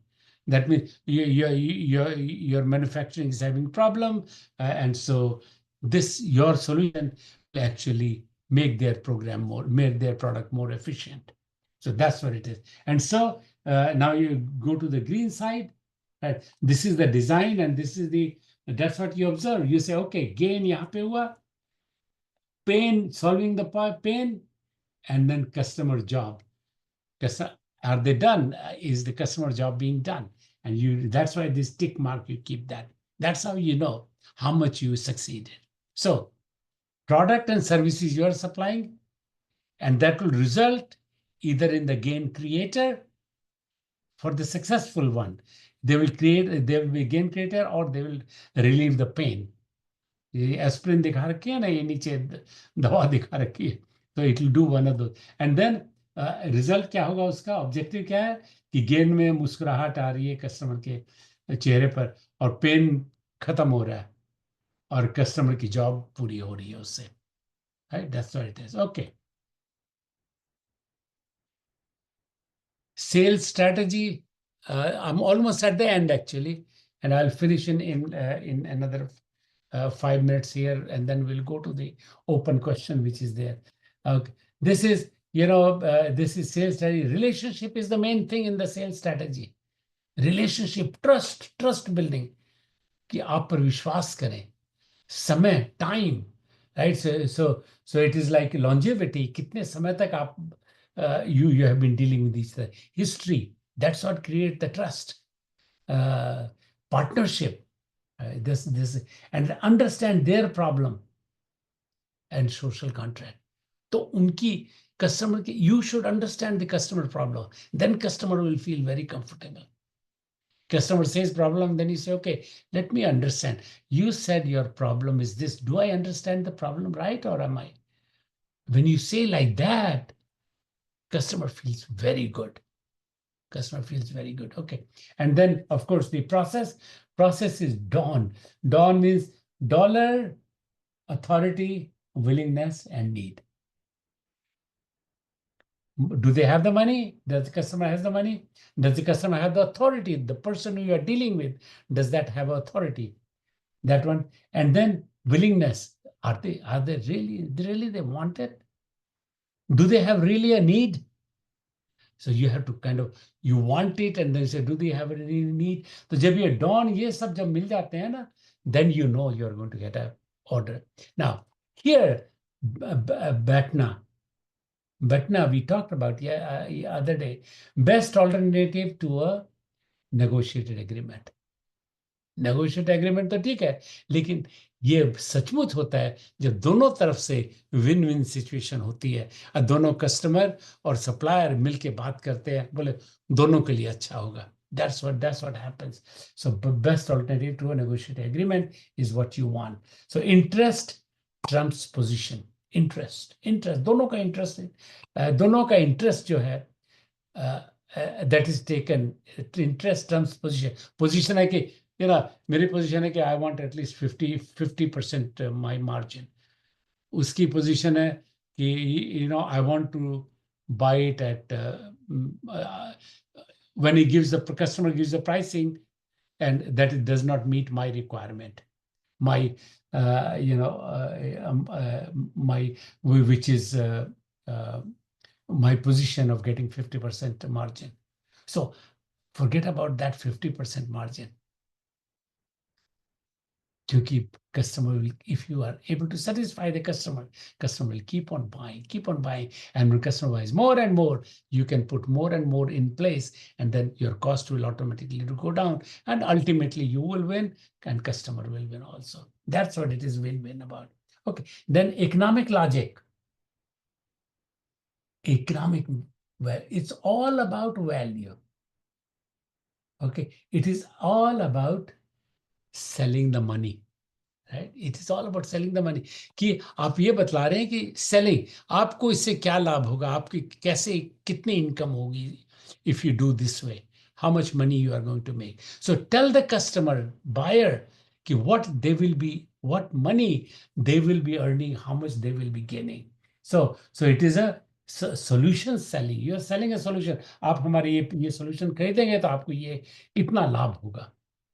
That means your manufacturing is having problem, and so your solution will actually make their product more efficient. So that's what it is. And so now you go to the green side. Right? This is the design, and that's what you observe. You say, okay, gain यहाँ पे हुआ, pain, solving the pain, and then customer job. Are they done? Is the customer job being done? And that's why this tick mark, you keep that. That's how you know how much you succeeded. So product and services you are supplying, and that will result either in the gain creator for the successful one. They will be gain creator, or they will relieve the pain. ये aspirin दिखा रखी है ना, ये नीचे दवा दिखा रखी है, तो it will do one of दो. एंड देन रिजल्ट क्या होगा, उसका ऑब्जेक्टिव क्या है कि गेन में मुस्कुराहट आ रही है कस्टमर के चेहरे पर, और पेन खत्म हो रहा है, और कस्टमर की जॉब पूरी हो रही है उससे. Right, that's what it is. Okay, sales strategy. I'm almost at the end actually, and I'll finish in another 5 minutes here, and then we'll go to the open question which is there. This is this is sales strategy. Relationship is the main thing in the sales strategy. Relationship, trust building, कि आप पर विश्वास करें, समय, time, right? So it is like longevity. कितने समय तक आप you have been dealing with this history. That's what create the trust. Partnership, this and understand their problem, and social contract. तो उनकी customer की, you should understand the customer problem. Then customer will feel very comfortable. Customer says problem, then you say, okay, let me understand. You said your problem is this. Do I understand the problem right, or am I? When you say like that, customer feels very good. Customer feels very good. Okay. And then, of course, the process is DAWN. DAWN means dollar, authority, willingness, and need. Do they have the money? Does the customer have the money? Does the customer have the authority? The person who you are dealing with, does that have authority? That one. And then willingness. Are they really they want it? Do they have really a need? So you have to kind of, you want it, and then say, do they have any need? So जब ये dawn, ये सब जब मिल जाते हैं ना, then you know you're going to get an order. Now, here, BATNA, we talked about the other day, best alternative to a negotiated agreement. Negotiate agreement तो ठीक है, लेकिन ये सचमुच होता है जब दोनों तरफ से विन विन सिचुएशन होती है और दोनों कस्टमर और सप्लायर मिलके बात करते हैं, बोले दोनों के लिए अच्छा होगा. That's what happens. So best alternative to a negotiated agreement is what you want. So interest trumps position. Interest दोनों का इंटरेस्ट दोनों का इंटरेस्ट जो है that is taken. Interest trumps position है कि मेरी पोजीशन है कि I want at least 50% my margin. उसकी पोजीशन है कि I want to buy it at when he gives the customer gives the pricing and that it does not meet my requirement, my my which is my position of getting 50% margin. So forget about that 50% margin. Kyunki customer will, if you are able to satisfy the customer will keep on buying. And when customer buys more and more, you can put more and more in place, and then your cost will automatically go down. And ultimately you will win and customer will win also. That's what it is win-win about. Okay. Then economic logic. It's all about value. Okay. It is all about selling the money. Right? It is all about selling the money. कि आप ये बतला रहे हैं कि selling, आपको इससे क्या लाभ होगा, आपकी कैसे कितनी इनकम होगी if you do this way, how much money you are going to make. So tell the customer, buyer, कि what money they will be earning, how much they will be gaining. So it is a solution selling. You are selling a solution. आप हमारे ये solution खरीदेंगे तो आपको ये इतना लाभ होगा.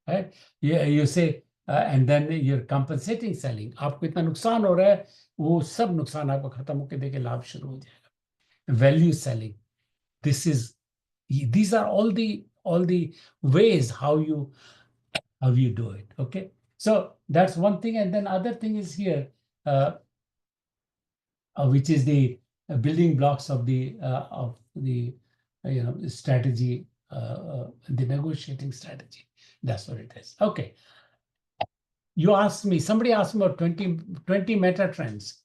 Right? You say and then you're compensating selling. आपको इतना नुकसान हो रहा है, वो सब नुकसान आपको खत्म होकर देके लाभ शुरू हो जाएगा. Value selling. These are all the ways how you do it. Okay, so that's one thing, and then other thing is here, which is the building blocks of the strategy, the negotiating strategy. That's what it is. Okay. Somebody asked me about 20 meta trends.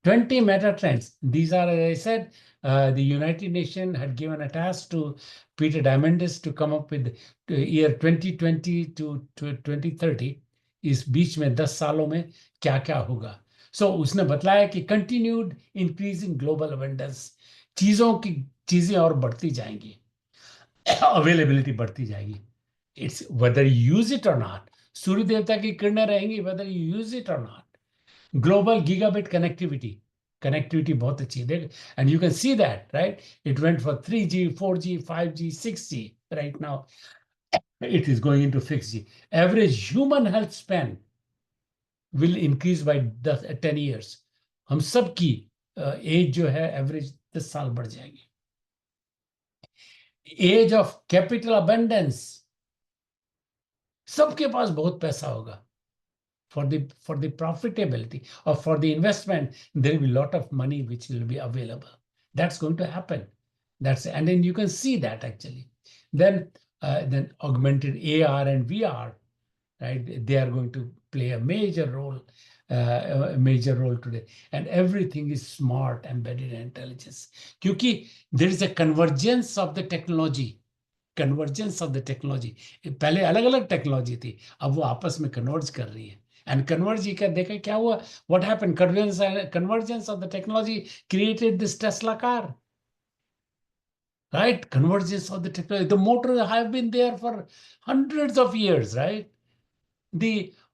20 meta trends. These are, as I said, the United Nations had given a task to Peter Diamandis to come up with year 2020 to 2030. इस बीच में 10 सालों में क्या क्या होगा. So उसने बतलाया कि continued increase in global abundance. चीजें और बढ़ती जाएंगी. Availability बढ़ती जाएगी. It's whether you use it or not. सूर्य देवता की किरणें रहेंगी whether you use it or not. Global gigabit connectivity बहुत अच्छी है, and you can see that, right? It went for 3G, 4G, 5G, 6G. Right now it is going into 6G. Average human health span will increase by 10 years. हम सब की as जो है average 10 साल बढ़ जाएगी. एज ऑफ कैपिटल अबंडेंस, सबके पास बहुत पैसा होगा. For the profitability or for the investment, there will be a lot of money which will be available. That's going to happen. And then you can see that actually. Then augmented AR and VR, right? They are going to play a major role today. And everything is smart, embedded intelligence. Because there is a convergence of the technology. पहले अलग अलग technology थी, अब वो आपस में converge कर रही है. And converge का देखा क्या हुआ? What happened? Convergence of the technology created this Tesla car. Right? Convergence of the technology. The motor have been there for hundreds of years, right?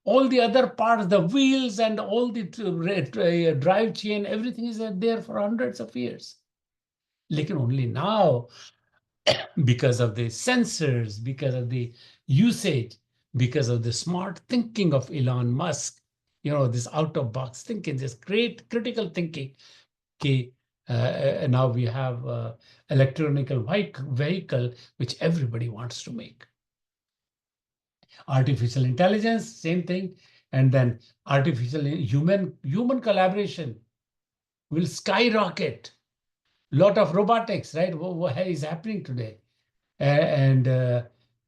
All the other parts, the wheels and all the drive chain, everything is there for hundreds of years. Lekin only now, because of the sensors, because of the usage, because of the smart thinking of Elon Musk, this out-of-box thinking, this great critical thinking, now we have electronical vehicle, which everybody wants to make. Artificial intelligence, same thing. And then human collaboration will skyrocket. Lot of robotics, right? What is happening today? And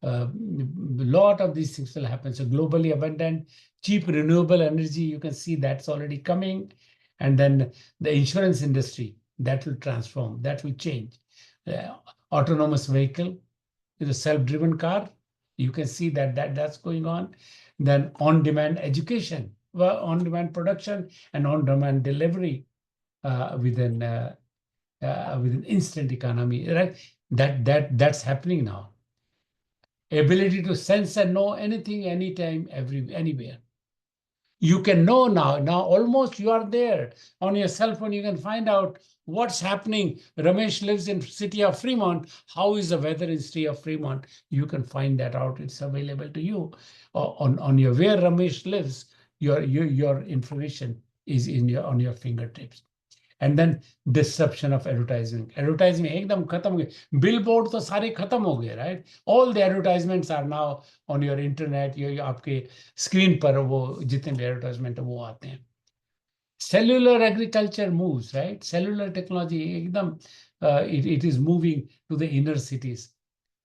lot of these things will happen. So globally abundant, cheap renewable energy, you can see that's already coming. And then the insurance industry, that will transform, that will change. Autonomous vehicle, the self-driven car, you can see that's going on. Then on-demand education, well, on-demand production and on-demand delivery within instant economy, right? That's happening now. Ability to sense and know anything, anytime, anywhere. You can know now. Now almost you are there on your cell phone. You can find out what's happening. Ramesh lives in city of Fremont. How is the weather in city of Fremont? You can find that out. It's available to you on your where Ramesh lives. Your information is on your fingertips. And then disruption of advertising. Advertising एकदम खत्म हो गए. Billboard तो सारे खत्म हो गए, right? All the advertisements are now on your internet. ये आपके screen पर वो जितने भी advertisement वो आते हैं. Cellular agriculture moves, right? Cellular technology एकदम it is moving to the inner cities.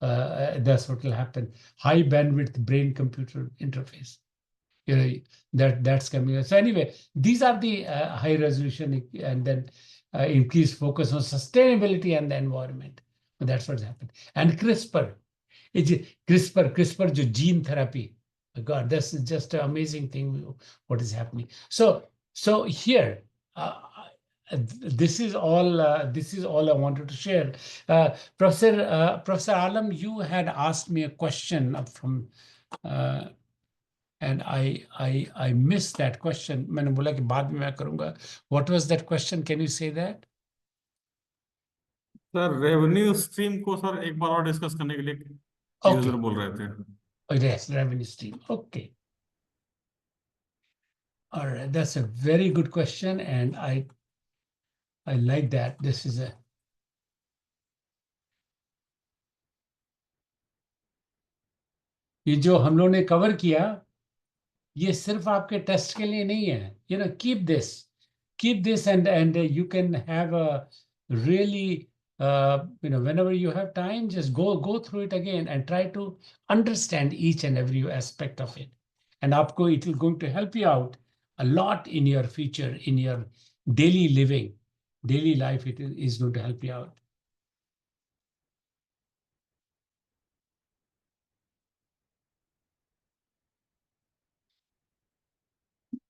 That's what will happen. High bandwidth brain computer interface. You know, that's coming. So anyway, these are the high resolution and then increased focus on sustainability and the environment. That's what's happened. And CRISPR, CRISPR, जो gene therapy. God, this is just an amazing thing. What is happening? So here, this is all I wanted to share. Professor Alam, you had asked me a question from. And I missed that question. मैंने बोला कि बाद में मैं करूँगा. What was that question? Can you say that? Sir revenue stream को sir एक बार और डिस्कस करने के लिए यूजर बोल रहे थे. Oh, yes, revenue stream. Okay. All right, that's a very good question, and I like that. This is a ये जो हम लोगों ने कवर किया, ये सिर्फ आपके टेस्ट के लिए नहीं है. You know, keep this, and you can have a really whenever you have time, just go through it again and try to understand each and every aspect of it. And आपको it will going to help you out a lot in your future, in your daily living, daily life. It is going to help you out.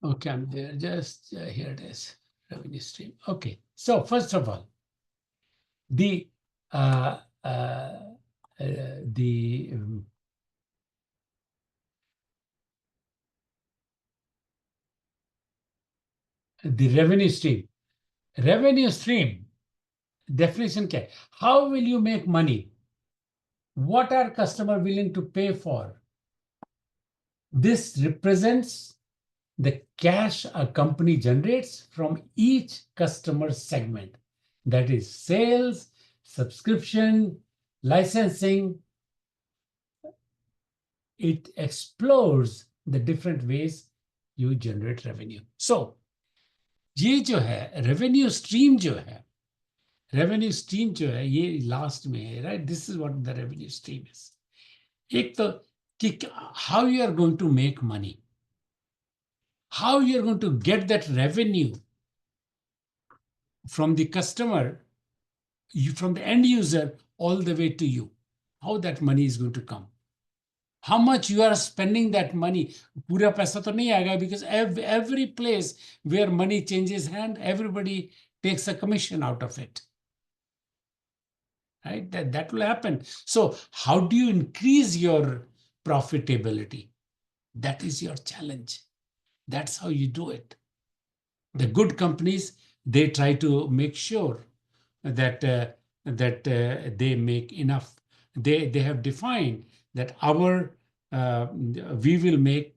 Okay, I'm there. Just here it is, revenue stream. Okay, so first of all, the revenue stream. Revenue stream definition क्या है? How will you make money? What are customer willing to pay for? This represents the cash a company generates from each customer segment. That is sales, subscription, licensing. It explores the different ways you generate revenue. So, ये जो है revenue stream जो है ये last में है, right? This is what the revenue stream is. एक तो कि how you are going to make money, how you are going to get that revenue from the customer, from the end user all the way to you, how that money is going to come. How much you are spending that money. पूरा पैसा तो नहीं आएगा, because every place where money changes hand, everybody takes a commission out of it. Right? That will happen. So how do you increase your profitability? That is your challenge. That's how you do it. The good companies, they try to make sure that they make enough. They have defined that we will make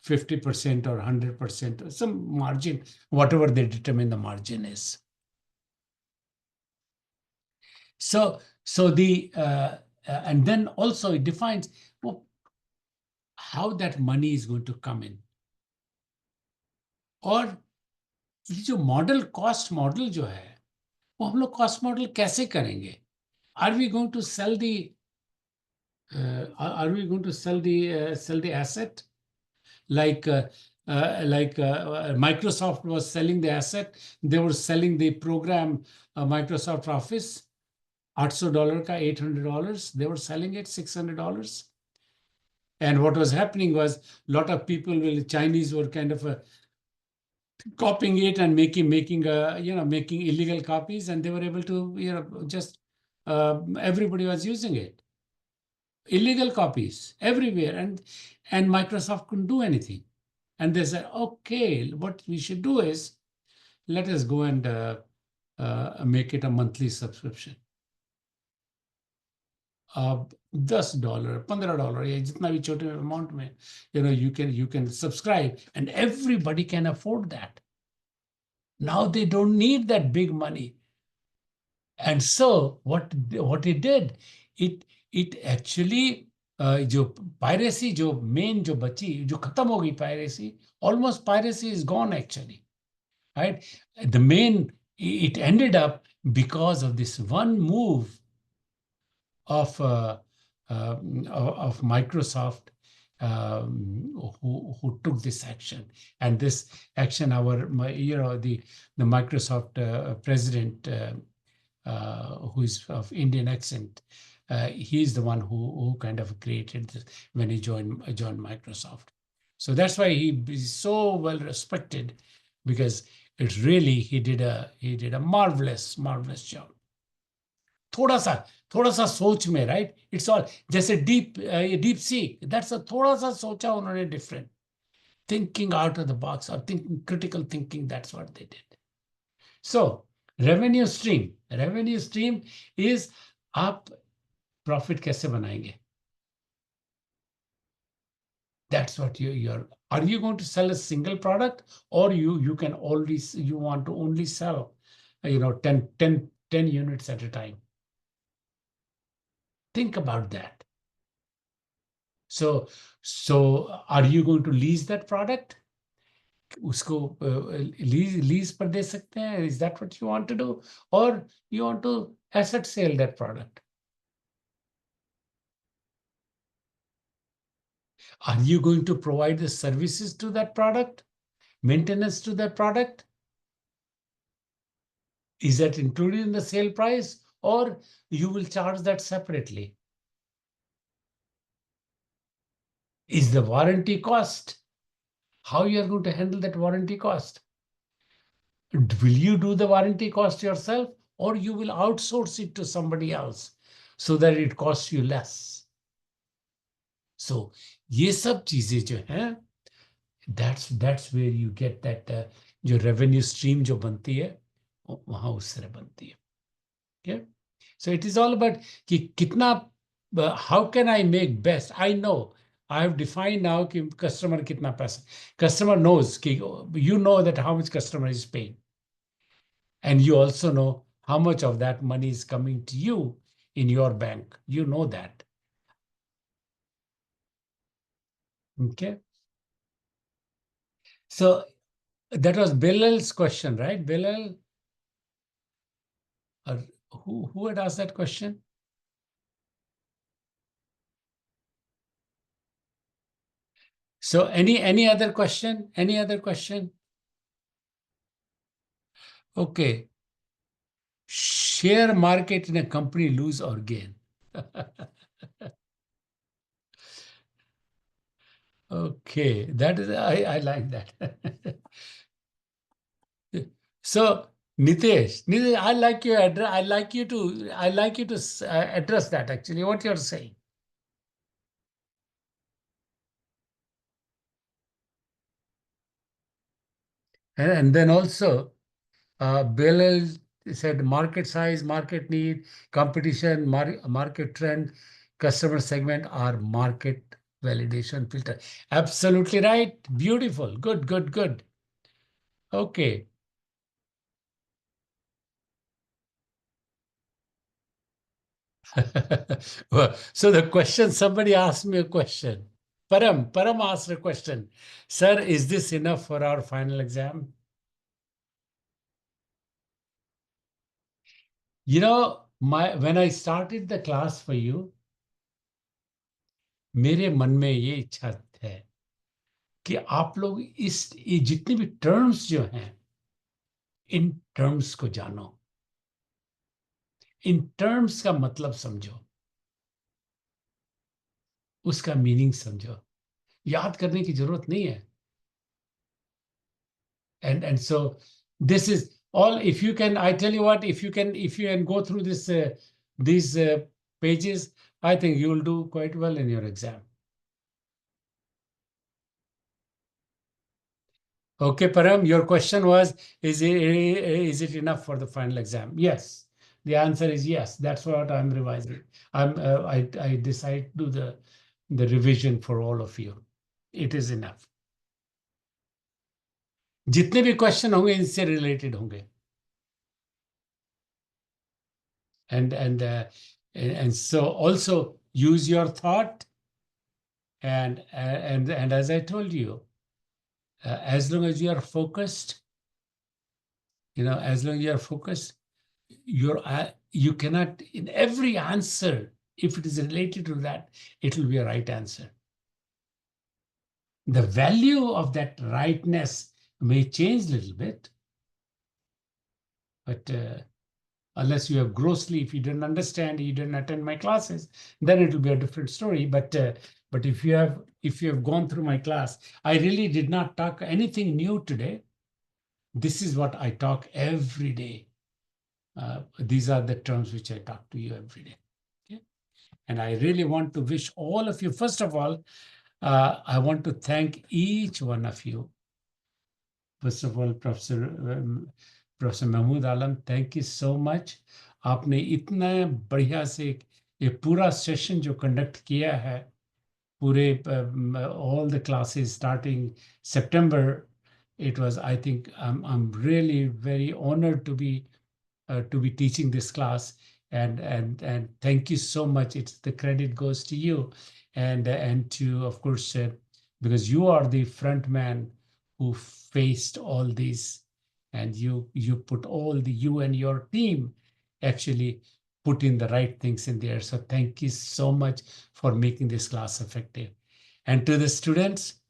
50% or 100%, some margin, whatever they determine the margin is. So the and then also it defines how that money is going to come in. और ये जो model, cost model जो है, वो हम लोग cost model कैसे करेंगे? Are we going to sell the Are we going to sell the asset? Like Microsoft was selling the asset, they were selling the program, Microsoft Office, $800 ka $800, they were selling it $600. And what was happening was a lot of people, Chinese were kind of copying it and making illegal copies, and they were able to just everybody was using it, illegal copies everywhere, and Microsoft couldn't do anything. And they said, okay, what we should do is let us go and make it a monthly subscription. $10, $15 या जितना भी छोटे amount में, you can subscribe and everybody can afford that. Now they don't need that big money. And so what it did, it actually जो piracy, जो main जो बची, जो खत्म हो गई piracy, almost piracy is gone actually, right? The main, it ended up because of this one move of Microsoft, who took this action. And this action, the Microsoft president, who is of Indian accent, he's the one who kind of created this when he joined Microsoft. So that's why he is so well respected, because it's really he did a marvelous job. थोड़ा सा सोच में, right? It's all जैसे deep sea, that's a थोड़ा सा सोचा उन्होंने different, thinking out of the box or critical thinking. That's what they did. So revenue stream is आप profit कैसे बनाएंगे? That's what you're. Are you going to sell a single product, or you want to only sell 10 units at a time? Think about that. So are you going to lease that product? उसको lease पर दे सकते हैं? Is that what you want to do? Or you want to asset sell that product? Are you going to provide the services to that product? Maintenance to that product? Is that included in the sale price, or you will charge that separately? Is the warranty cost? How you are going to handle that warranty cost? Will you do the warranty cost yourself, or you will outsource it to somebody else so that it costs you less? So ये सब चीजें जो हैं, that's where you get that जो revenue stream जो बनती है, वहां उस तरह बनती है. Okay? So it is all about कि कितना, how can I make best? I know, I have defined now कि customer कितना पैसा. Customer knows कि you know that how much customer is paying. And you also know how much of that money is coming to you in your bank. You know that. Okay. So that was Bilal's question, right? Bilal? Or who had asked that question? So any other question? Any other question? Okay. Share market in a company lose or gain? Okay, that is, I like that. So Nitesh, I like your address. I like you to address that actually, what you're saying. And then also, Bill said market size, market need, competition, market trend, customer segment, or market validation filter. Absolutely right. Beautiful. Good. Okay. Well, so the question, somebody asked me a question. Param asked a question. Sir, is this enough for our final exam? When I started the class for you, मेरे मन में ये इच्छा है कि आप लोग ये जितने भी टर्म्स जो हैं, इन टर्म्स को जानो, इन टर्म्स का मतलब समझो, उसका मीनिंग समझो। याद करने की जरूरत नहीं है। And so this is all. If you can, I tell you what, if you can go through these pages, I think you will do quite well in your exam. Okay, Param, your question was, is it enough for the final exam? Yes. The answer is yes. That's what I'm revising. I decide to do the revision for all of you. It is enough. जितने भी question होंगे इनसे related होंगे. And so also use your thought, and as I told you, as long as you are focused, as long as you are focused, you cannot, in every answer, if it is related to that, it will be a right answer. The value of that rightness may change a little bit, but unless you have grossly, if you didn't understand, you didn't attend my classes, then it will be a different story. But if you have gone through my class, I really did not talk anything new today. This is what I talk every day. These are the terms which I talk to you every day. Okay? And I really want to wish all of you, first of all, I want to thank each one of you. First of all, Professor Mahmood Alam, thank you so much. आपने इतना बढ़िया से ये पूरा session जो conduct किया है, पूरे all the classes starting September, it was, I think, I'm really very honored to be teaching this class, and thank you so much. The credit goes to you, and to, of course, because you are the front man who faced all these, and you put you and your team actually put in the right things in there. So thank you so much for making this class effective. And to the students,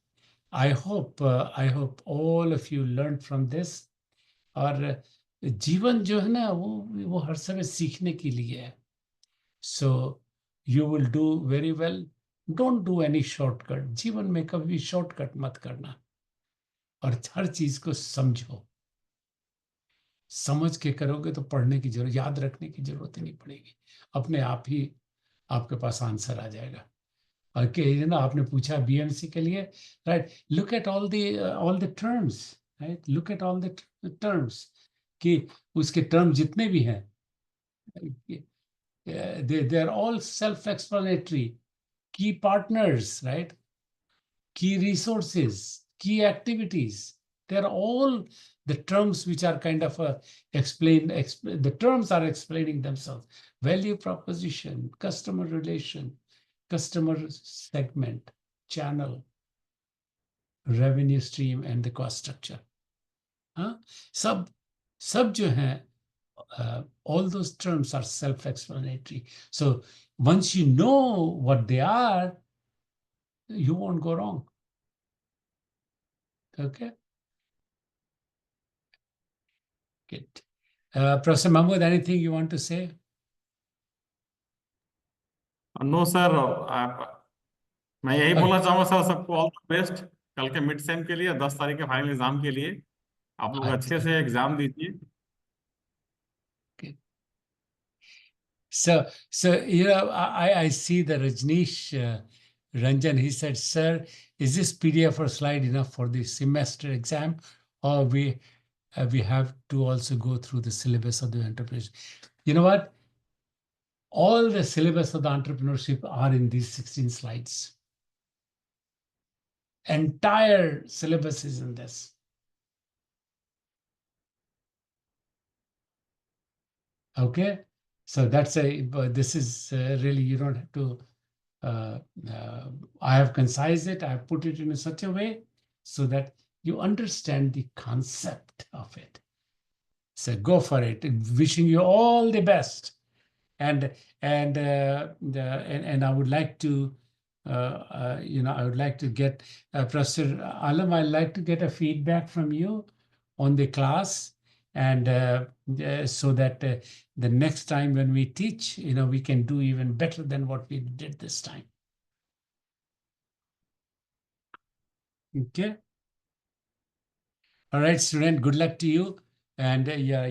I hope all of you learned from this. और जीवन जो है ना, वो हर समय सीखने के लिए है. So you will do very well. Don't do any shortcut. जीवन में कभी शॉर्टकट मत करना, और हर चीज को समझो. समझ के करोगे तो पढ़ने की जरूरत, याद रखने की जरूरत ही नहीं पड़ेगी. अपने आप ही आपके पास आंसर आ जाएगा. और कि ना, आपने पूछा बीएमसी के लिए, right? Look at all the terms, right? Look at all the terms, कि उसके टर्म जितने भी हैं, they are all self-explanatory. Key partners, right? Key resources, key activities. They're all the terms which are kind of the terms are explaining themselves. Value proposition, customer relation, customer segment, channel, revenue stream, and the cost structure. सब जो हैं, all those terms are self-explanatory. So once you know what they are, you won't go wrong. Okay? Good. Professor Mahmood, anything you want to say? No sir, मैं यही Okay. बोलना चाहूंगा sir, सबको all the best कल के mid sem के लिए, 10 तारीख के फाइनल एग्जाम के लिए. आप लोग अच्छे से एग्जाम दीजिए. Okay. So I see the Rajneesh Ranjan. He said, "Sir, is this PDF or slide enough for the semester exam, or we have to also go through the syllabus of the entrepreneurship?" You know what? All the syllabus of the entrepreneurship are in these 16 slides. Entire syllabus is in this. Okay, so this is really, you don't have to. I have concised it. I have put it in such a way so that you understand the concept of it. So go for it. Wishing you all the best. And I would like to I would like to get, Professor Alam, I'd like to get a feedback from you on the class, and so that the next time when we teach, we can do even better than what we did this time. Okay. All right, student, good luck to you. And yeah,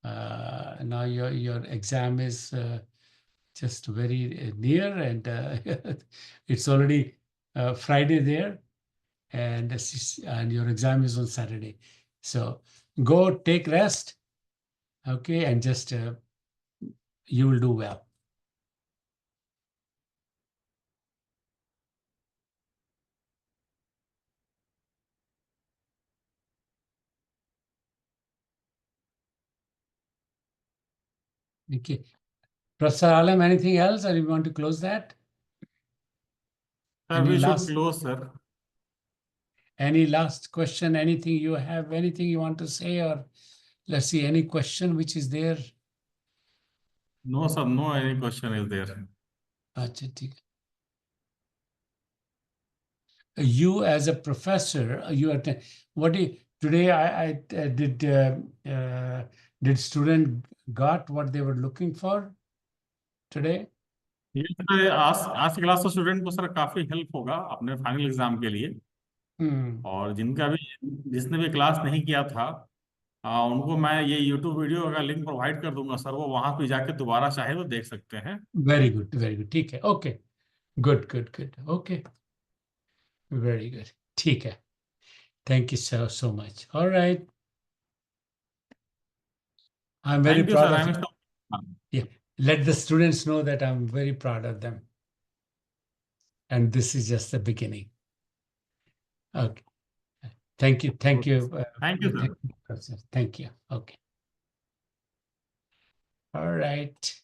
now your exam is just very near, and it's already Friday there, and your exam is on Saturday. So go take rest, okay, and just you will do well. Okay. Professor Alam, anything else, or you want to close that? Sir, we should close, sir. Any last question? Anything you have? Anything you want to say? Or let's see, any question which is there? No, sir, no any question is there. Acha, theek hai. You as a professor, you are what do you, today I did student got what they were looking for today? ये sir आज की class तो student को sir काफी help होगा अपने final exam के लिए। और जिसने भी क्लास नहीं किया था, उनको मैं ये यूट्यूब वीडियो का लिंक प्रोवाइड कर दूंगा सर, वो वहां पे जाके दोबारा चाहे तो देख सकते हैं। वेरी गुड, ठीक है, okay, good, okay, very good, ठीक है, thank you so much. All right, I'm very thank you proud sir, of I you. Yeah, let the students know that I'm very proud of them, and this is just the beginning. Okay, thank you. Thank you sir. Thank you. Okay, all right.